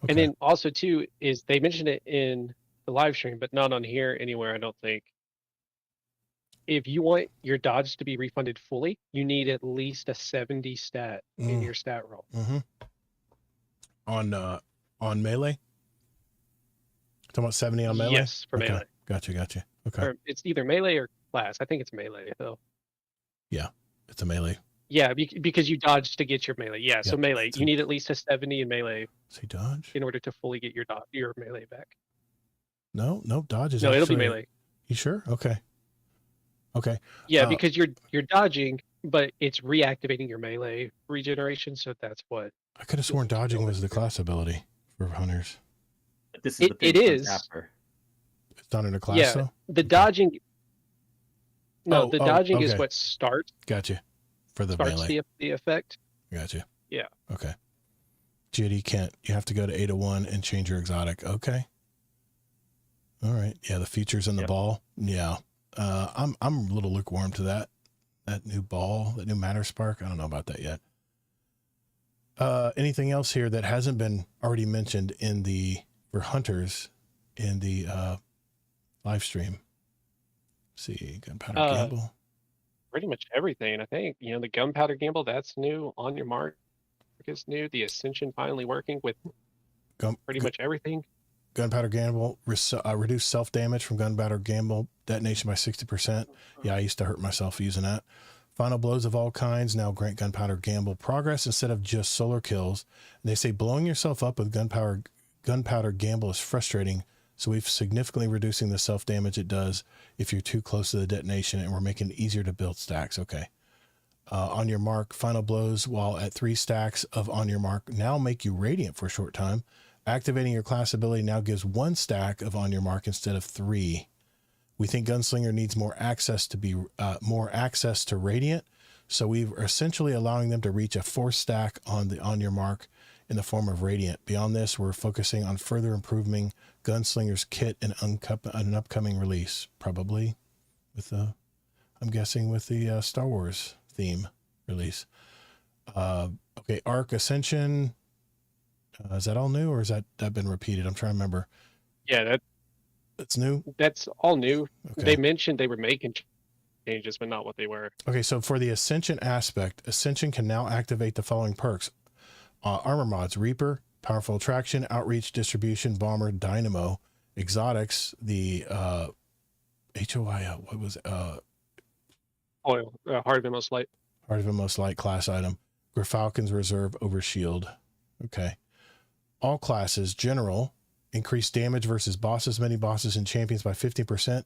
Okay. And then also too is they mentioned it in the live stream, but not on here anywhere. I don't think. If you want your dodge to be refunded fully, you need at least a 70 stat in your stat roll. On melee. Talking about 70 on melee. Yes, for melee. Gotcha. Okay. Or it's either melee or class. I think it's melee though. Yeah, it's a melee. Yeah, because you dodge to get your melee. Yeah, so melee. You need at least a 70 in melee. Say dodge? In order to fully get your melee back. No, dodge is No, it'll be actually. melee. You sure? Okay. Yeah, because you're dodging, but it's reactivating your melee regeneration. So that's what I could have sworn dodging was the class ability for hunters. But this is the thing it that comes is. after. It's not in a class Yeah, though. the dodging. No, Oh, the dodging is okay. what starts Gotcha. For the melee. the effect. Gotcha. Yeah. Okay. JD can't. You have to go to 801 and change your exotic. Okay. All right. Yeah, the features in the ball. Yeah. I'm a little lukewarm to that. That new ball, that new matter spark. I don't know about that yet. Anything else here that hasn't been already mentioned for hunters in the live stream? Let's see, gunpowder gamble. Pretty much everything. I think, the gunpowder gamble, that's new. On your mark is new. The ascension finally working with pretty much everything. Gunpowder gamble, reduce self-damage from gunpowder gamble detonation by 60%. Yeah, I used to hurt myself using that. Final blows of all kinds now grant gunpowder gamble progress instead of just solar kills. And they say blowing yourself up with gunpowder gamble is frustrating, so we've significantly reducing the self-damage it does if you're too close to the detonation, and we're making it easier to build stacks. Okay. On your mark, final blows while at 3 stacks of on your mark now make you radiant for a short time. Activating your class ability now gives 1 stack of on your mark instead of 3. We think Gunslinger needs more access to Radiant, so we're essentially allowing them to reach a 4 stack on your mark in the form of Radiant. Beyond this, we're focusing on further improving Gunslinger's kit in an upcoming release, probably with I'm guessing with the Star Wars theme release. Okay, Arc Ascension. Is that all new, or has that been repeated? I'm trying to remember. Yeah, that's new. That's all new. Okay. They mentioned they were making changes, but not what they were. Okay, so for the Ascension aspect, Ascension can now activate the following perks: armor mods, Reaper, Powerful Attraction, Outreach, Distribution, Bomber, Dynamo, Exotics, the HOI. What was Oil, Heart of Most Light. Heart of Most Light class item. Gerfalcon's Reserve Overshield. Okay. All classes, General, increase damage versus bosses, mini bosses, and champions by 50%.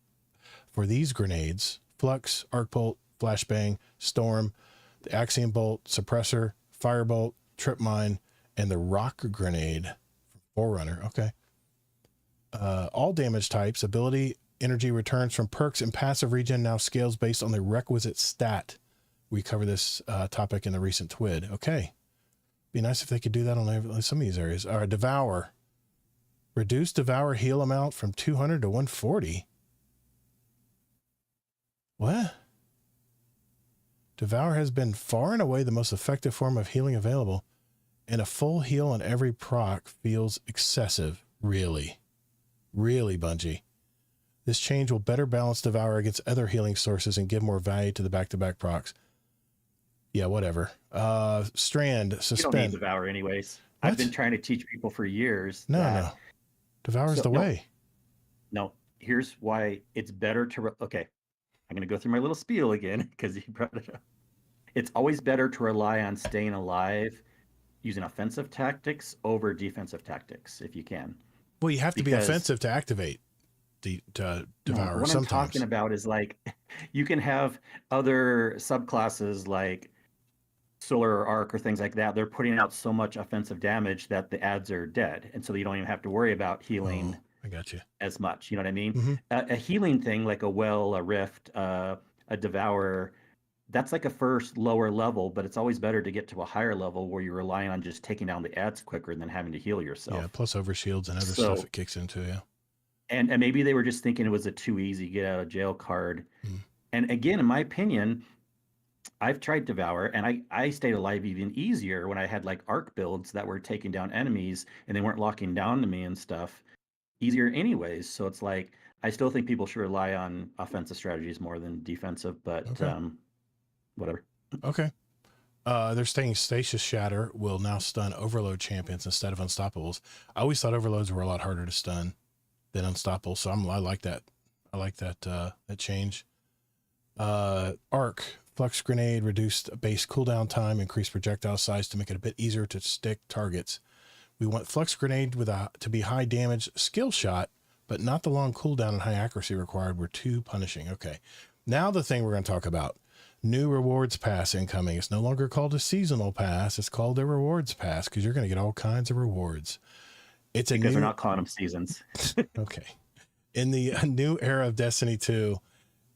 For these grenades, Flux, Arc Bolt, Flashbang, Storm, the Axiom Bolt, Suppressor, Firebolt, Trip Mine, and the Rock Grenade. Forerunner, okay. All damage types, ability, energy returns from perks, and passive regen now scales based on the requisite stat. We covered this topic in the recent TWID. Okay. Be nice if they could do that on some of these areas. All right, Devour. Reduce Devour heal amount from 200 to 140. What? Devour has been far and away the most effective form of healing available, and a full heal on every proc feels excessive. Really, Bungie. This change will better balance Devour against other healing sources and give more value to the back-to-back procs. Yeah, whatever. Strand, Suspend. You don't need Devour anyways. What? I've been trying to teach people for years. No. Devour's the way. No, here's why it's better to... Okay, I'm going to go through my little spiel again because you brought it up. It's always better to rely on staying alive using offensive tactics over defensive tactics if you can. Well, you have to be offensive to activate the Devour. What sometimes. I'm talking about is like you can have other subclasses like Solar or Arc or things like that. They're putting out so much offensive damage that the ads are dead, and so you don't even have to worry about healing. I got you. As much, you know what I mean? Mm-hmm. A healing thing like a Well, a Rift, a Devour, that's like a first lower level, but it's always better to get to a higher level where you're relying on just taking down the ads quicker than having to heal yourself. Yeah, plus overshields and other stuff it kicks into, yeah. And maybe they were just thinking it was a too easy get out of jail card. Mm. And again, in my opinion, I've tried Devour, and I stayed alive even easier when I had like Arc builds that were taking down enemies and they weren't locking down to me and stuff. Easier anyways. So it's like, I still think people should rely on offensive strategies more than defensive, but whatever. Okay. They're saying Stasis Shatter will now stun Overload champions instead of Unstoppables. I always thought Overloads were a lot harder to stun than Unstoppables, so I like that. I like that change. Arc. Flux Grenade reduced base cooldown time, increased projectile size to make it a bit easier to stick targets. We want Flux Grenade to be high damage skill shot but not the long cooldown and high accuracy required were too punishing. Okay. Now the thing we're going to talk about. New rewards pass incoming. It's no longer called a seasonal pass. It's called a rewards pass because you're going to get all kinds of rewards. It's a because new... they're not calling them seasons. Okay. In the new era of Destiny 2,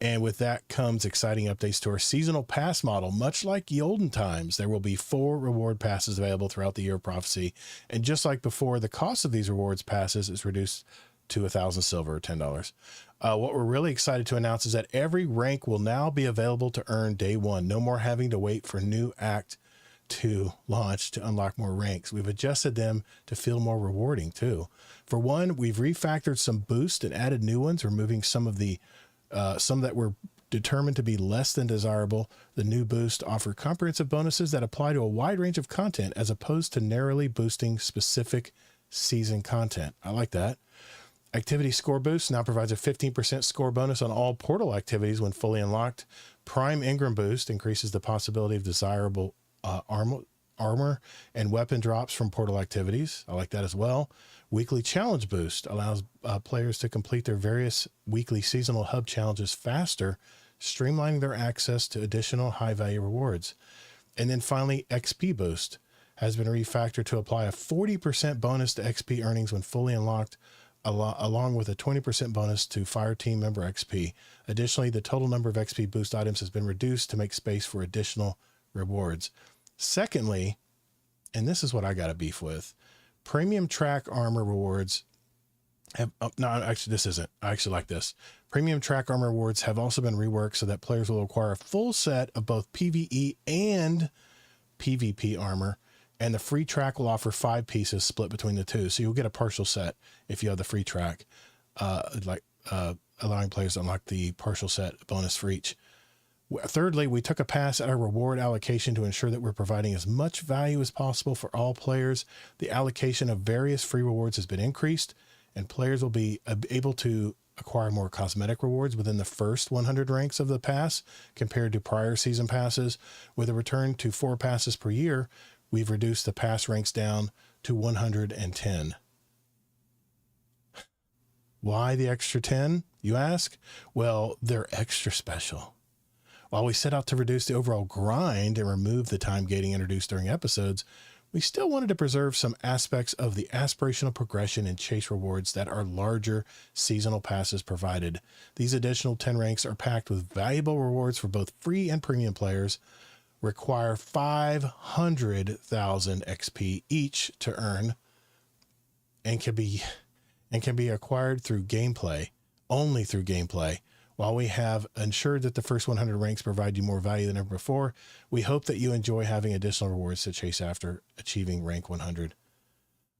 and with that comes exciting updates to our seasonal pass model. Much like the olden times, there will be 4 reward passes available throughout the year of prophecy. And just like before, the cost of these rewards passes is reduced to 1,000 silver or $10. What we're really excited to announce is that every rank will now be available to earn day 1. No more having to wait for new act to launch to unlock more ranks. We've adjusted them to feel more rewarding too. For one, we've refactored some boosts and added new ones, removing some that were determined to be less than desirable. The new boosts offer comprehensive bonuses that apply to a wide range of content as opposed to narrowly boosting specific season content. I like that. Activity score boost now provides a 15% score bonus on all portal activities when fully unlocked. Prime Ingram boost increases the possibility of desirable armor and weapon drops from portal activities. I like that as well. Weekly challenge boost allows players to complete their various weekly seasonal hub challenges faster, streamlining their access to additional high value rewards. And then finally, XP boost has been refactored to apply a 40% bonus to XP earnings when fully unlocked, along with a 20% bonus to Fire Team member XP. Additionally, the total number of XP boost items has been reduced to make space for additional rewards. Secondly, and this is what I got a beef with, premium track armor rewards have, no, actually this isn't, I actually like this. Premium track armor rewards have also been reworked so that players will acquire a full set of both PvE and PvP armor, and the free track will offer 5 pieces split between the two. So you'll get a partial set if you have the free track, allowing players to unlock the partial set bonus for each. Thirdly, we took a pass at our reward allocation to ensure that we're providing as much value as possible for all players. The allocation of various free rewards has been increased, and players will be able to acquire more cosmetic rewards within the first 100 ranks of the pass compared to prior season passes. With a return to 4 passes per year, we've reduced the pass ranks down to 110. Why the extra 10, you ask? Well, they're extra special. While we set out to reduce the overall grind and remove the time gating introduced during episodes, we still wanted to preserve some aspects of the aspirational progression and chase rewards that our larger seasonal passes provided. These additional 10 ranks are packed with valuable rewards for both free and premium players, require 500,000 XP each to earn, and can be acquired through gameplay, only through gameplay. While we have ensured that the first 100 ranks provide you more value than ever before, we hope that you enjoy having additional rewards to chase after achieving rank 100.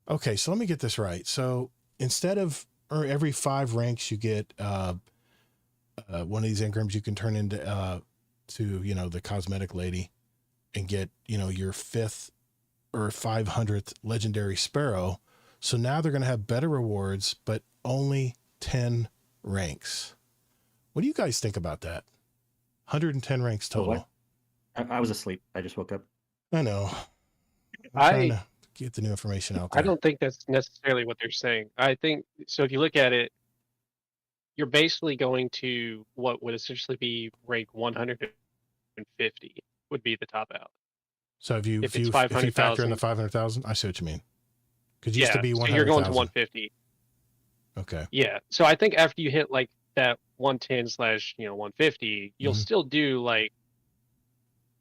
Okay, so let me get this right. So instead of every 5 ranks, you get one of these engrams you can turn into the cosmetic lady and get, your 5th or 500th legendary sparrow. So now they're going to have better rewards, but only 10 ranks. What do you guys think about that? 110 ranks total. I was asleep. I just woke up. I know. I'm trying to get the new information out there. I don't think that's necessarily what they're saying. I think, so if you look at it, you're basically going to what would essentially be rank 150 would be the top out. So if you factor in the 500,000, I see what you mean. Because it used to be 100,000. So you're going to 150. Okay. Yeah. So I think after you hit like that 110/150, you'll still do like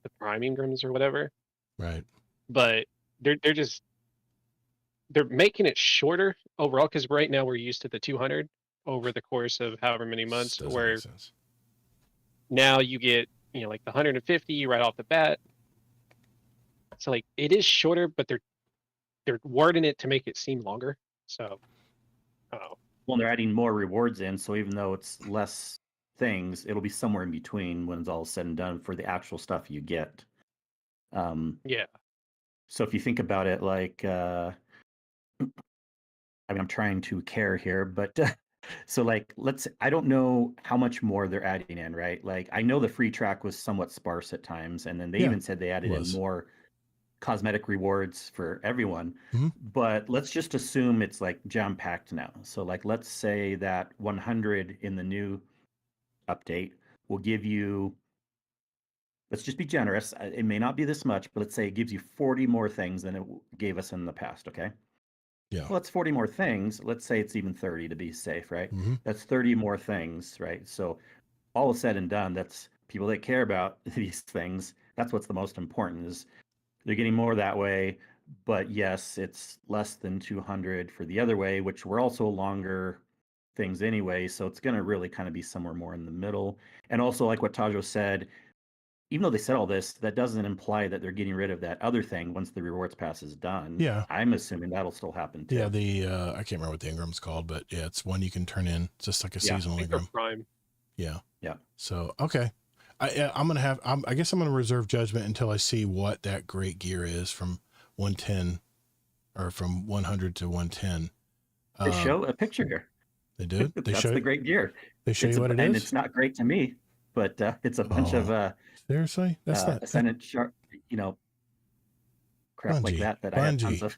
the prime Ingrams or whatever. Right. But they're making it shorter overall, because right now we're used to the 200 over the course of however many months, where now you get like the 150 right off the bat. So like it is shorter, but they're wording it to make it seem longer. So well, they're adding more rewards in, so even though it's less things, it'll be somewhere in between when it's all said and done for the actual stuff you get. Yeah. So if you think about it, like, I'm trying to care here, but so like, I don't know how much more they're adding in, right? Like, I know the free track was somewhat sparse at times, and then they even said they added in more cosmetic rewards for everyone. Mhm. But let's just assume it's like jam-packed now. So like let's say that 100 in the new update will give you, let's just be generous. It may not be this much, but let's say it gives you 40 more things than it gave us in the past, okay? Yeah. Well, that's 40 more things. Let's say it's even 30 to be safe, right? Mm-hmm. That's 30 more things, right? So all is said and done, that's people that care about these things. That's what's the most important, is they're getting more that way. But yes, it's less than 200 for the other way, which were also longer things anyway. So it's going to really kind of be somewhere more in the middle. And also, like what Tajo said, even though they said all this, that doesn't imply that they're getting rid of that other thing once the rewards pass is done. Yeah. I'm assuming that'll still happen too. Yeah, the I can't remember what the Ingram's called, but yeah, it's one you can turn in. It's just like a seasonal Ingram. Prime. Yeah. Yeah. So okay, I guess I'm gonna reserve judgment until I see what that great gear is from 110 or from 100 to 110. They show a picture here. They did. They That's show the great gear. They show you what it and is. it's not great to me, but it's a bunch of seriously. That's not Ascendant sharp, crap like that. That I have tons of.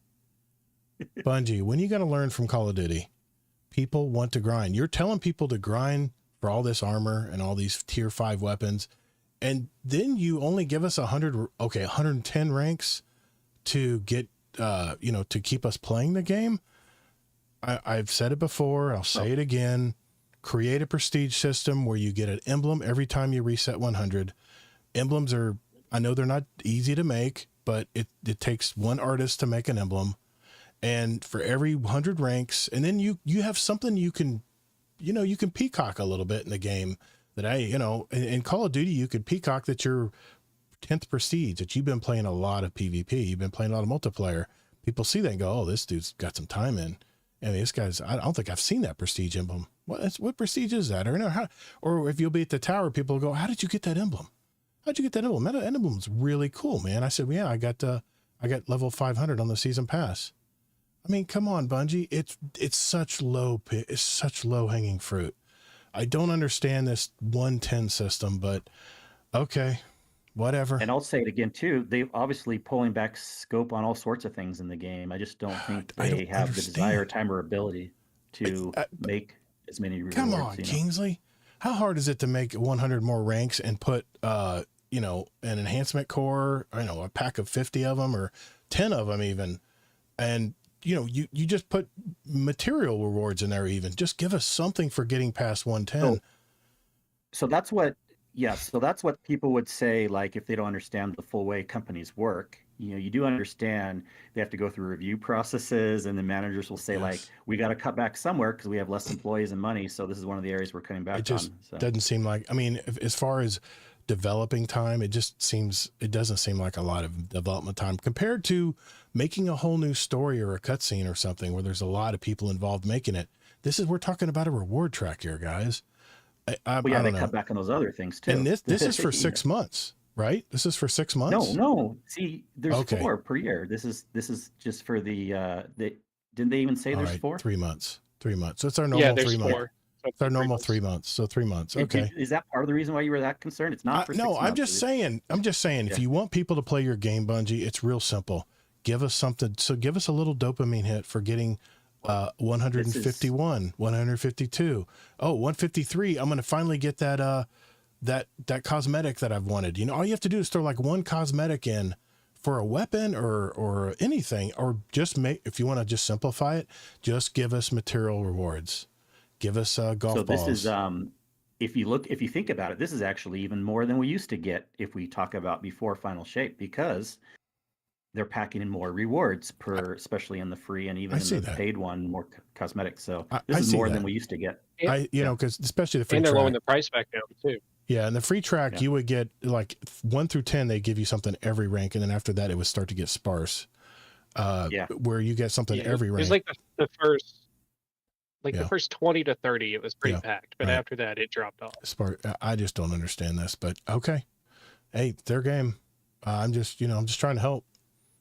Bungie, when you got to learn from Call of Duty, people want to grind. You're telling people to grind for all this armor and all these tier 5 weapons, and then you only give us 110 ranks to get, to keep us playing the game. I've said it before. I'll say it again. Create a prestige system where you get an emblem every time you reset 100. Emblems are, I know they're not easy to make, but it takes one artist to make an emblem. And for every 100 ranks, and then you have something you can peacock a little bit in the game that in Call of Duty, you could peacock that you're 10th prestige, that you've been playing a lot of PvP. You've been playing a lot of multiplayer. People see that and go, oh, this dude's got some time in. I mean, this guy's, I don't think I've seen that prestige emblem. What prestige is that? Or if you'll be at the tower, people will go, how did you get that emblem? How'd you get that emblem? That emblem's really cool, man. I said, well, yeah, I got level 500 on the season pass. I mean, come on, Bungie. It's such low hanging fruit. I don't understand this 110 system, but okay, whatever. And I'll say it again too. They've obviously pulling back scope on all sorts of things in the game. I just don't think they have the desire, time, or ability to make as many rewards. Come on, Kingsley. How hard is it to make 100 more ranks and put, an enhancement core, a pack of 50 of them or 10 of them even, and you just put material rewards in there even. Just give us something for getting past 110. So that's what people would say, like, if they don't understand the full way companies work. You do understand they have to go through review processes, and the managers will say, like, we got to cut back somewhere because we have less employees and money. So this is one of the areas we're cutting back on. It just doesn't seem like, as far as developing time, it doesn't seem like a lot of development time compared to making a whole new story or a cutscene or something where there's a lot of people involved making it. We're talking about a reward track here, guys. They cut back on those other things too. And this is for 6 months, right? This is for 6 months. No. See, there's 4 per year. This is just for the. Didn't they even say there's 4? 3 months. 3 months. So it's our normal 3 months. 4. It's our normal 3 months. So 3 months. Okay. Is that part of the reason why you were that concerned? It's not for 6 months. I'm just saying, if you want people to play your game, Bungie, it's real simple. Give us something. So give us a little dopamine hit for getting 151, 152. Oh, 153. I'm going to finally get that cosmetic that I've wanted. All you have to do is throw like one cosmetic in for a weapon or anything, or just if you want to just simplify it, just give us material rewards. Give us golf balls. So this is, if you think about it, this is actually even more than we used to get if we talk about before Final Shape, because they're packing in more rewards especially in the free and even in the paid one, more cosmetics. So this is more than we used to get. Because especially the free track. And they're lowering the price back down too. Yeah, and the free track, you would get like 1 through 10, they give you something every rank, and then after that, it would start to get sparse. Where you get something every rank. It was like the first. The first 20 to 30, it was pretty packed, but after that, it dropped off. I just don't understand this, but okay. Hey, their game. I'm just trying to help.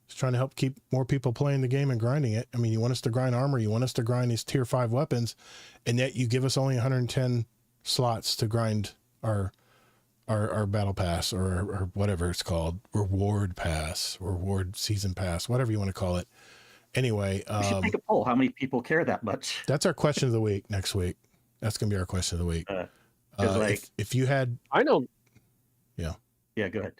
Just trying to help keep more people playing the game and grinding it. I mean, you want us to grind armor, you want us to grind these tier 5 weapons, and yet you give us only 110 slots to grind our our battle pass or whatever it's called, reward pass, reward season pass, whatever you want to call it. Anyway, We should take a poll. How many people care that much? that's our question of the week next week. That's going to be our question of the week. Like, if you had, I know. yeah, go ahead.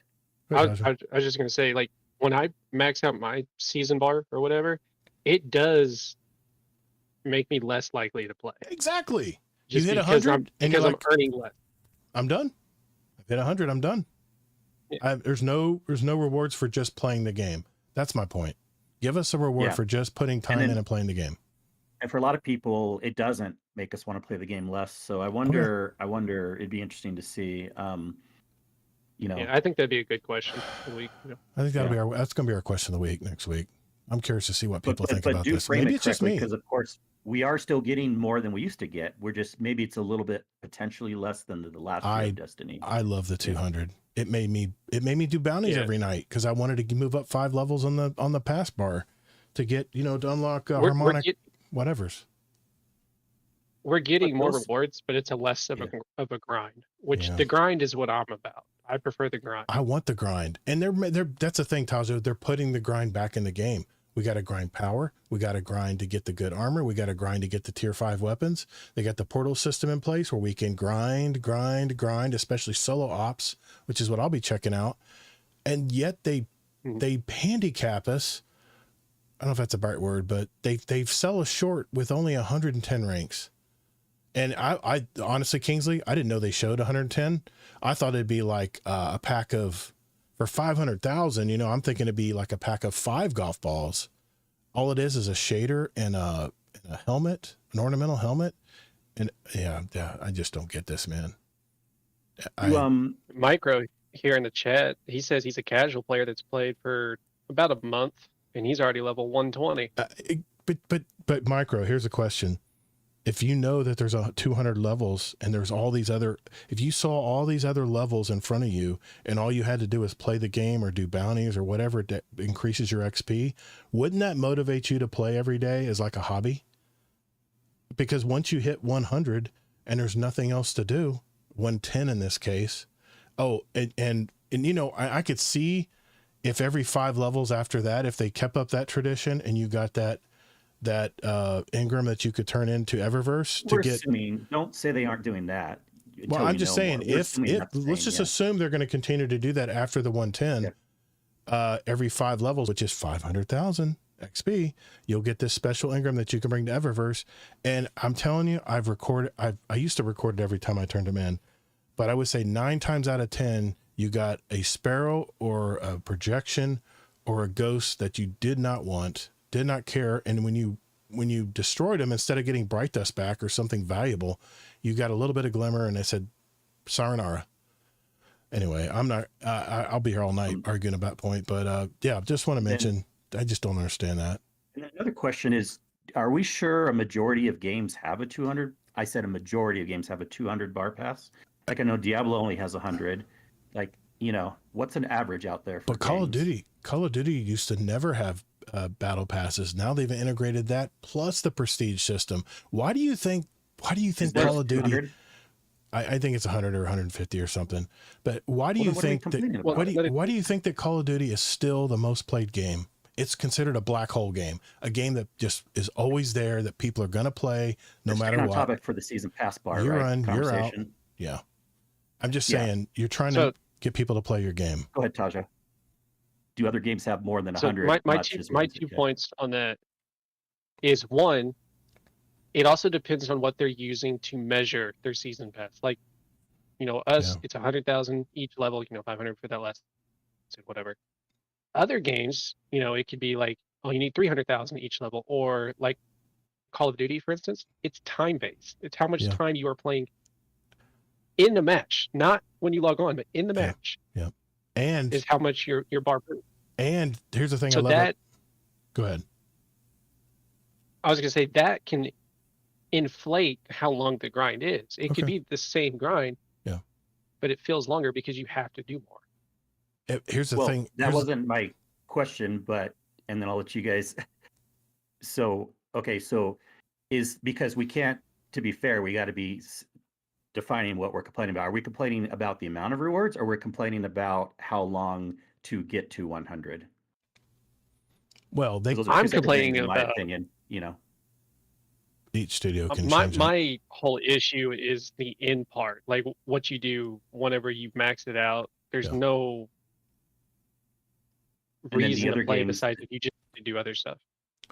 I was just gonna say, like, when I max out my season bar or whatever, it does make me less likely to play. Exactly. Just you hit because 100 I'm earning less. I'm done. I've hit 100. I'm done. Yeah. There's no rewards for just playing the game. That's my point. Give us a reward for just putting time in and playing the game. And for a lot of people, it doesn't make us want to play the game less. So I wonder, it'd be interesting to see. Yeah, I think that'd be a good question. I think that's going to be our question of the week next week. I'm curious to see what people think about do this. Frame Maybe it it's just me. Because of course we are still getting more than we used to get. We're just, maybe it's a little bit potentially less than the last year of Destiny. I love the 200. Yeah. It made me do bounties every night because I wanted to move up 5 levels on the pass bar to get, to unlock harmonic whatevers. We're getting more rewards, but it's a less of a grind, which the grind is what I'm about. I prefer the grind. I want the grind. And that's the thing, Tajo. They're putting the grind back in the game. We got to grind power. We got to grind to get the good armor. We got to grind to get the tier 5 weapons. They got the portal system in place where we can grind, especially solo ops, which is what I'll be checking out. And yet they handicap us. I don't know if that's a right word, but they sell us short with only 110 ranks. And I honestly, Kingsley, I didn't know they showed 110. I thought it'd be like a pack of, for 500,000, I'm thinking it'd be like a pack of 5 golf balls. All it is a shader and a helmet, an ornamental helmet. And yeah, I just don't get this, man. Micro here in the chat, he says he's a casual player that's played for about a month and he's already level 120. But Micro, here's a question. If you know that there's 200 levels and there's all these other, if you saw all these other levels in front of you and all you had to do is play the game or do bounties or whatever that increases your XP, wouldn't that motivate you to play every day as like a hobby? Because once you hit 100 and there's nothing else to do, 110 in this case. Oh, and I could see if every 5 levels after that, if they kept up that tradition and you got that Ingram that you could turn into Eververse don't say they aren't doing that. Well, I'm just saying let's just assume they're going to continue to do that after the 110, every 5 levels, which is 500,000 XP, you'll get this special Ingram that you can bring to Eververse. And I'm telling you, I used to record it every time I turned them in, but I would say 9 times out of 10, you got a Sparrow or a Projection or a Ghost that you did not want, did not care. And when you destroyed them, instead of getting Bright Dust back or something valuable, you got a little bit of Glimmer and they said Saranara. Anyway, I'm not, I'll be here all night arguing about point, but just want to mention, I just don't understand that. And another question is, are we sure a majority of games have a 200? I said a majority of games have a 200 bar pass. Like I know Diablo only has 100. Like, what's an average out there for games? Call of Duty used to never have battle passes. Now they've integrated that plus the prestige system. Why do you think Call of Duty 200? I think it's 100 or 150 or something. But why do you think that Call of Duty is still the most played game? It's considered a black hole game, a game that just is always there, that people are going to play no matter what. Topic for the season pass bar, you're right? You're out. Yeah. I'm just saying, you're trying to get people to play your game. Go ahead, Tajo. Do other games have more than 100? My 2 points on that is, one, it also depends on what they're using to measure their season pass. Like, it's 100,000 each level, 500 for that last, whatever. Other games, it could be like, oh, you need 300,000 each level, or like Call of Duty, for instance, it's time-based. It's how much time you are playing in the match, not when you log on, but in the match. Yeah. And is how much your bar. And here's the thing, I love go ahead. I was gonna say that can inflate how long the grind is. It could be the same grind, but it feels longer because you have to do more. Here's the thing. That wasn't my question, and then I'll let you guys. So is because we can't. To be fair, we got to be defining what we're complaining about. Are we complaining about the amount of rewards, or we're complaining about how long to get to 100? Well, they Those are I'm two separate things, complaining in my about opinion. each studio can my change it. my whole issue is the end part, like what you do whenever you've maxed it out. There's Yeah. no And then the reason other to play games, besides if you just need to do other stuff.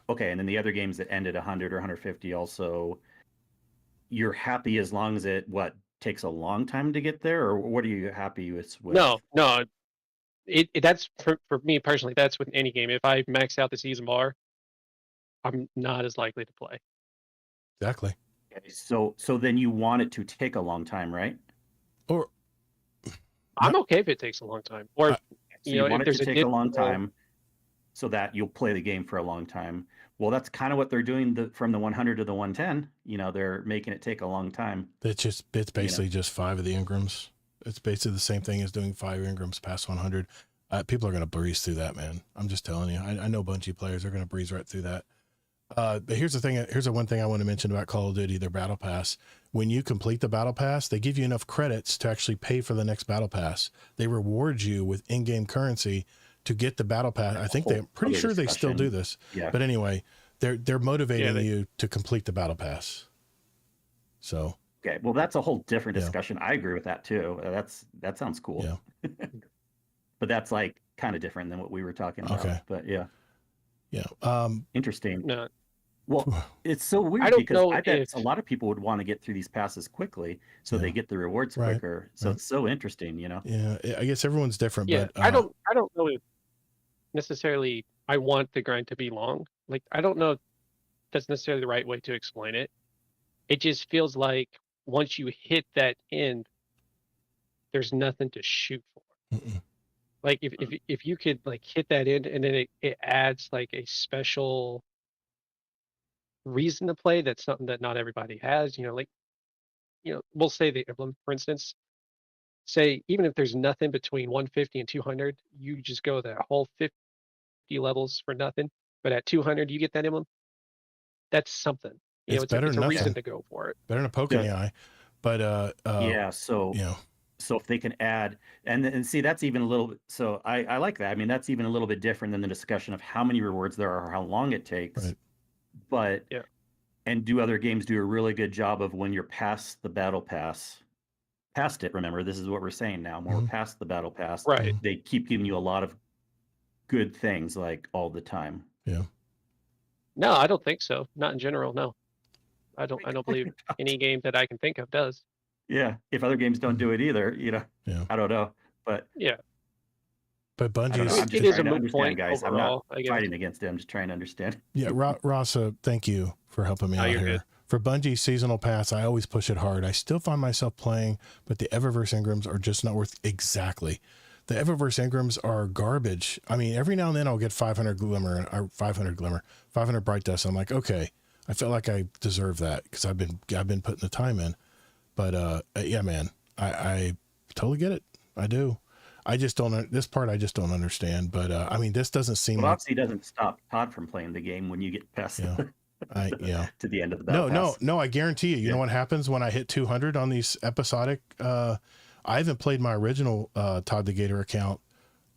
okay, and then the other games that end at 100 or 150 also, you're happy as long as it takes a long time to get there, or what are you happy with? No, that's for me personally. That's with any game. If I max out the season bar, I'm not as likely to play. Exactly. Okay, so then you want it to take a long time, right? Or I'm okay if it takes a long time, or So you want if it there's to a take a long different- time so that you'll play the game for a long time. Well, that's kind of what they're doing from the 100 to the 110. They're making it take a long time. it's basically just 5 of the Ingrams. It's basically the same thing as doing 5 Ingrams past 100. People are going to breeze through that, man. I'm just telling you. I know Bungie players are going to breeze right through that. But here's the thing. Here's the one thing I want to mention about Call of Duty, their battle pass. When you complete the battle pass, they give you enough credits to actually pay for the next battle pass. They reward you with in-game currency to get the battle pass. I think they're pretty sure they still do this. Yeah. But anyway, they're motivating you to complete the battle pass. So Okay, well, that's a whole different discussion. I agree with that too. That sounds cool. Yeah. But that's like kind of different than what we were talking about. Okay. But yeah, No, interesting. Well, it's so weird I don't because know I bet if- a lot of people would want to get through these passes quickly so they get the rewards Right, quicker. So right. it's so interesting, yeah, I guess everyone's different. yeah, But I don't know if necessarily I want the grind to be long. Like, I don't know if that's necessarily the right way to explain it. It just feels like once you hit that end, there's nothing to shoot for. Mm-mm. Like if you could like hit that end and then it adds like a special reason to play, that's something that not everybody has. We'll say the emblem, for instance. Say even if there's nothing between 150 and 200, you just go that whole 50 levels for nothing. But at 200, you get that emblem. That's something. It's better it's than a reason nothing. to go for it. better than a poke in the eye. But yeah. So so if they can add and see, that's even a little bit. So I like that. I mean, that's even a little bit different than the discussion of how many rewards there are, or how long it takes. Right. But Yeah. And do other games do a really good job of when you're past the battle pass, past it? Remember, this is what we're saying now. When we're past the battle pass, Right. They keep giving you a lot of good things like all the time. Yeah. No, I don't think so. Not in general. No, I don't believe any game that I can think of does. Yeah, if other games don't do it either, Yeah. I don't know, but Yeah. But I don't know. Bungie's I'm just It is a trying to moot understand, point guys. I'm overall, not I guess. fighting against it. I'm just trying to understand. Yeah, Ross, thank you for helping me Oh, out you're here. good. For Bungie seasonal pass, I always push it hard. I still find myself playing, but the Eververse Ingrams are just not worth exactly. The Eververse Ingrams are garbage. I mean, every now and then I'll get 500 glimmer or 500 bright dust. I'm like, okay, I feel like I deserve that because I've been putting the time in. But yeah, man, I totally get it. I do. I just don't. This part I just don't understand. But I mean, this doesn't seem. Well, like, obviously, doesn't stop Todd from playing the game when you get past Yeah. to the end of the battle pass. No. I guarantee you. You know what happens when I hit 200 on these episodic? I haven't played my original Todd the Gator account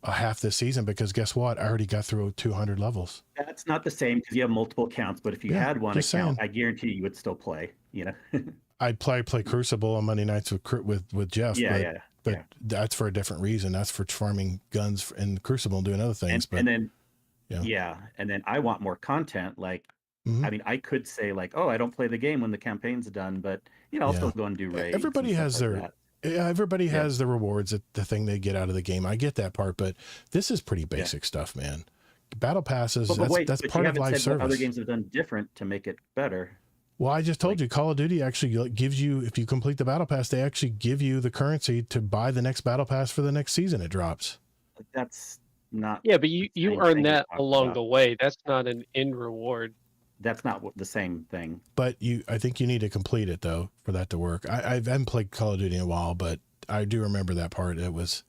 half this season because guess what? I already got through 200 levels. That's not the same because you have multiple accounts. But if you had one just account, saying. I guarantee you would still play. I'd play Crucible on Monday nights with Jeff. But that's for a different reason. That's for farming guns in Crucible and doing other things. And then I want more content. Like, I mean, I could say like, oh, I don't play the game when the campaign's done, but I'll still go and do raids. Everybody has like their. Everybody has the rewards, the thing they get out of the game. I get that part, but this is pretty basic stuff, man. Battle passes, that's part of live service. Other games have done different to make it better. Well, I just told you, Call of Duty actually gives you, if you complete the battle pass, they actually give you the currency to buy the next battle pass for the next season it drops. That's not. Yeah, but you earn that along the way. That's not an end reward. That's not the same thing. But I think you need to complete it though for that to work. I haven't played Call of Duty in a while, but I do remember that part. It was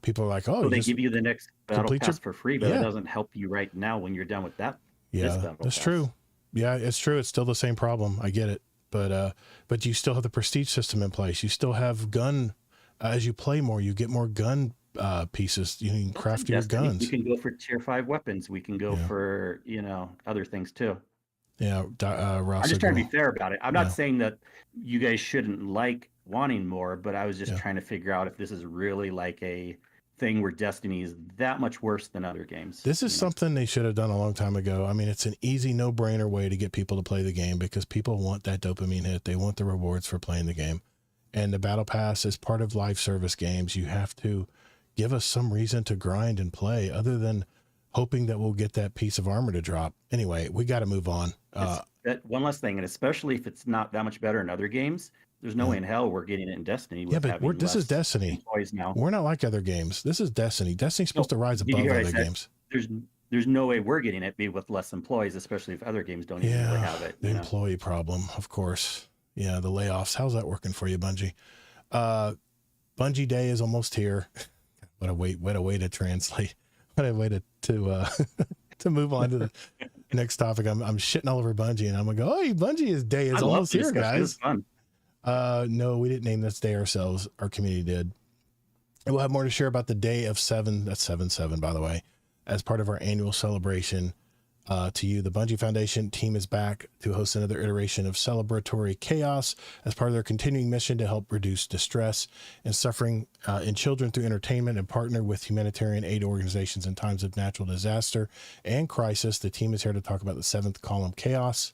people are like, oh, so they give you the next battle pass for free, but it doesn't help you right now when you're done with that. Yeah, that's true. Yeah, it's true. It's still the same problem. I get it. but you still have the prestige system in place. You still have gun, as you play more, you get more gun pieces. You can craft your Destiny, guns. we can go for tier 5 weapons. We can go Yeah. for, other things too. Yeah. Ross, I'm just trying to be fair about it. I'm Yeah. not saying that you guys shouldn't like wanting more, but I was just Yeah. trying to figure out if this is really like a thing where Destiny is that much worse than other games. This is something they should have done a long time ago. I mean, it's an easy, no-brainer way to get people to play the game because people want that dopamine hit. They want the rewards for playing the game. And the Battle Pass is part of live service games. You have to give us some reason to grind and play other than hoping that we'll get that piece of armor to drop. Anyway, we got to move on. That one last thing, and especially if it's not that much better in other games, there's no way in hell we're getting it in Destiny. Yeah, but this is Destiny. Employees now. We're not like other games. This is Destiny. Destiny's supposed to rise above other games. There's no way we're getting it with less employees, especially if other games don't even really have it. The employee problem, of course. Yeah, the layoffs. How's that working for you, Bungie? Bungie Day is almost here. What a way to translate. What a way to to move on to the next topic. I'm shitting all over Bungie, and I'm gonna go, hey, Bungie's day is almost here, guys. Fun. No, we didn't name this day ourselves. Our community did. And we'll have more to share about the day of 7. That's 7/7, by the way, as part of our annual celebration. To you, the Bungie Foundation team is back to host another iteration of celebratory chaos as part of their continuing mission to help reduce distress and suffering in children through entertainment and partner with humanitarian aid organizations in times of natural disaster and crisis. The team is here to talk about the 7th column chaos.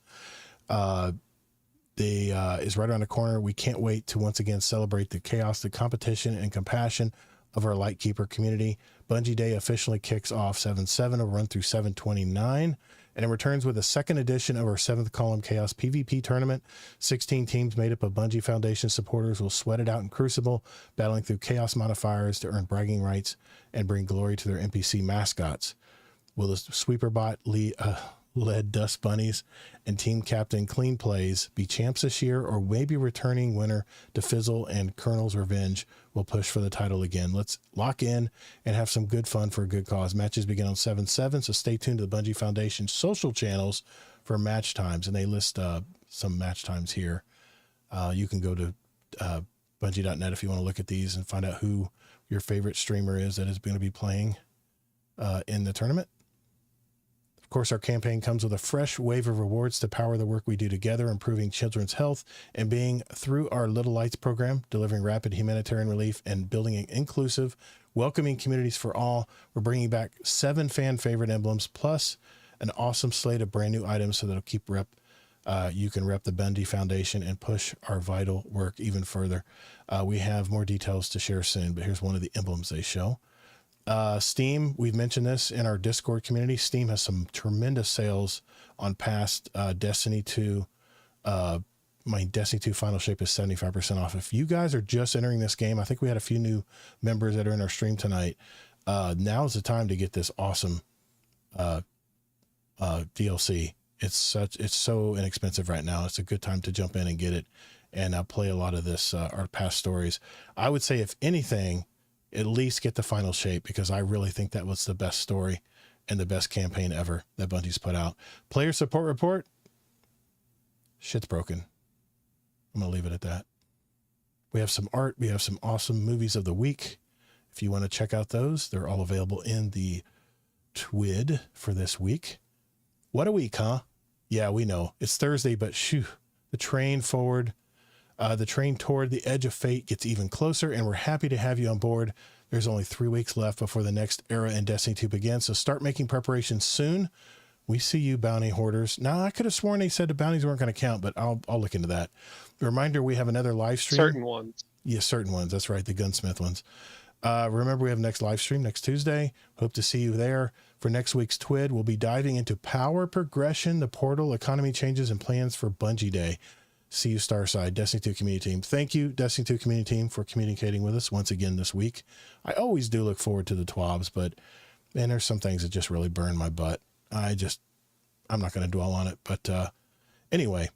Is right around the corner. We can't wait to once again celebrate the chaos, the competition, and compassion of our Lightkeeper community. Bungie Day officially kicks off 7/7. Will run through 7/29, and it returns with a second edition of our 7th column chaos PvP tournament. 16 teams made up of Bungie Foundation supporters will sweat it out in Crucible, battling through chaos modifiers to earn bragging rights and bring glory to their NPC mascots. Will the sweeper bot led Dust Bunnies and team captain Clean Plays be champs this year, or maybe returning winner DeFizzle and Colonel's Revenge will push for the title again? Let's lock in and have some good fun for a good cause. Matches begin on 7/7, so stay tuned to the Bungie Foundation social channels for match times, and they list some match times here. You can go to bungie.net if you want to look at these and find out who your favorite streamer is that is going to be playing in the tournament. Of course, our campaign comes with a fresh wave of rewards to power the work we do together, improving children's health and being through our Little Lights program, delivering rapid humanitarian relief and building an inclusive, welcoming communities for all. We're bringing back 7 fan favorite emblems, plus an awesome slate of brand new items so that'll keep you can rep the Bungie Foundation and push our vital work even further. We have more details to share soon, but here's one of the emblems they show. Steam, we've mentioned this in our Discord community. Steam has some tremendous sales on past Destiny 2. My Destiny 2 Final Shape is 75% off. If you guys are just entering this game, I think we had a few new members that are in our stream tonight. Now's the time to get this awesome DLC. It's so inexpensive right now. It's a good time to jump in and get it and play a lot of this, our past stories. I would say, if anything, at least get the Final Shape, because I really think that was the best story and the best campaign ever that Bungie's put out. Player support report. Shit's broken. I'm going to leave it at that. We have some art. We have some awesome movies of the week. If you want to check out those, they're all available in the TWID for this week. What a week, huh? Yeah, we know. It's Thursday, but shoo, the train toward the edge of fate gets even closer, and we're happy to have you on board. There's only 3 weeks left before the next era in Destiny 2 begins, so start making preparations soon. We see you, bounty hoarders. Now, I could have sworn they said the bounties weren't going to count, but I'll look into that. A reminder, we have another live stream. Certain ones. Yeah, certain ones. That's right, the gunsmith ones. Remember, we have next live stream next Tuesday. Hope to see you there. For next week's TWID, we'll be diving into power progression, the portal, economy changes, and plans for Bungie Day. See you, Starside, Destiny 2 community team. Thank you, Destiny 2 community team, for communicating with us once again this week. I always do look forward to the TWABs, but man, there's some things that just really burn my butt. I'm not going to dwell on it. But anyway,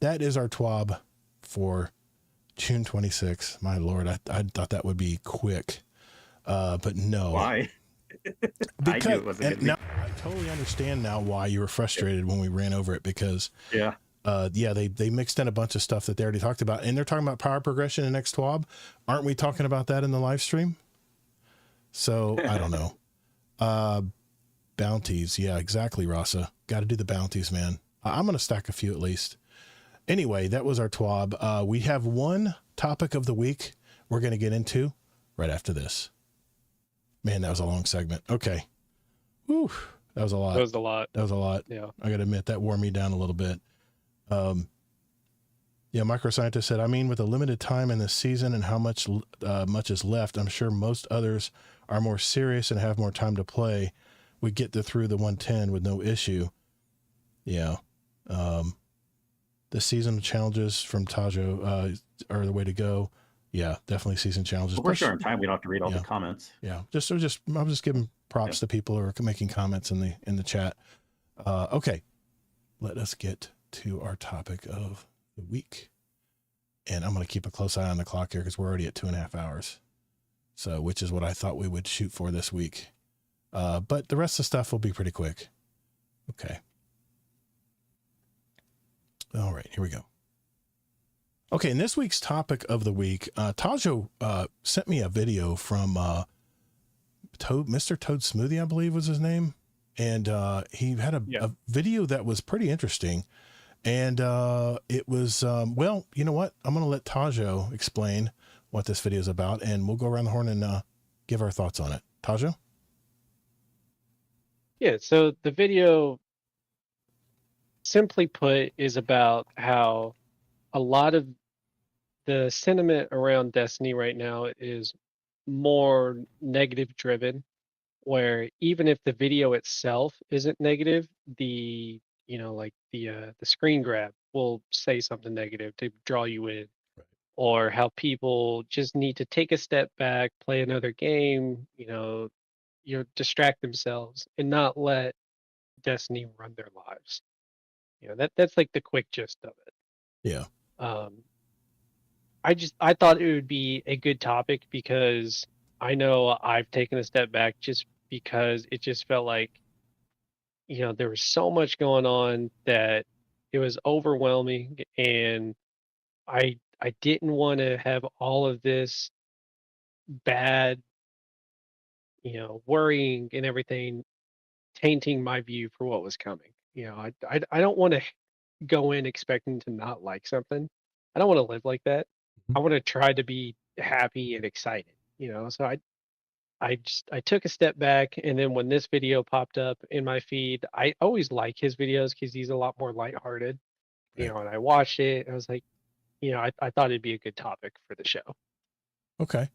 that is our TWAB for June 26th. My Lord, I thought that would be quick. But no. Why? Because, I knew it wasn't now, I totally understand now why you were frustrated when we ran over it, because yeah, they mixed in a bunch of stuff that they already talked about, and they're talking about power progression in XTWAB. Aren't we talking about that in the live stream? So I don't know. Bounties. Yeah, exactly. Rasa, got to do the bounties, man. I'm going to stack a few at least. Anyway, that was our TWAB. We have one topic of the week we're going to get into right after this. Man, that was a long segment. Okay. Whew, that was a lot. That was a lot. That was a lot. Yeah. I got to admit, that wore me down a little bit. Yeah, Microscientist said, I mean, with a limited time in this season and how much is left, I'm sure most others are more serious and have more time to play. We get through the 110 with no issue. Yeah. The season challenges from Tajo are the way to go. Yeah, definitely season challenges. Well, we're sure in time. We don't have to read all yeah. the comments. Yeah, I'm just giving props to people who are making comments in the chat. Okay, let us get to our topic of the week, and I'm going to keep a close eye on the clock here because we're already at 2.5 hours. So, which is what I thought we would shoot for this week. But the rest of the stuff will be pretty quick. Okay. All right, here we go. Okay, in this week's topic of the week, Tajo sent me a video from Mr. Toad Smoothie, I believe was his name. And he had a video that was pretty interesting. And it was, well, you know what? I'm going to let Tajo explain what this video is about, and we'll go around the horn and give our thoughts on it. Tajo? Yeah, so the video, simply put, is about how a lot of the sentiment around Destiny right now is more negative driven, where even if the video itself isn't negative, the screen grab will say something negative to draw you in. Right. Or how people just need to take a step back, play another game, distract themselves and not let Destiny run their lives. That's like the quick gist of it. Yeah. I thought it would be a good topic because I know I've taken a step back just because it just felt like, there was so much going on that it was overwhelming, and I didn't want to have all of this bad, worrying and everything tainting my view for what was coming. I don't want to go in expecting to not like something. I don't want to live like that. I want to try to be happy and excited, so I took a step back, and then when this video popped up in my feed, I always like his videos because he's a lot more lighthearted, Right. and I watched it, I was like, I thought it'd be a good topic for the show. Okay.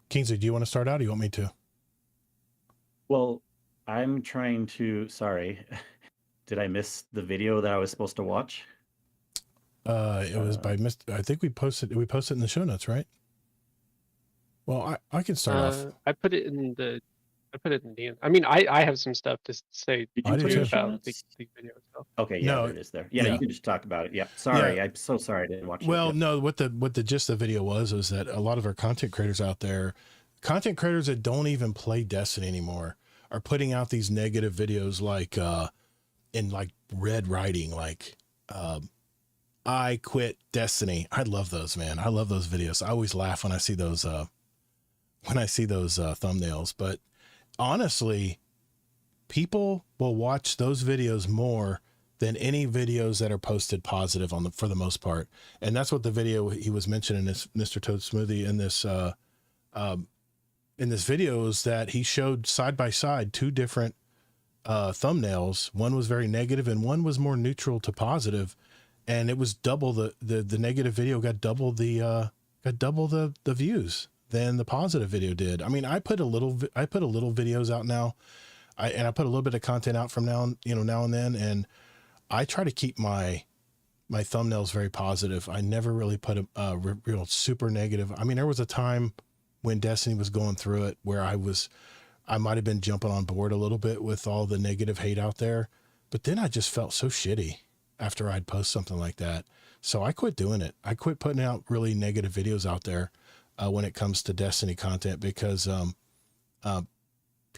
Kingsley, do you want to start out, or do you want me to? Well, I'm trying to, sorry, did I miss the video that I was supposed to watch? It was by I think we posted it in the show notes, right? Well, I can start off. I put it in the end. I mean, I have some stuff to say I do too. about the video itself. Okay, yeah, No, there it is there. Yeah, yeah. you can just talk about it. Yeah, sorry, Yeah. I'm so sorry I didn't watch it. Well, Yeah. no, what the gist of the video was that a lot of our content creators out there, content creators that don't even play Destiny anymore, are putting out these negative videos like in like red writing, like I quit Destiny. I love those, man. I love those videos. I always laugh when I see those thumbnails. But honestly, people will watch those videos more than any videos that are posted positive for the most part. And that's what the video he was mentioning, this Mr. Toad Smoothie in this video, is that he showed side by side two different thumbnails. One was very negative and one was more neutral to positive. And it was double the negative video got double the views than the positive video did. I mean, I put a little videos out now. I put a little bit of content out from now and then, and I try to keep my thumbnails very positive. I never really put a real super negative. I mean, there was a time when Destiny was going through it where I might've been jumping on board a little bit with all the negative hate out there, but then I just felt so shitty after I'd post something like that. So I quit doing it. I quit putting out really negative videos out there when it comes to Destiny content, because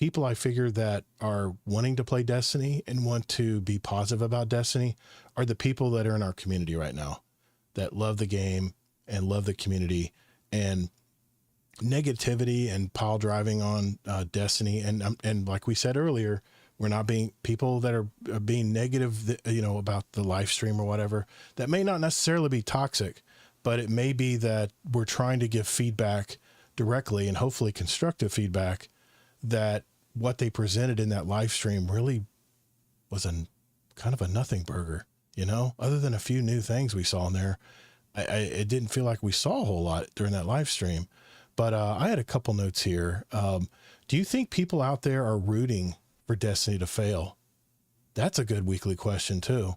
people I figure that are wanting to play Destiny and want to be positive about Destiny are the people that are in our community right now that love the game and love the community, and negativity and pile driving on Destiny. And like we said earlier, we're not being people that are being negative, about the live stream or whatever. That may not necessarily be toxic, but it may be that we're trying to give feedback directly and hopefully constructive feedback that what they presented in that live stream really was kind of a nothing burger, other than a few new things we saw in there. It didn't feel like we saw a whole lot during that live stream. But I had a couple notes here. Do you think people out there are rooting for Destiny to fail? That's a good weekly question too.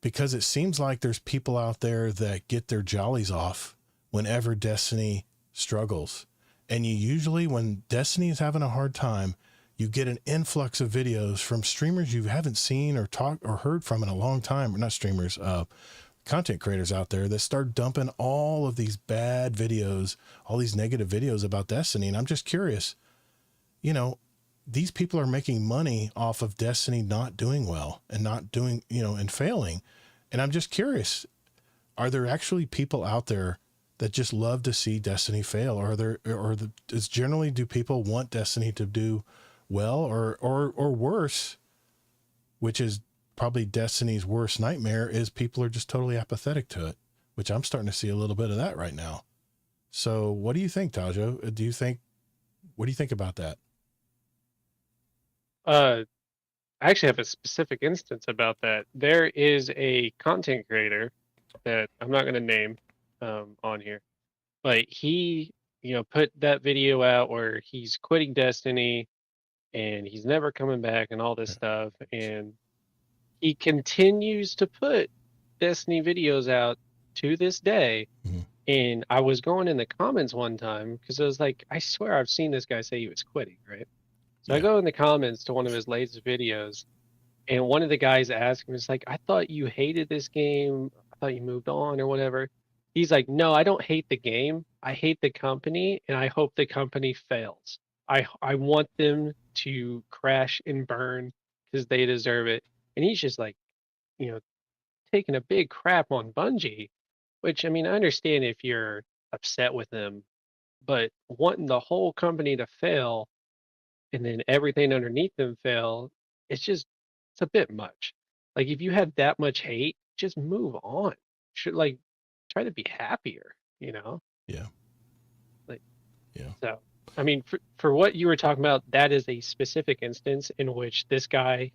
Because it seems like there's people out there that get their jollies off whenever Destiny struggles. And you usually, when Destiny is having a hard time, you get an influx of videos from streamers you haven't seen or talked or heard from in a long time. Or not streamers, content creators out there that start dumping all of these bad videos, all these negative videos about Destiny. And I'm just curious, these people are making money off of Destiny not doing well and not doing, and failing. And I'm just curious, are there actually people out there that just love to see Destiny fail? Do people want Destiny to do well or worse, which is probably Destiny's worst nightmare, is people are just totally apathetic to it, which I'm starting to see a little bit of that right now. So what do you think, Tajo? What do you think about that? I actually have a specific instance about that. There is a content creator that I'm not going to name on here, but he, put that video out where he's quitting Destiny and he's never coming back and all this stuff. And he continues to put Destiny videos out to this day. Mm-hmm. And I was going in the comments one time because I was like, I swear I've seen this guy say he was quitting, right? So I go in the comments to one of his latest videos, and one of the guys asked him, "It's like, I thought you hated this game. I thought you moved on or whatever." He's like, "No, I don't hate the game. I hate the company, and I hope the company fails. I want them to crash and burn because they deserve it." And he's just like, you know, taking a big crap on Bungie, which I mean, I understand if you're upset with them, but wanting the whole company to fail and then everything underneath them fail, it's a bit much. Like if you have that much hate, just move on. Should like try to be happier, you know? Yeah. Like Yeah. so I mean for what you were talking about, that is a specific instance in which this guy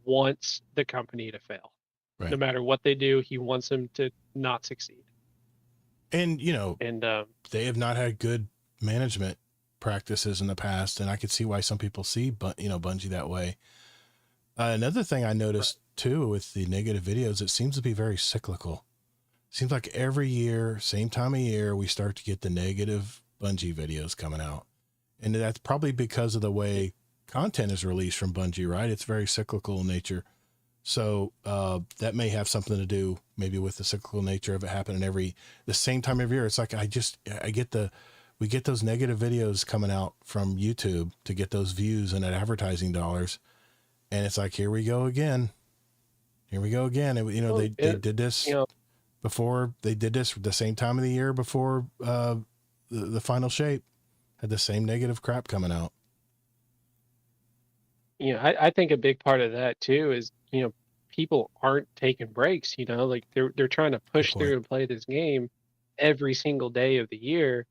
wants the company to fail. Right. No matter what they do, he wants them to not succeed. And, And they have not had good management practices in the past. And I could see why some people see, Bungie that way. Another thing I noticed too, with the negative videos, it seems to be very cyclical. Seems like every year, same time of year, we start to get the negative Bungie videos coming out. And that's probably because of the way content is released from Bungie, right? It's very cyclical in nature. So that may have something to do maybe with the cyclical nature of it happening the same time of year. It's like we get those negative videos coming out from YouTube to get those views and that advertising dollars. And it's like, here we go again. Here we go again. And, they did this before. They did this the same time of the year before the final shape had the same negative crap coming out. I think a big part of that too is, people aren't taking breaks, like they're trying to push through and play this game every single day of the year.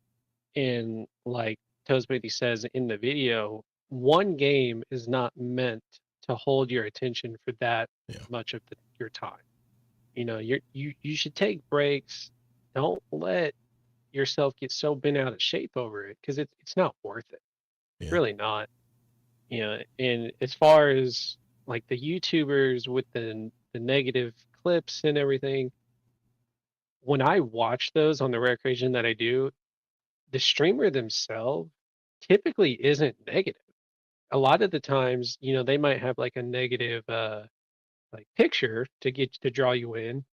And like Toastmate says in the video, one game is not meant to hold your attention for that much of your time. You should take breaks. Don't let yourself get so bent out of shape over it because it's not worth it. It's really not. And as far as like the YouTubers with the negative clips and everything, when I watch those on the rare occasion that I do, the streamer themselves typically isn't negative. A lot of the times, they might have like a negative like picture to draw you in,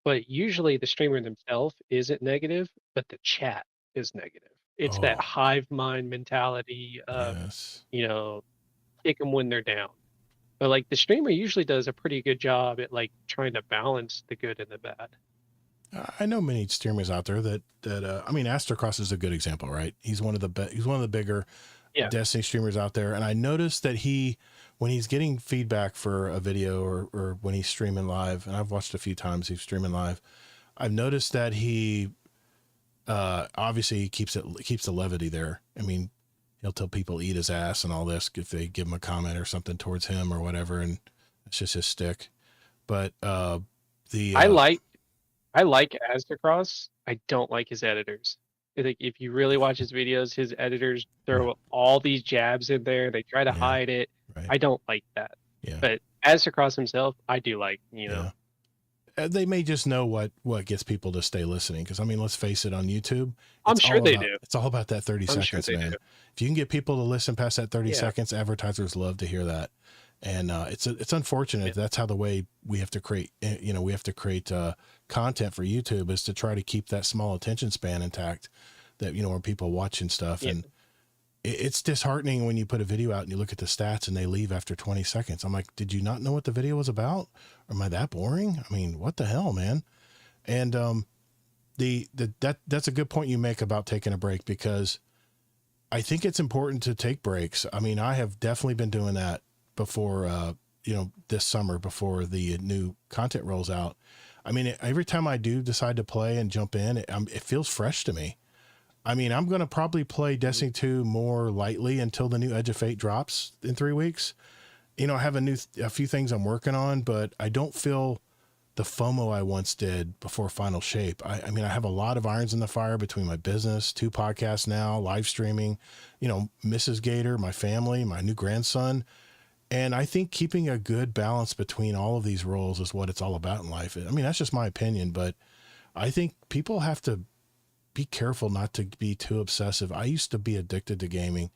but usually the streamer themselves isn't negative, but the chat is negative. It's that Oh, hive mind mentality of, yes. you know, kick them when they're down. But like the streamer usually does a pretty good job at like trying to balance the good and the bad. I know many streamers out there that I mean, Astrocross is a good example, right? He's one of the he's one of the bigger Yeah. Destiny streamers out there, and I noticed that when he's getting feedback for a video or when he's streaming live, and I've watched a few times he's streaming live, I've noticed that he obviously he keeps the levity there. I mean, he'll tell people eat his ass and all this if they give him a comment or something towards him or whatever, and it's just his stick. But the I like Aztecross. I don't like his editors. I think if you really watch his videos, his editors throw all these jabs in there. They try to hide it. Right. I don't like that. Yeah. But Aztecross himself, I do like, you know. They may just know what gets people to stay listening. Because I mean, let's face it, on YouTube, I'm sure they do. It's all about that 30 I'm sure seconds, they man. do. If you can get people to listen past that 30 Yeah. seconds, advertisers love to hear that. And it's unfortunate. Yeah. That's how the way we have to create, we have to create content for YouTube is to try to keep that small attention span intact. That when people watching stuff, Yeah. and it's disheartening when you put a video out and you look at the stats and they leave after 20 seconds. I'm like, did you not know what the video was about? Or am I that boring? I mean, what the hell, man? And that's a good point you make about taking a break, because I think it's important to take breaks. I mean, I have definitely been doing that before, this summer before the new content rolls out. I mean, every time I do decide to play and jump in, it feels fresh to me. I mean, I'm going to probably play Destiny 2 more lightly until the new Edge of Fate drops in 3 weeks. I have a few things I'm working on, but I don't feel the FOMO I once did before Final Shape. I mean, I have a lot of irons in the fire between my business, 2 podcasts now, live streaming, Mrs. Gator, my family, my new grandson. And I think keeping a good balance between all of these roles is what it's all about in life. I mean, that's just my opinion, but I think people have to be careful not to be too obsessive. I used to be addicted to gaming,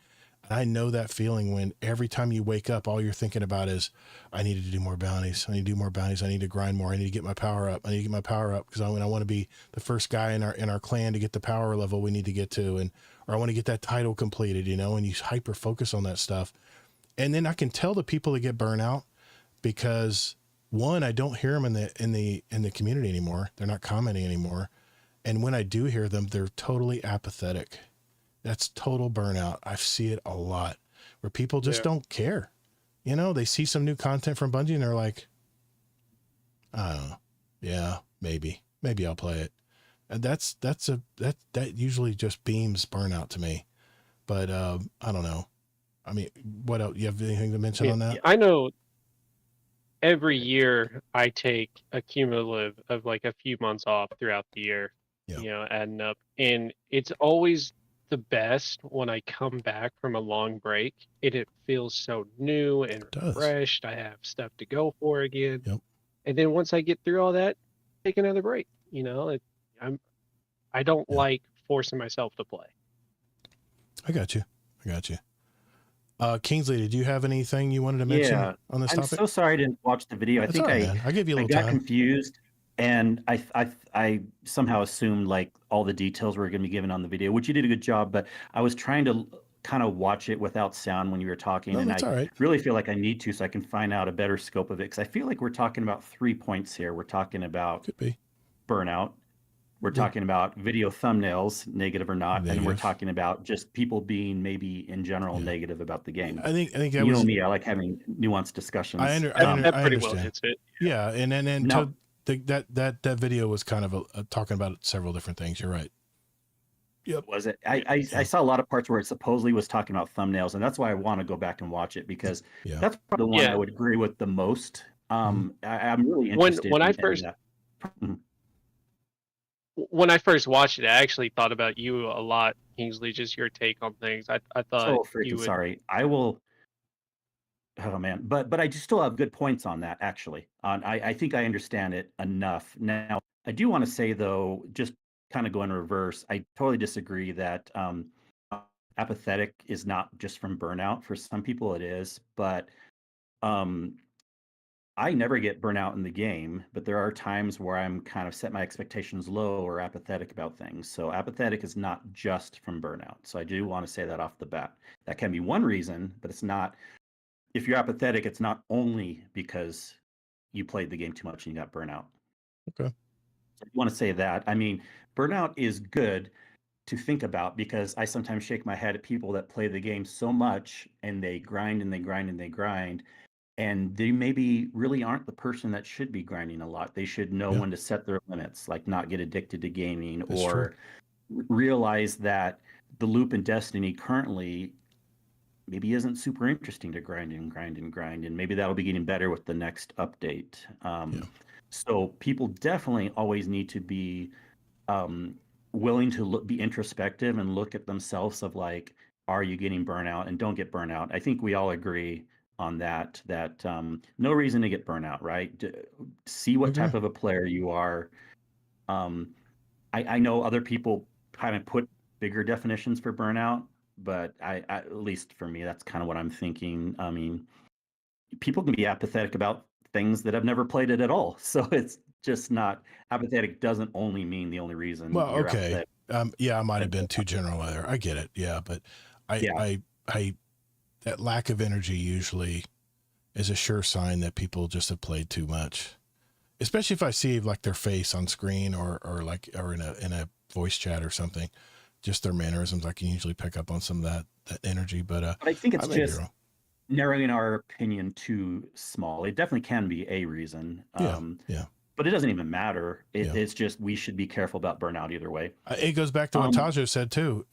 and I know that feeling when every time you wake up, all you're thinking about is, I need to do more bounties. I need to do more bounties. I need to grind more. I need to get my power up. I need to get my power up because I want to be the first guy in our clan to get the power level we need to get to, or I want to get that title completed, and you hyper focus on that stuff. And then I can tell the people that get burnout because, one, I don't hear them in the community anymore. They're not commenting anymore. And when I do hear them, they're totally apathetic. That's total burnout. I see it a lot where people just don't care. They see some new content from Bungie and they're like, I don't know. Yeah, maybe I'll play it. And that usually just beams burnout to me. But I don't know. I mean, what else? You have anything to mention on that? I know every year I take a cumulative of like a few months off throughout the year, adding up. And it's always the best when I come back from a long break and it feels so new and refreshed. I have stuff to go for again. Yep. And then once I get through all that, take another break. I don't like forcing myself to play. I got you. Kingsley, did you have anything you wanted to mention on this topic? I'm so sorry I didn't watch the video. That's I gave you a little got time. confused, and I somehow assumed like all the details were going to be given on the video, which you did a good job. But I was trying to kind of watch it without sound when you were talking, and I really feel like I need to so I can find out a better scope of it, because I feel like we're talking about 3 points here. We're talking about burnout. We're talking about video thumbnails, negative or not, and we're talking about just people being maybe in general negative about the game. I think that you know me. I like having nuanced discussions. I pretty understand. Well hits it. Yeah, and No. that video was kind of talking about several different things. You're right. Yep. Was it? I saw a lot of parts where it supposedly was talking about thumbnails, and that's why I want to go back and watch it, because that's probably the one I would agree with the most. I'm really interested when I in first. that. When I first watched it, I actually thought about you a lot, Kingsley, just your take on things. I thought you would... sorry. I will. Oh man, but I just still have good points on that. Actually, I think I understand it enough. Now, I do want to say though, just kind of go in reverse. I totally disagree that apathetic is not just from burnout. For some people, it is, but I never get burnout in the game, but there are times where I'm kind of set my expectations low or apathetic about things. So apathetic is not just from burnout. So I do want to say that off the bat. That can be one reason, but it's not. If you're apathetic, it's not only because you played the game too much and you got burnout. Okay. So I want to say that. I mean, burnout is good to think about because I sometimes shake my head at people that play the game so much and they grind and they grind and they grind, and they maybe really aren't the person that should be grinding a lot. They should know Yeah. when to set their limits, like not get addicted to gaming, That's true. or realize that the loop in Destiny currently maybe isn't super interesting to grind and grind and grind, and maybe that'll be getting better with the next update. Yeah. So people definitely always need to be willing to be introspective and look at themselves of like, are you getting burnout, and don't get burnout. I think we all agree on that, no reason to get burnout, right? See what type of a player you are. I know other people kind of put bigger definitions for burnout, but at least for me, that's kind of what I'm thinking. I mean, people can be apathetic about things that have never played it at all. So it's just not, apathetic doesn't only mean the only reason Well, you're okay. apathetic. Yeah, I might have been too general there. I get it. Yeah, but I that lack of energy usually is a sure sign that people just have played too much. Especially if I see like their face on screen or in a voice chat or something, just their mannerisms. I can usually pick up on some of that energy. But I think it's may be just wrong. narrowing our opinion too small. It definitely can be a reason. Yeah. But it doesn't even matter. It's just we should be careful about burnout either way. It goes back to what Tajo said too.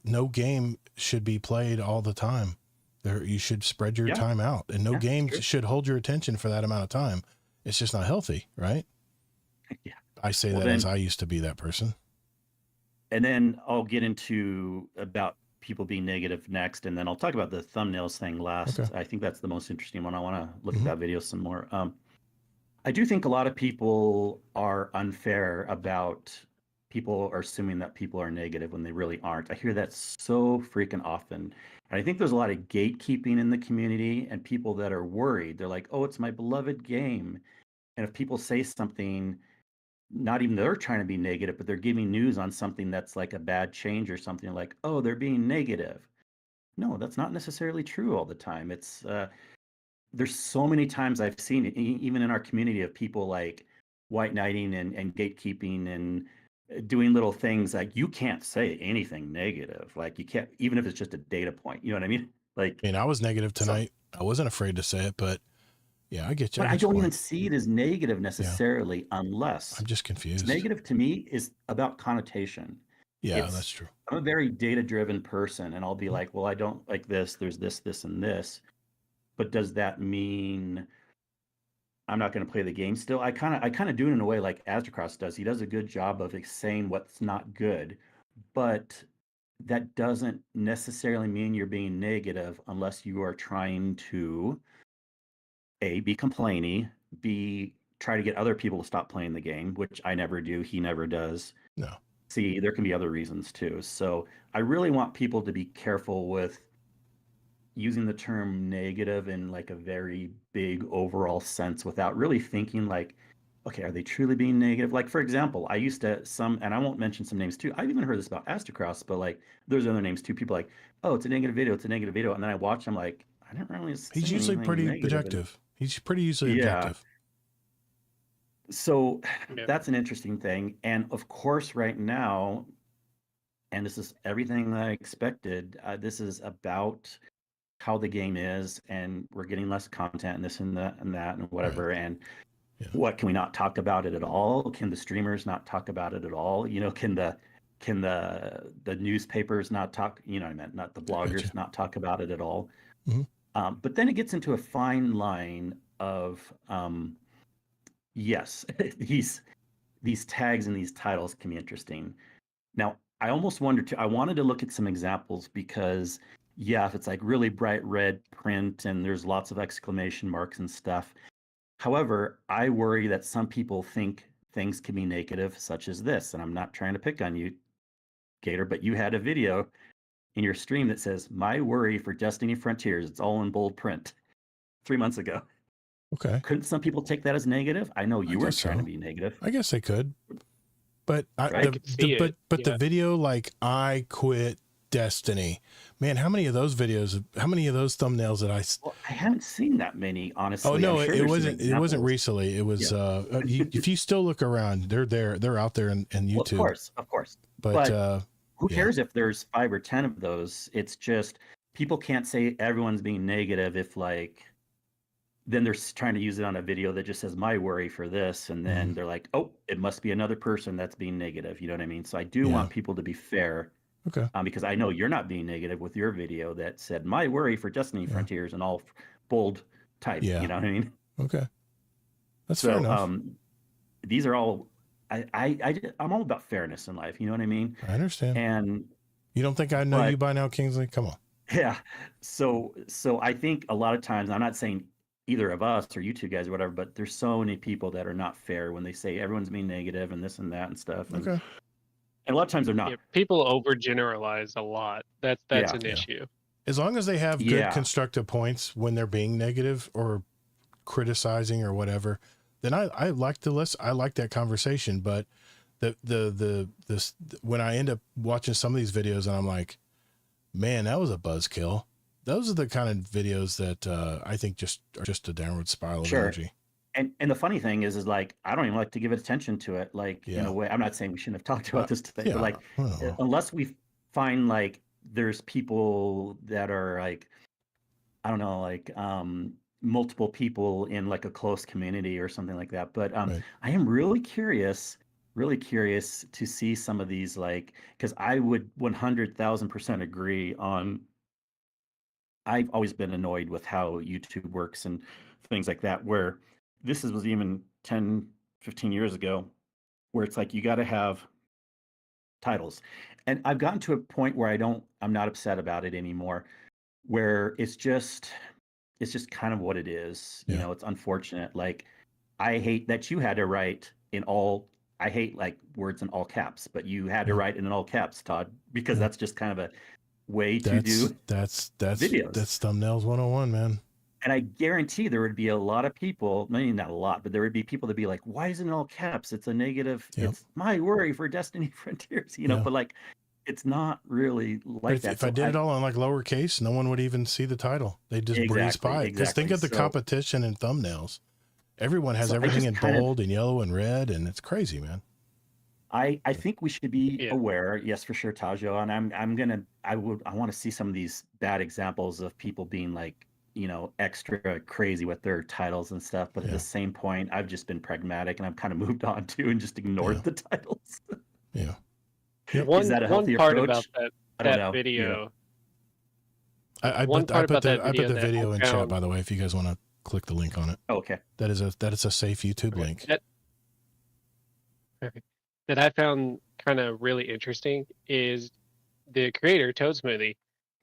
No game should be played all the time. You should spread your time out, and no game should hold your attention for that amount of time. It's just not healthy, right? Yeah. I say that as I used to be that person. And then I'll get into about people being negative next, and then I'll talk about the thumbnails thing last. Okay. I think that's the most interesting one. I want to look at that video some more. I do think a lot of people are unfair about people are assuming that people are negative when they really aren't. I hear that so freaking often. And I think there's a lot of gatekeeping in the community and people that are worried. They're like, oh, it's my beloved game. And if people say something, not even they're trying to be negative, but they're giving news on something that's like a bad change or something, like, oh, they're being negative. No, that's not necessarily true all the time. It's there's so many times I've seen it, even in our community, of people like white knighting and gatekeeping and doing little things like you can't say anything negative. Like you can't, even if it's just a data point. You know what I mean? Like, I mean, I was negative tonight. So, I wasn't afraid to say it, but yeah, I get you. But I don't even see it as negative necessarily, unless I'm just confused. Negative to me is about connotation. Yeah, that's true. I'm a very data-driven person, and I'll be like, well, I don't like this. There's this, this, and this. But does that mean I'm not going to play the game still? I kind of do it in a way like Astrocross does. He does a good job of saying what's not good, but that doesn't necessarily mean you're being negative unless you are trying to A, be complaining, B, try to get other people to stop playing the game, which I never do. He never does. No. C, there can be other reasons too. So I really want people to be careful with using the term negative in like a very big overall sense without really thinking like, okay, are they truly being negative? Like, for example, I used to and I won't mention some names too. I've even heard this about Astrocross, but like there's other names too. People like, oh, it's a negative video. It's a negative video. And then I watch, I'm like, I didn't really see He's usually pretty objective. He's pretty usually objective. So that's an interesting thing. And of course, right now, and this is everything that I expected, this is about how the game is, and we're getting less content and this and that and whatever. Right. And what, can we not talk about it at all? Can the streamers not talk about it at all? You know, can the newspapers not talk, you know what I meant, not the bloggers not talk about it at all? Mm-hmm. But then it gets into a fine line of yes, these tags and these titles can be interesting. Now, I almost wondered I wanted to look at some examples because, yeah, if it's like really bright red print and there's lots of exclamation marks and stuff. However, I worry that some people think things can be negative, such as this. And I'm not trying to pick on you, Gator, but you had a video in your stream that says, my worry for Destiny Frontiers, it's all in bold print 3 months ago. Okay. Couldn't some people take that as negative? I know you weren't guess trying to so. be negative, I guess they could. But right? I could see it. the Yeah. video, like, I quit Destiny, man, how many of those thumbnails did I Well, I haven't seen that many, oh honestly. I'm no, sure it there's some wasn't examples. recently. It was Yeah. if you still look around, they're out there in Well, YouTube. of course. But But who yeah. cares if there's 5 or 10 of those? It's just people can't say everyone's being negative if like then they're trying to use it on a video that just says my worry for this, and then they're like, oh, it must be another person that's being negative. You know what I mean? So I do Yeah. want people to be fair. Okay. Because I know you're not being negative with your video that said my worry for Destiny Yeah. Frontiers and all bold type. Yeah. You know what I mean? Okay. That's fair enough. So these are all I'm all about fairness in life. You know what I mean? I understand. And You don't think I know but you by now, Kingsley? Come on. yeah, so I think a lot of times I'm not saying either of us or you two guys or whatever, but there's so many people that are not fair when they say everyone's being negative and this and that and stuff, and Okay. a lot of times they're not. Yeah, people overgeneralize a lot. That's Yeah. an Yeah. issue. As long as they have good Yeah. constructive points when they're being negative or criticizing or whatever, then I like the list. I like that conversation. But when I end up watching some of these videos and I'm like, man, that was a buzzkill. Those are the kind of videos that I think just are just a downward spiral of Sure. energy. And the funny thing is like I don't even like to give attention to it. Like in Yeah. a way, I'm not saying we shouldn't have talked about this today, Yeah. but like Well, unless we find like there's people that are like I don't know, like multiple people in like a close community or something like that. But right. I am really curious to see some of these like because I would 100,000% agree on. I've always been annoyed with how YouTube works and things like that, where was even 10, 15 years ago, where it's like you got to have titles. And I've gotten to a point where I'm not upset about it anymore, where it's just kind of what it is. You Yeah. know, it's unfortunate. Like I hate that you had to write in all I hate like words in all caps, but you had to Yeah. write in all caps, Todd, because Yeah. that's just kind of a way to do That's videos. That's thumbnails 101, man. And I guarantee there would be a lot of people, maybe not a lot, but there would be people that be like, why isn't it all caps? It's a negative. Yep. It's my worry for Destiny Frontiers, you know, Yeah. but like, it's not really like that. If I did it all in like lowercase, no one would even see the title. They just breeze by it. Because think of the competition in thumbnails. Everyone has everything in bold and yellow and red, and it's crazy, man. I think we should be aware, yes, for sure, Tajo. And I want to see some of these bad examples of people being like, you know, extra crazy with their titles and stuff. But at the same point, I've just been pragmatic and I've kind of moved on to and just ignored the titles. Yeah. Yep. Is that a healthy part approach? About I don't that know. video. I put the video in chat, by the way, if you guys want to click the link on it. Oh, okay. That is a safe YouTube link. That I found kind of really interesting is the creator, Toad Smoothie.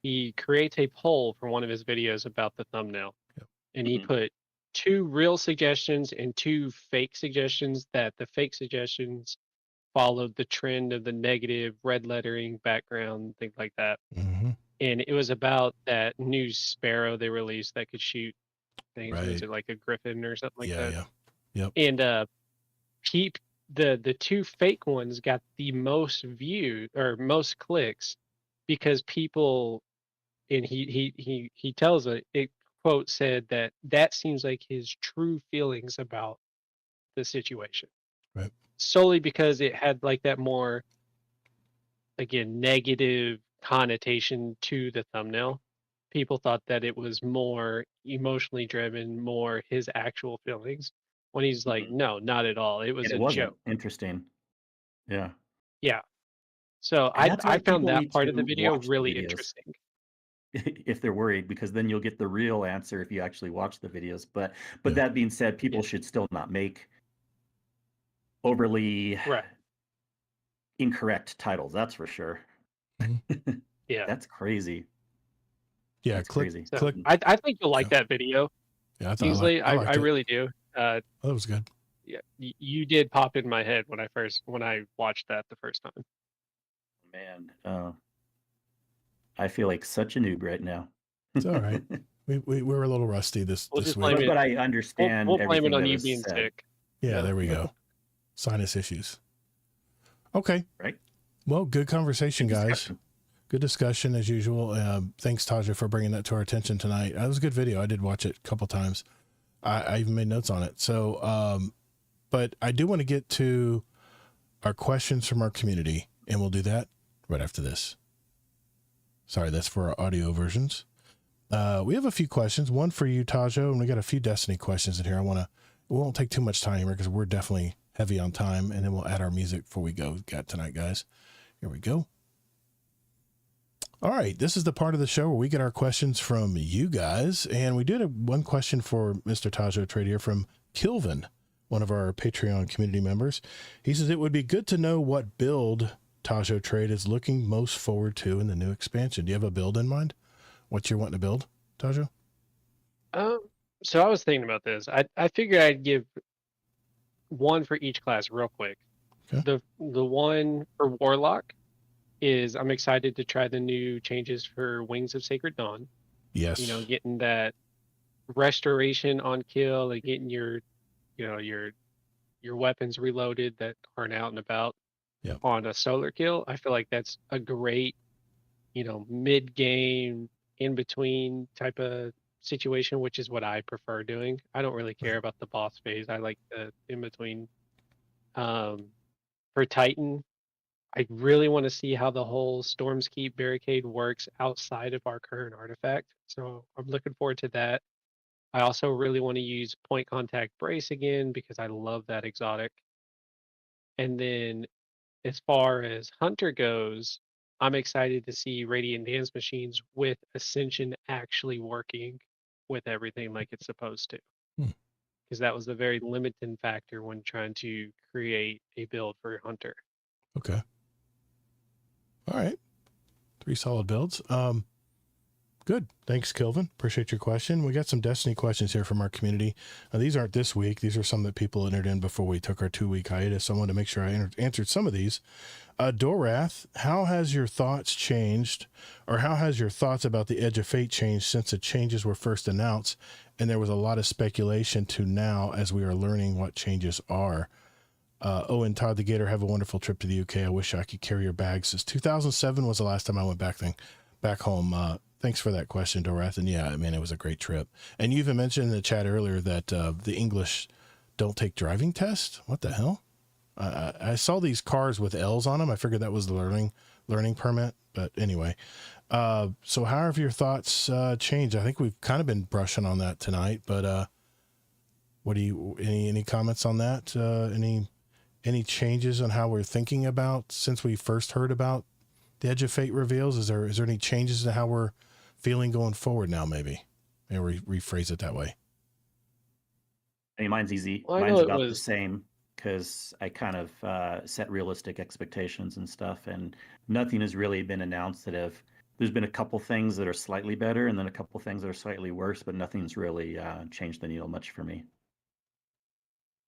He creates a poll for one of his videos about the thumbnail. Yep. And he put 2 real suggestions and 2 fake suggestions, that the fake suggestions followed the trend of the negative red lettering background, things like that. Mm-hmm. And it was about that new sparrow they released that could shoot things. Right. Was it like a griffin or something like that? Yeah. Yep. And the 2 fake ones got the most views or most clicks because people, and he tells it quote said that seems like his true feelings about the situation. Right. Solely because it had like that more, again, negative connotation to the thumbnail. People thought that it was more emotionally driven, more his actual feelings. When he's like, no, not at all. It was a joke. Interesting. Yeah. Yeah. So I found that part of the video really interesting. If they're worried, because then you'll get the real answer if you actually watch the videos. But that being said, people should still not make overly incorrect titles. That's for sure. Yeah. That's crazy. Yeah. That's crazy. So I think you'll like that video. Yeah, Kingsley, I really do. That was good. Yeah, you did pop in my head when I watched that the first time. Man, I feel like such a noob right now. It's all right. We were a little rusty this We'll just week. blame it. But I We'll, understand we'll blame it everything on that you was being said. sick. Yeah, there we go. Sinus issues. Okay. Right. Well, good conversation, Good guys. discussion. Good discussion as usual. Thanks, Taja, for bringing that to our attention tonight. That was a good video. I did watch it a couple times. I even made notes on it. So, but I do want to get to our questions from our community, and we'll do that right after this. Sorry, that's for our audio versions. We have a few questions. One for you, Tajo, and we got a few Destiny questions in here. We won't take too much time here because we're definitely heavy on time, and then we'll add our music before we go tonight, guys. Here we go. All right, this is the part of the show where we get our questions from you guys, and we did one question for Mr. Tajo Trade here from Kilvin, one of our Patreon community members. He says, it would be good to know what build Tajo Trade is looking most forward to in the new expansion. Do you have a build in mind? What you're wanting to build, Tajo? So I was thinking about this. I figured I'd give one for each class real quick. Okay. The one for Warlock is I'm excited to try the new changes for Wings of Sacred Dawn. Yes. You know, getting that restoration on kill and getting your weapons reloaded that aren't out and about on a solar kill. I feel like that's a great, mid-game, in-between type of situation, which is what I prefer doing. I don't really care about the boss phase. I like the in-between. For Titan, I really want to see how the whole Storm's Keep barricade works outside of our current artifact. So I'm looking forward to that. I also really want to use point contact brace again because I love that exotic. And then as far as Hunter goes, I'm excited to see Radiant Dance Machines with Ascension actually working with everything like it's supposed to. Because that was the very limiting factor when trying to create a build for Hunter. Okay. All right. 3 solid builds. Good. Thanks, Kilvin. Appreciate your question. We got some Destiny questions here from our community. These aren't this week. These are some that people entered in before we took our 2-week hiatus. So I wanted to make sure I answered some of these. Dorath, how has your thoughts changed, or how has your thoughts about the Edge of Fate changed since the changes were first announced and there was a lot of speculation to now as we are learning what changes are? And Todd the Gator, have a wonderful trip to the UK. I wish I could carry your bags. Since 2007 was the last time I went back home. Thanks for that question, Dorath. And yeah, I mean, it was a great trip. And you even mentioned in the chat earlier that the English don't take driving tests. What the hell? I saw these cars with L's on them. I figured that was the learning permit. But anyway, so how have your thoughts changed? I think we've kind of been brushing on that tonight. But what do you any comments on that? Any changes on how we're thinking about since we first heard about the Edge of Fate reveals? Is there any changes to how we're feeling going forward now? Maybe rephrase it that way. I mean, mine's easy. Well, mine's about the same because I kind of set realistic expectations and stuff, and nothing has really been announced there's been a couple things that are slightly better and then a couple things that are slightly worse, but nothing's really changed the needle much for me.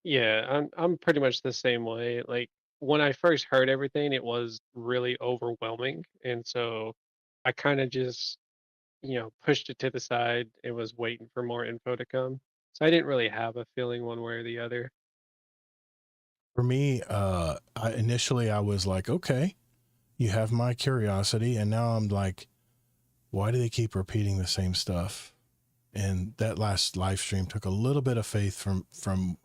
Yeah, I'm pretty much the same way. Like when I first heard everything, it was really overwhelming, and so I kind of just, pushed it to the side and was waiting for more info to come. So I didn't really have a feeling one way or the other. For me, initially I was like, okay, you have my curiosity, and now I'm like, why do they keep repeating the same stuff? And that last live stream took a little bit of faith from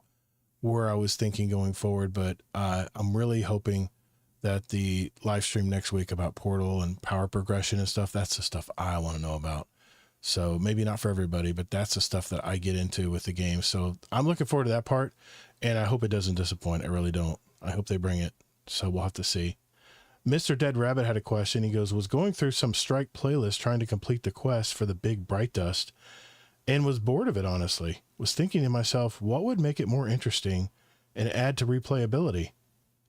where I was thinking going forward, but I'm really hoping that the live stream next week about Portal and power progression and stuff, that's the stuff I want to know about. So maybe not for everybody, but that's the stuff that I get into with the game. So I'm looking forward to that part, and I hope it doesn't disappoint. I really don't. I hope they bring it. So we'll have to see. Mr. Dead Rabbit had a question. He goes, was going through some Strike playlist trying to complete the quest for the big bright dust and was bored of it, honestly. Was thinking to myself, what would make it more interesting and add to replayability?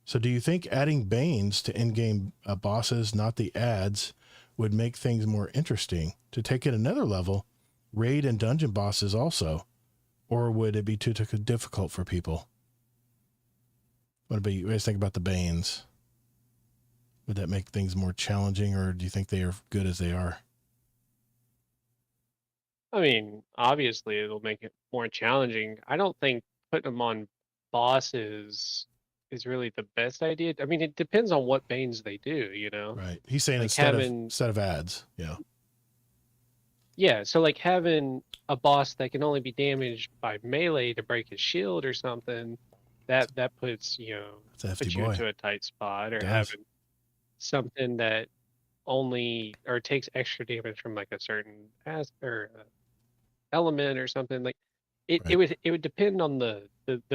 So do you think adding Banes to in-game bosses, not the ads, would make things more interesting? To take it another level, raid and dungeon bosses also? Or would it be too difficult for people? What do you guys think about the Banes? Would that make things more challenging, or do you think they are good as they are? I mean, obviously it'll make it more challenging. I don't think putting them on bosses is really the best idea. I mean, it depends on what Banes they do, you know? Right. He's saying Like having, instead of ads. Yeah. yeah, so like having a boss that can only be damaged by melee to break his shield or something, that puts, That's a hefty puts you boy. into a tight spot, or Does. having something that only or takes extra damage from like a certain element or something. Like it Right. would depend on the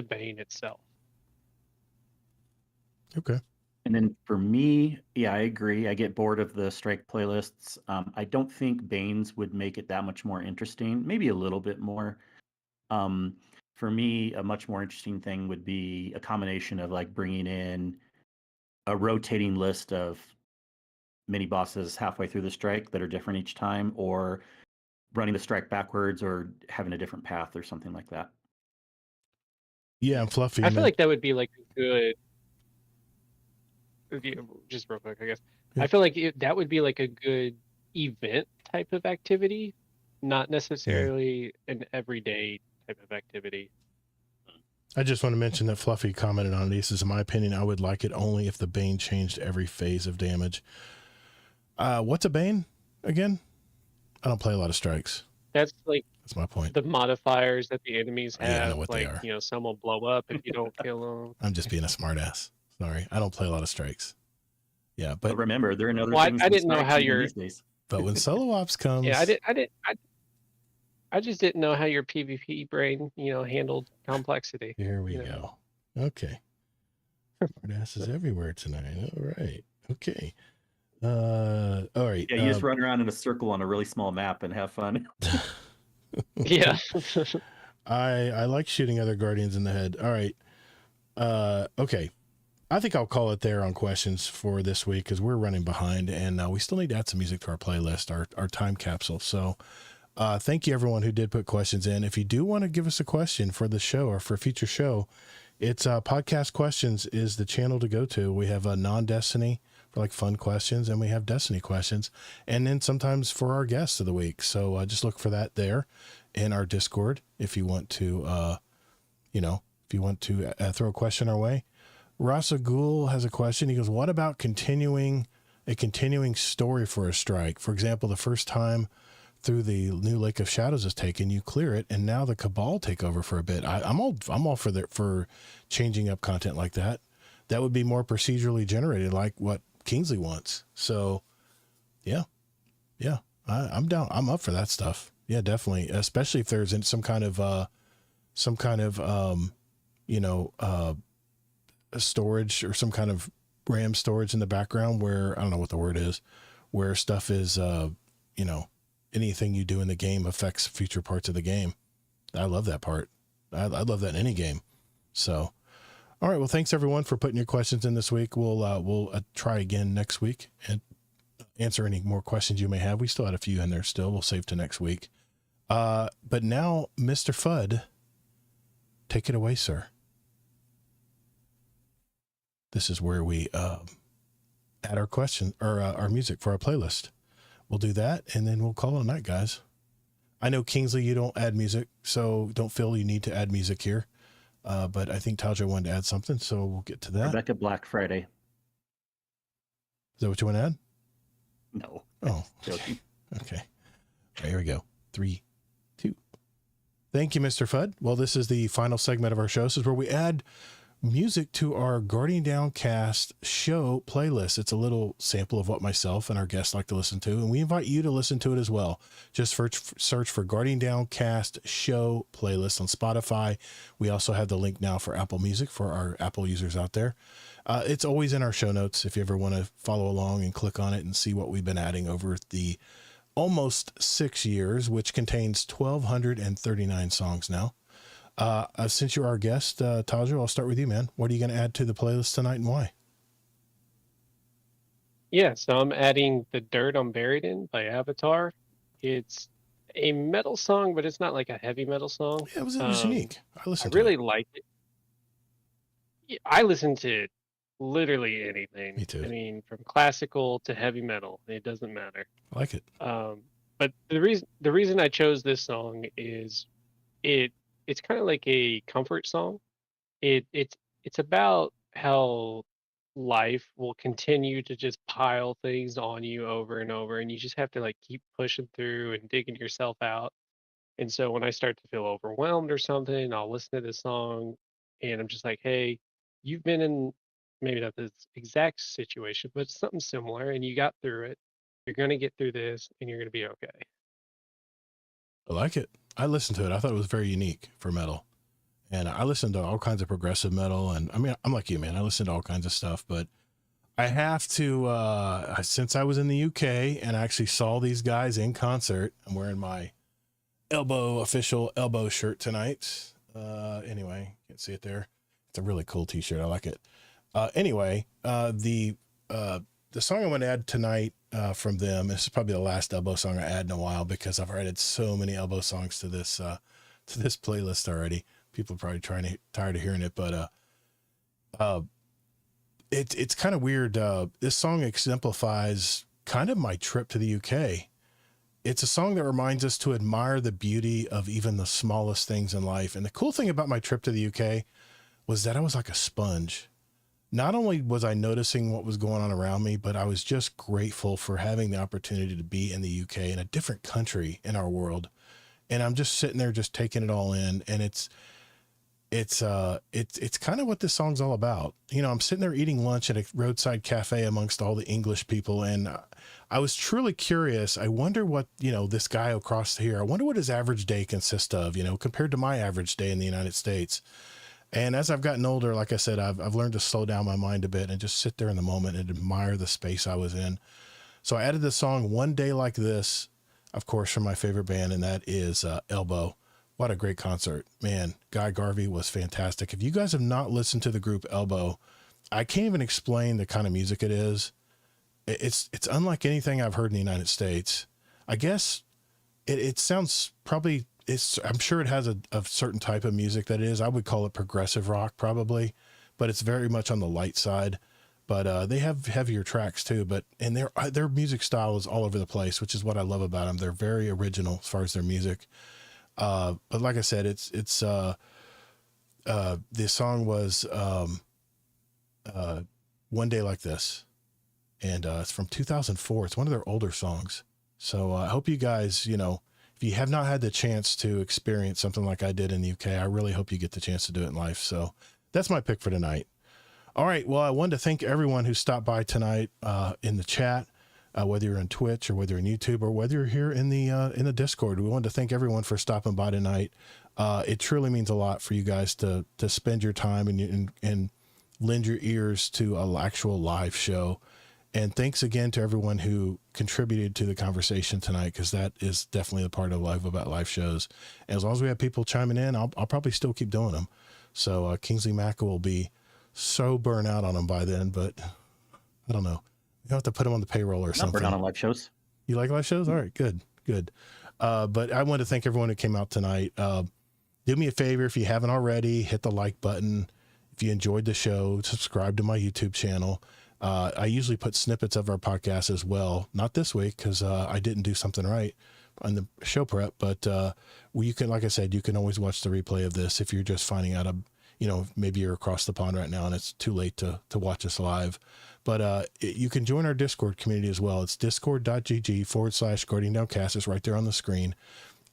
Bane itself. Okay. And then for me, yeah, I agree. I get bored of the strike playlists. I don't think Banes would make it that much more interesting. Maybe a little bit more. Um, for me, a much more interesting thing would be a combination of like bringing in a rotating list of mini bosses halfway through the strike that are different each time, or running the strike backwards, or having a different path or something like that. Yeah, and Fluffy, I feel man. like that would be like a good, just real quick, I guess. Yeah. I feel like that would be like a good event type of activity, not necessarily an everyday type of activity. I just want to mention that Fluffy commented on it. He says, in my opinion, I would like it only if the Bane changed every phase of damage. What's a Bane again? I don't play a lot of strikes. That's like That's my point. the modifiers that the enemies have. Yeah, I know what they like, are. some will blow up if you don't kill them. I'm just being a smartass. Sorry. I don't play a lot of strikes. Yeah, but remember, there are other Well, things I than didn't know strikes how even your these days. but when solo ops comes, yeah, I just didn't know how your PvP brain, handled complexity. Here we go. Okay. Smartasses everywhere tonight. All right. Okay. All right. Yeah, you just run around in a circle on a really small map and have fun. Yeah. I like shooting other guardians in the head. All right. Okay. I think I'll call it there on questions for this week because we're running behind and we still need to add some music to our playlist, our time capsule. So thank you everyone who did put questions in. If you do want to give us a question for the show or for a future show, it's podcast questions is the channel to go to. We have a non-Destiny for like fun questions and we have Destiny questions and then sometimes for our guests of the week. So just look for that there in our Discord if you want to, throw a question our way. Rasa Ghul has a question. He goes, what about continuing story for a strike? For example, the first time through the new Lake of Shadows is taken, you clear it, and now the Cabal take over for a bit. I'm all for changing up content like that. That would be more procedurally generated, like what Kingsley wants. So, yeah, I'm down. I'm up for that stuff. Yeah, definitely. Especially if there's some kind of storage or some kind of RAM storage in the background where I don't know what the word is, where stuff is, anything you do in the game affects future parts of the game. I love that part. I love that in any game. So, all right. Well, thanks everyone for putting your questions in this week. We'll try again next week and answer any more questions you may have. We still had a few in there still. We'll save to next week. But now, Mr. Fudd, take it away, sir. This is where we add our question or our music for our playlist. We'll do that, and then we'll call it a night, guys. I know, Kingsley, you don't add music, so don't feel you need to add music here. But I think Tajo wanted to add something, so we'll get to that. Rebecca Black Friday. Is that what you want to add? No. Oh, Joking. Okay. All right, here we go. 3, 2. Thank you, Mr. Fudd. Well, this is the final segment of our show. This is where we add music to our Guardian Downcast show playlist. It's a little sample of what myself and our guests like to listen to, and we invite you to listen to it as well. Just search for Guardian Downcast show playlist on Spotify. We also have the link now for Apple Music for our Apple users out there. It's always in our show notes if you ever want to follow along and click on it and see what we've been adding over the almost 6 years, which contains 1,239 songs now. Since you're our guest, Tajo, I'll start with you, man. What are you going to add to the playlist tonight and why? Yeah, so I'm adding The Dirt I'm Buried In by Avatar. It's a metal song, but it's not like a heavy metal song. Yeah, it was unique. I really like it. Yeah, I listen to literally anything. Me too. I mean, from classical to heavy metal, it doesn't matter. I like it. But the reason I chose this song is it's kind of like a comfort song. It's about how life will continue to just pile things on you over and over, and you just have to like keep pushing through and digging yourself out. And so when I start to feel overwhelmed or something, I'll listen to this song and I'm just like, hey, you've been in maybe not this exact situation, but something similar and you got through it. You're going to get through this and you're going to be okay. I like it. I listened to it. I thought it was very unique for metal. And I listened to all kinds of progressive metal. And I mean, I'm like you, man. I listen to all kinds of stuff, but I have to, since I was in the UK and I actually saw these guys in concert, I'm wearing my official elbow shirt tonight. Anyway, can't see it there. It's a really cool t-shirt. I like it. Anyway, the song I'm going to add tonight, from them, this is probably the last elbow song I add in a while because I've added so many elbow songs to this playlist already. People are probably tired of hearing it, but, it's kind of weird. This song exemplifies kind of my trip to the UK. It's a song that reminds us to admire the beauty of even the smallest things in life. And the cool thing about my trip to the UK was that I was like a sponge. Not only was I noticing what was going on around me, but I was just grateful for having the opportunity to be in the UK, in a different country in our world. And I'm just sitting there, just taking it all in. And it's kind of what this song's all about. You know, I'm sitting there eating lunch at a roadside cafe amongst all the English people. And I was truly curious. I wonder what, this guy across here, I wonder what his average day consists of, compared to my average day in the United States. And as I've gotten older, like I said, I've learned to slow down my mind a bit and just sit there in the moment and admire the space I was in. So I added the song One Day Like This, of course, from my favorite band, and that is Elbow. What a great concert, man. Guy Garvey was fantastic. If you guys have not listened to the group Elbow, I can't even explain the kind of music it is. It's unlike anything I've heard in the United States. I guess it sounds probably, I'm sure it has a certain type of music that it is. I would call it progressive rock probably, but it's very much on the light side. But they have heavier tracks too. And their music style is all over the place, which is what I love about them. They're very original as far as their music. But like I said, the song was, One Day Like This, and, it's from 2004. It's one of their older songs. So I hope you guys, if you have not had the chance to experience something like I did in the UK, I really hope you get the chance to do it in life. So that's my pick for tonight. All right. Well, I wanted to thank everyone who stopped by tonight, in the chat. Whether you're on Twitch or whether you're on YouTube or whether you're here in the Discord. We wanted to thank everyone for stopping by tonight. It truly means a lot for you guys to spend your time and lend your ears to an actual live show. And thanks again to everyone who contributed to the conversation tonight, because that is definitely the part I love about live shows. And as long as we have people chiming in, I'll probably still keep doing them. So Kingsley Mack will be so burnt out on them by then, but I don't know. You have to put them on the payroll or something. Burn out on live shows. You like live shows? All right, good. But I want to thank everyone who came out tonight. Do me a favor, if you haven't already, hit the like button. If you enjoyed the show, subscribe to my YouTube channel. I usually put snippets of our podcast as well. Not this week because I didn't do something right on the show prep, but you can, like I said, you can always watch the replay of this if you're just finding out, maybe you're across the pond right now and it's too late to watch us live. But you can join our Discord community as well. It's discord.gg/Guardian Downcast. It's right there on the screen.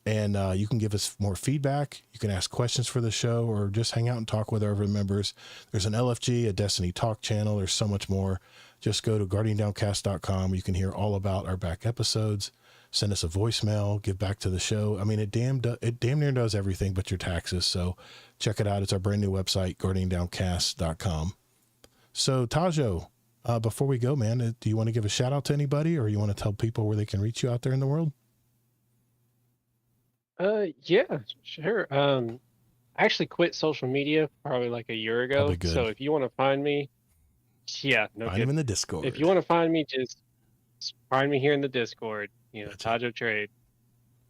And you can give us more feedback. You can ask questions for the show or just hang out and talk with our other members. There's an LFG, a Destiny Talk channel. There's so much more. Just go to guardiandowncast.com. You can hear all about our back episodes. Send us a voicemail, give back to the show. I mean, it damn near does everything but your taxes. So check it out. It's our brand new website, guardiandowncast.com. So Tajo, before we go, man, do you want to give a shout out to anybody, or you want to tell people where they can reach you out there in the world? Yeah, sure. I actually quit social media probably like a year ago. Probably good. So if you want to find me, yeah, no Find good. him in the Discord. If you want to find me, just find me here in the Discord. Gotcha. Tajo Trade.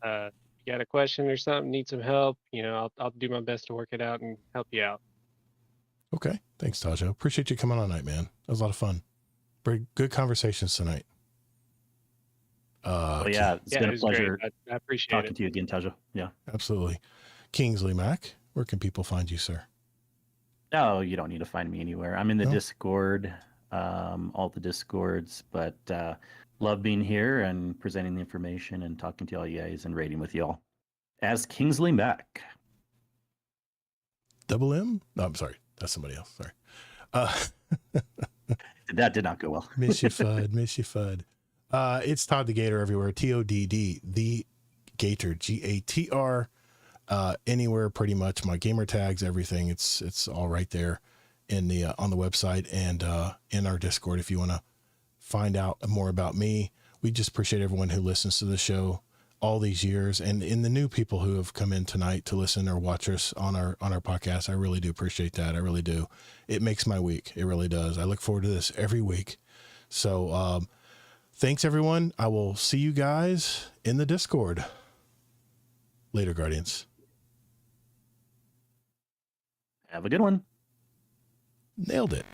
You got a question or something, need some help, I'll do my best to work it out and help you out. Okay. Thanks, Tajo. Appreciate you coming on tonight, man. That was a lot of fun. Very good conversations tonight. Oh yeah, it's Yeah, been it a was great. pleasure I appreciate talking it. to you again, Tajo. Yeah. Absolutely. Kingsley Mac, where can people find you, sir? No, you don't need to find me anywhere. I'm in the No? Discord, all the Discords, but love being here and presenting the information and talking to all you guys and rating with y'all. As Kingsley Mac. Double M? No, I'm sorry. That's somebody else. Sorry. That did not go well. Miss you, Fudd. Miss you, Fudd. It's Todd the Gator everywhere. TODD, the Gator, GATR. Anywhere, pretty much. My gamer tags, everything. It's all right there in the on the website and in our Discord. If you want to find out more about me, we just appreciate everyone who listens to the show all these years, and in the new people who have come in tonight to listen or watch us on our podcast. I really do appreciate that. I really do. It makes my week. It really does. I look forward to this every week. So thanks everyone. I will see you guys in the Discord later, Guardians. Have a good one. Nailed it.